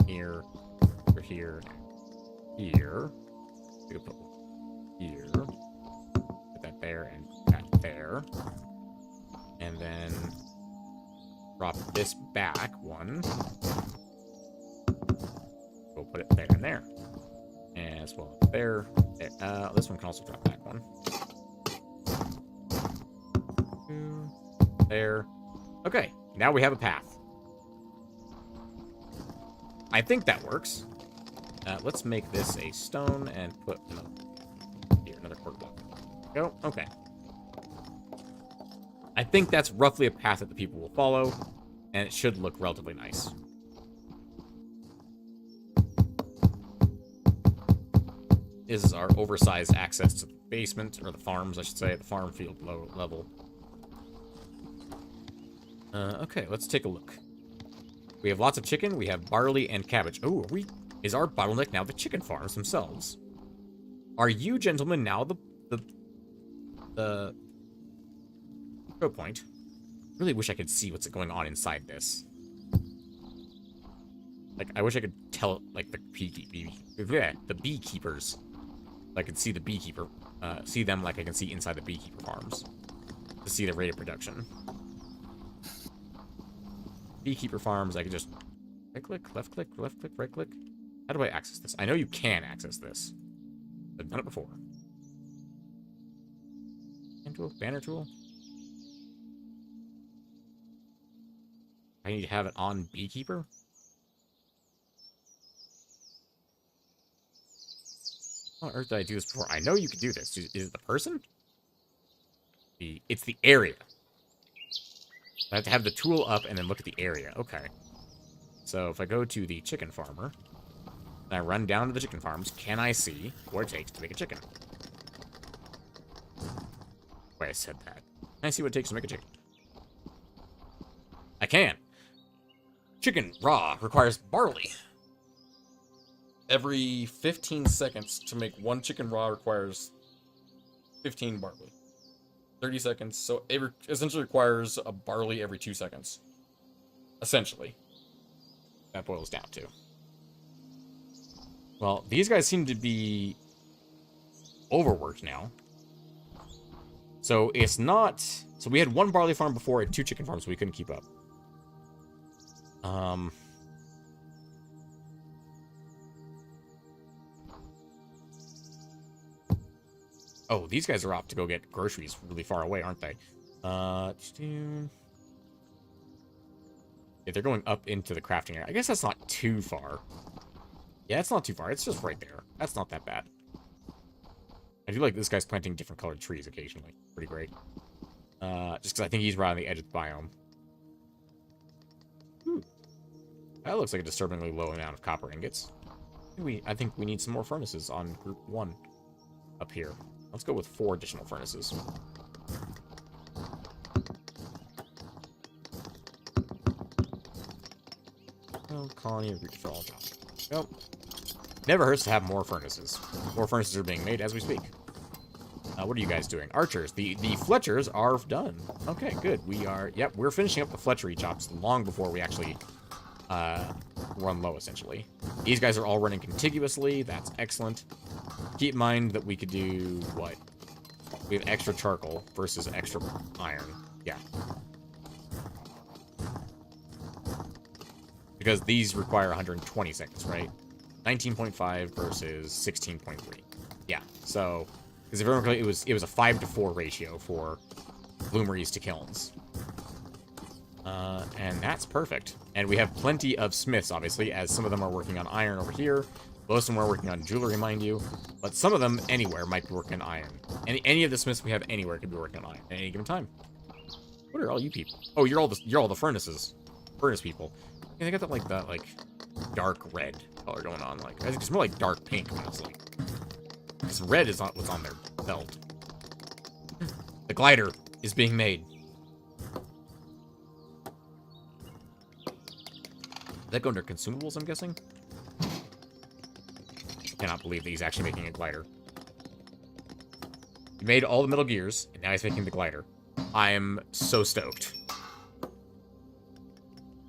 here, here, here. We can put here. Put that there and that there. And then drop this back one. We'll put it there and there. As well there. There. This one can also drop back one. There. Okay, now we have a path. I think that works. Let's make this a stone and put another quarter block. Go. Okay. I think that's roughly a path that the people will follow, and it should look relatively nice. This is our oversized access to the basement, or the farms, I should say, the farm field level. Okay, let's take a look. We have lots of chicken, we have barley and cabbage. Oh, is our bottleneck now the chicken farms themselves? Are you gentlemen now the control point? Really wish I could see what's going on inside this. Like, I wish I could tell, like, the beekeepers. I could see the beekeeper, see them like I can see inside the beekeeper farms. To see the rate of production. Beekeeper farms, I could just right click, left click, right click. How do I access this? I know you can access this. I've done it before. Hand tool, banner tool. I need to have it on beekeeper. How on earth did I do this before? I know you could do this. Is it the person? It's the area. I have to have the tool up and then look at the area. Okay. So if I go to the chicken farmer, and I run down to the chicken farms, can I see what it takes to make a chicken? Wait, I said that. Can I see what it takes to make a chicken? I can. Chicken raw requires barley. Every 15 seconds to make one chicken raw requires 15 barley. 30 seconds, so it essentially requires a barley every 2 seconds. Essentially. That boils down to. Well, these guys seem to be overworked now. So it's not... So we had one barley farm before and 2 chicken farms, so we couldn't keep up. Oh, these guys are off to go get groceries really far away, aren't they? Yeah, they're going up into the crafting area. I guess that's not too far. Yeah, it's not too far. It's just right there. That's not that bad. I do like this guy's planting different colored trees occasionally. Pretty great. Just because I think he's right on the edge of the biome. That looks like a disturbingly low amount of copper ingots. I think we need some more furnaces on group 1 up here. Let's go with 4 additional furnaces. Oh, colony of for all jobs. Nope. Never hurts to have more furnaces. More furnaces are being made as we speak. What are you guys doing? Archers. The Fletchers are done. Okay, good. We are... Yep, we're finishing up the Fletchery chops long before we actually run low, essentially. These guys are all running contiguously. That's excellent. Keep in mind that we could do... What? We have extra charcoal versus extra iron. Yeah. Because these require 120 seconds, right? 19.5 versus 16.3. Yeah, so... Because if I remember, it was a 5-to-4 ratio for bloomeries to kilns. And that's perfect. And we have plenty of smiths, obviously, as some of them are working on iron over here. Most of them are working on jewelry, mind you. But some of them, anywhere, might be working on iron. Any of the smiths we have anywhere could be working on iron at any given time. What are all you people? Oh, you're all the furnaces. Furnace people. Yeah, they got that, like, dark red color going on. Like, I think it's more like dark pink, honestly. Because red is not what's on their belt. The glider is being made. Does that go under consumables, I'm guessing? I cannot believe that he's actually making a glider. He made all the Metal Gears, and now he's making the glider. I am so stoked.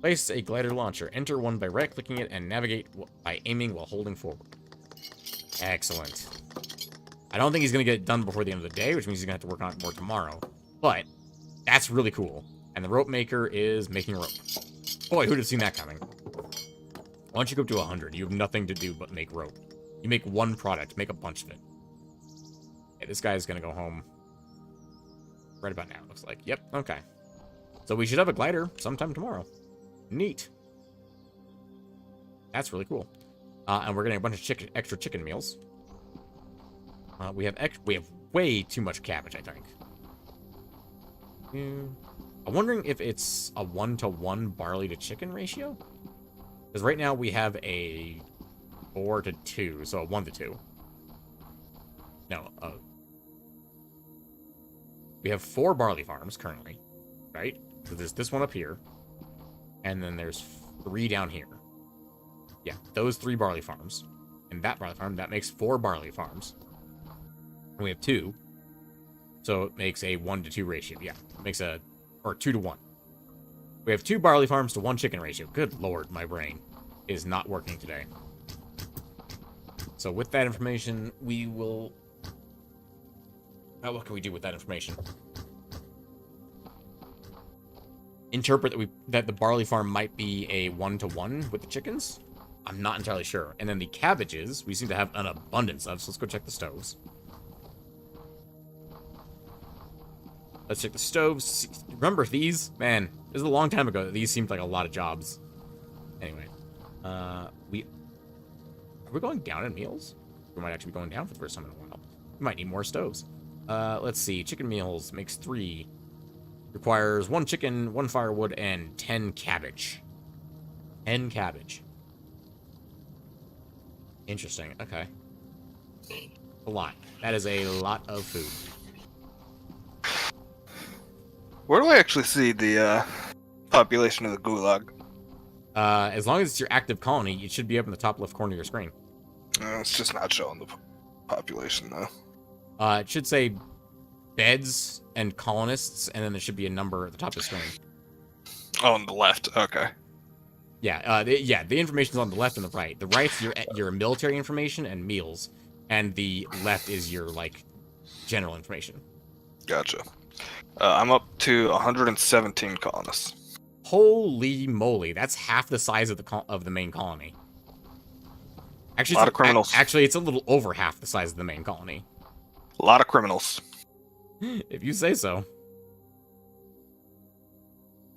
Place a glider launcher. Enter one by right-clicking it and navigate by aiming while holding forward. Excellent. I don't think he's going to get it done before the end of the day, which means he's going to have to work on it more tomorrow. But that's really cool. And the rope maker is making rope. Boy, who'd have seen that coming? Once you go up to 100, you have nothing to do but make rope. You make one product, make a bunch of it. Okay, this guy's gonna go home right about now, looks like. Yep, okay. So we should have a glider sometime tomorrow. Neat. That's really cool. And we're getting a bunch of extra chicken meals. We have way too much cabbage, I think. I'm wondering if it's a 1-to-1 barley to chicken ratio? Because right now we have a 4-to-2, so a 1-to-2. No, we have 4 barley farms currently, right? So there's this one up here, and then there's 3 down here. Yeah, those 3 barley farms, and that barley farm, that makes 4 barley farms. And we have 2, so it makes a 1-to-2 ratio. Yeah, it makes or 2-to-1. We have 2 barley farms to 1 chicken ratio. Good lord, my brain is not working today. So with that information, we will... what can we do with that information? Interpret that the barley farm might be a 1-to-1 with the chickens? I'm not entirely sure. And then the cabbages, we seem to have an abundance of, so let's go check the stoves. Let's check the stoves. Remember these? Man, this is a long time ago. These seemed like a lot of jobs. Anyway, are we going down in meals? We might actually be going down for the first time in a while. We might need more stoves. Let's see. Chicken meals makes 3. Requires 1 chicken, 1 firewood, and 10 cabbage. 10 cabbage. Interesting. Okay. A lot. That is a lot of food. Where do I actually see the population of the gulag? As long as it's your active colony, it should be up in the top left corner of your screen. It's just not showing the population, though. It should say beds and colonists, and then there should be a number at the top of the screen. Oh, on the left. Okay. Yeah, the information's on the left and the right. The right's your military information and meals, and the left is your, like, general information. Gotcha. I'm up to 117 colonists. Holy moly, that's half the size of the main colony. Actually, A lot of criminals. Actually, it's a little over half the size of the main colony. A lot of criminals. If you say so.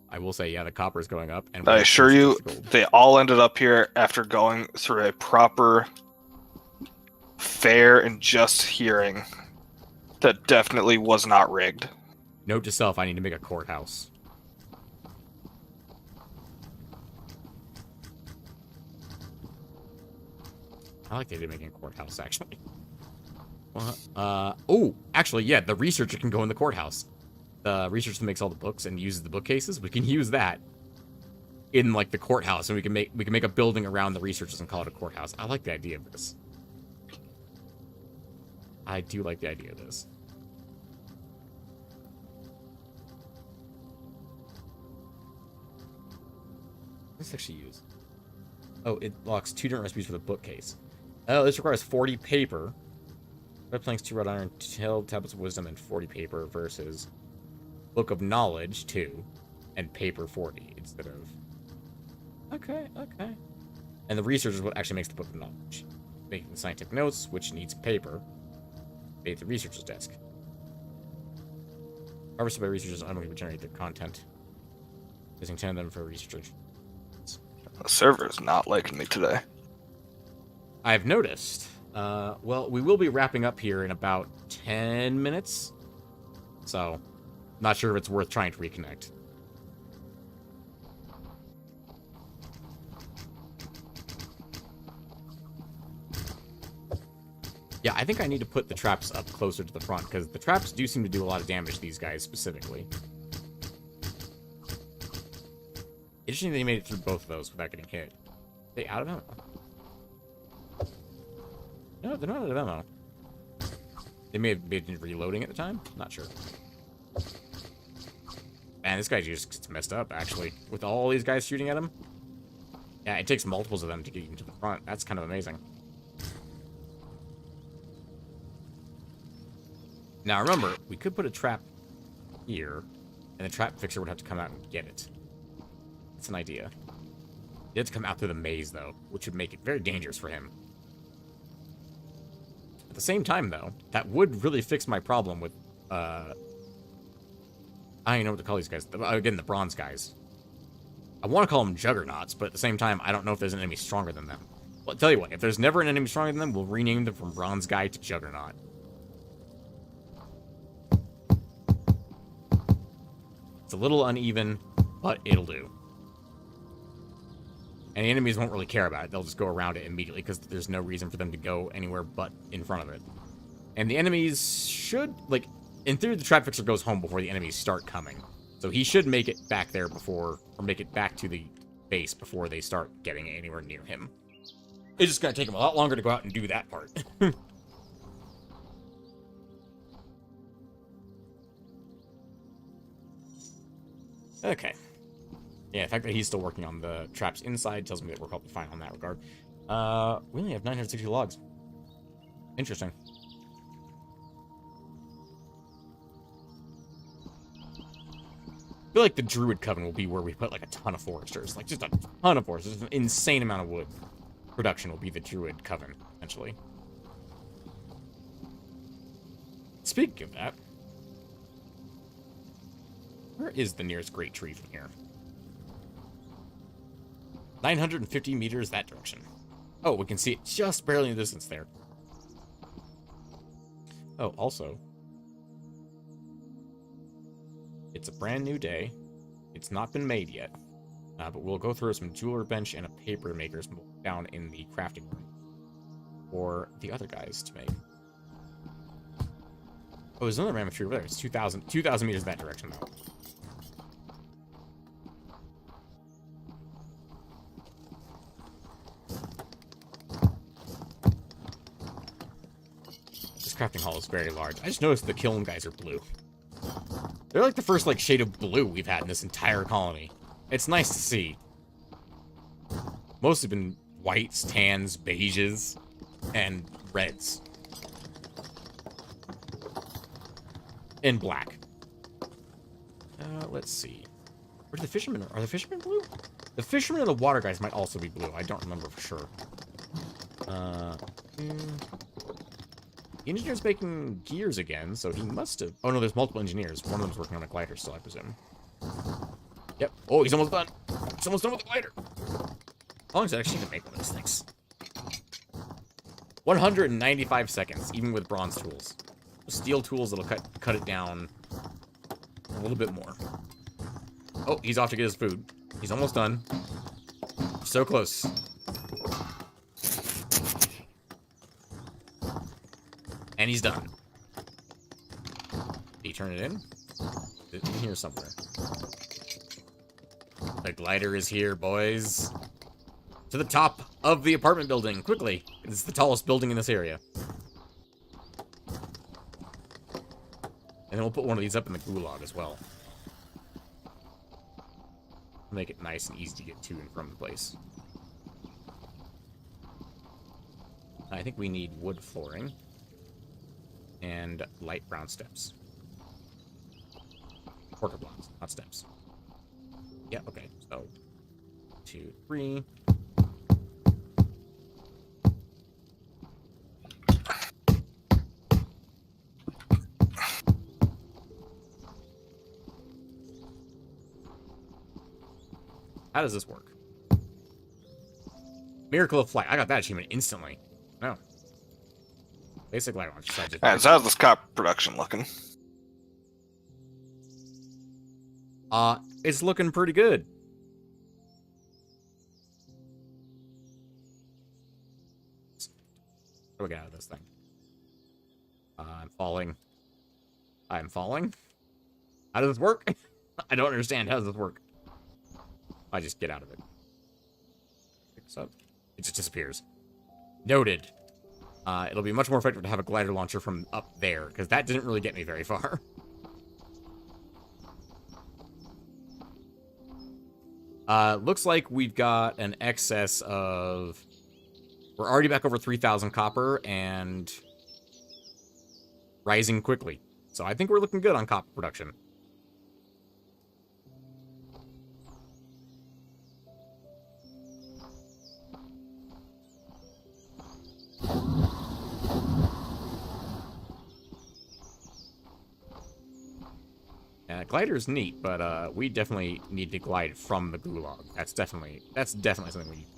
I will say, yeah, the copper is going up. And I assure you, they all ended up here after going through a proper, fair, and just hearing that definitely was not rigged. Note to self, I need to make a courthouse. I like the idea of making a courthouse, actually. Oh, actually, yeah, the researcher can go in the courthouse. The researcher makes all the books and uses the bookcases. We can use that in, like, the courthouse, and we can make a building around the researchers and call it a courthouse. I like the idea of this. I do like the idea of this. What's this actually use? Oh, it locks 2 different recipes for the bookcase. Oh, this requires 40 paper. Red planks, 2 wrought iron, 12 tablets of wisdom, and 40 paper versus book of knowledge 2 and paper 40 instead of. Okay. And the research is what actually makes the book of knowledge. Making the scientific notes, which needs paper. Made at the researcher's desk. Harvested by researchers unable to generate their content. Using 10 of them for researchers. The server is not liking me today. I've noticed. Well, we will be wrapping up here in about 10 minutes. So, not sure if it's worth trying to reconnect. Yeah, I think I need to put the traps up closer to the front, because the traps do seem to do a lot of damage to these guys specifically. Interesting that they made it through both of those without getting hit. Are they out of ammo? No, they're not out of ammo. They may have been reloading at the time? Not sure. Man, this guy just gets messed up, actually. With all these guys shooting at him. Yeah, it takes multiples of them to get even to the front. That's kind of amazing. Now, remember, we could put a trap here, and the trap fixer would have to come out and get it. That's an idea. He had to come out through the maze, though, which would make it very dangerous for him. At the same time, though, that would really fix my problem with, I don't even know what to call these guys. Again, the bronze guys. I want to call them juggernauts, but at the same time, I don't know if there's an enemy stronger than them. Well, I'll tell you what, if there's never an enemy stronger than them, we'll rename them from Bronze Guy to Juggernaut. It's a little uneven, but it'll do. And the enemies won't really care about it. They'll just go around it immediately because there's no reason for them to go anywhere but in front of it. And the enemies should, like, in theory, the trap fixer goes home before the enemies start coming. So he should make it back there before, or make it back to the base before they start getting anywhere near him. It's just going to take him a lot longer to go out and do that part. Okay. Yeah, the fact that he's still working on the traps inside tells me that we're probably fine on that regard. We only have 960 logs. Interesting. I feel like the Druid Coven will be where we put like a ton of foresters. Like just a ton of foresters. An insane amount of wood. Production will be the Druid Coven, eventually. Speaking of that, where is the nearest great tree from here? 950 meters that direction. Oh, we can see it just barely in the distance there. Oh, also, it's a brand new day. It's not been made yet. But we'll go through some jeweler bench and a paper maker's down in the crafting room for the other guys to make. Oh, there's another mammoth tree over there. It's 2,000 meters that direction, though. This crafting hall is very large. I just noticed the kiln guys are blue. They're like the first, like, shade of blue we've had in this entire colony. It's nice to see. Mostly been whites, tans, beiges, and reds. And black. Let's see. Where's the fishermen? Are the fishermen blue? The fishermen and the water guys might also be blue. I don't remember for sure. The engineer's making gears again, so he must have... Oh, no, there's multiple engineers. One of them's working on a glider still, I presume. Yep. Oh, he's almost done. He's almost done with the glider. How long does it actually take to make one of those things? 195 seconds, even with bronze tools. Steel tools that'll cut it down a little bit more. Oh, he's off to get his food. He's almost done. So close. And he's done. Did he turn it in? It's in here somewhere. The glider is here, boys. To the top of the apartment building, quickly. It's the tallest building in this area. And then we'll put one of these up in the gulag as well. Make it nice and easy to get to and from the place. I think we need wood flooring. And light brown steps. Porter blocks, not steps. Yeah, okay. So, 2, 3. How does this work? Miracle of Flight. I got that achievement instantly. No. Basic light launch. Alright, so how's this copper production looking? It's looking pretty good. How do we get out of this thing? I'm falling. I'm falling? How does this work? I don't understand. How does this work? I just get out of it. Pick this up. It just disappears. Noted. It'll be much more effective to have a glider launcher from up there, because that didn't really get me very far. Looks like we've got an excess of... We're already back over 3,000 copper, and rising quickly. So I think we're looking good on copper production. glider's neat, but we definitely need to glide from the gulag. That's definitely something we need.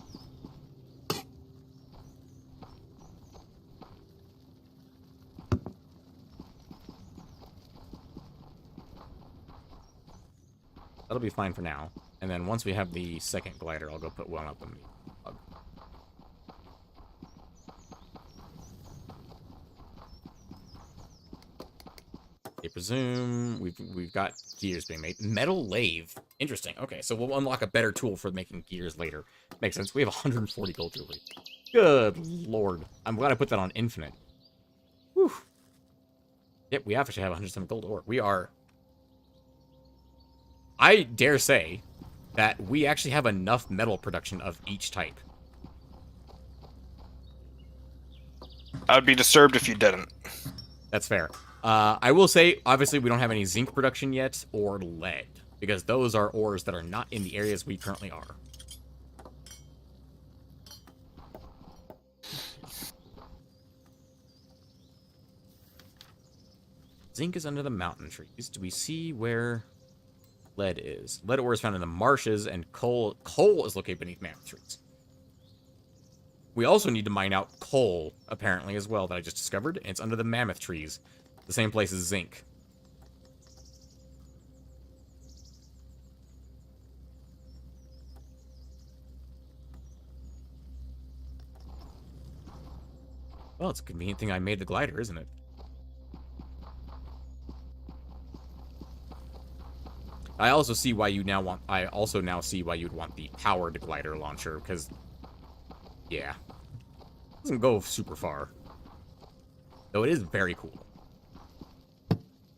That'll be fine for now. And then once we have the second glider, I'll go put one up in the gulag. I presume we've got gears being made. Metal lathe. Interesting. Okay, so we'll unlock a better tool for making gears later. Makes sense. We have 140 gold jewelry. Good lord. I'm glad I put that on infinite. Whew. Yep, we actually have 107 gold ore. We are... I dare say that we actually have enough metal production of each type. I would be disturbed if you didn't. That's fair. I will say, obviously, we don't have any zinc production yet, or lead, because those are ores that are not in the areas we currently are. Zinc is under the mountain trees. Do we see where lead is? Lead ore is found in the marshes, and coal is located beneath mammoth trees. We also need to mine out coal, apparently, as well, that I just discovered, and it's under the mammoth trees. The same place as zinc. Well, it's a convenient thing I made the glider, isn't it? I also see why you now want... I also now see why you'd want the powered glider launcher, because... yeah. It doesn't go super far. Though it is very cool.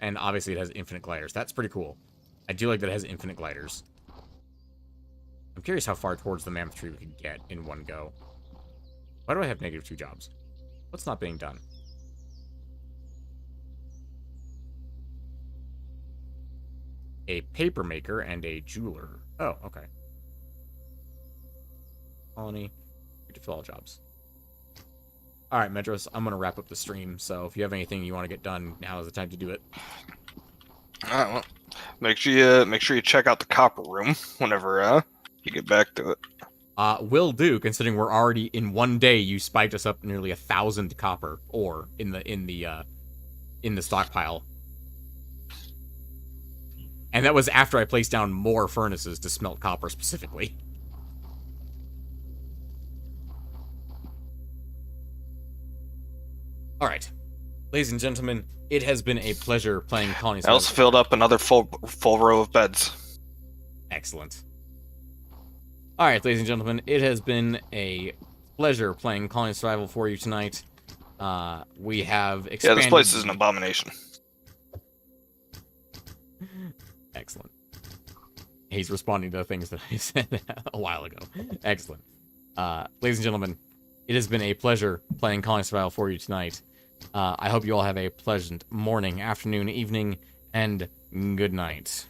And obviously it has infinite gliders. That's pretty cool. I do like that it has infinite gliders. I'm curious how far towards the mammoth tree we can get in one go. Why do I have -2 jobs? What's not being done? A paper maker and a jeweler. Oh, okay. Colony. We to fill all jobs. Alright, Metros, I'm going to wrap up the stream, so if you have anything you want to get done, now is the time to do it. Alright, well, make sure you check out the copper room whenever you get back to it. Will do, considering we're already, in one day, you spiked us up nearly 1,000 copper ore in the stockpile. And that was after I placed down more furnaces to smelt copper specifically. Alright. Ladies and gentlemen, it has been a pleasure playing Colony I also filled up another full row of beds. Excellent. Alright, ladies and gentlemen, it has been a pleasure playing Colony Survival for you tonight. We have expanded... Yeah, this place is an abomination. Excellent. He's responding to the things that I said a while ago. Excellent. Ladies and gentlemen, it has been a pleasure playing Colony Survival for you tonight. I hope you all have a pleasant morning, afternoon, evening, and good night.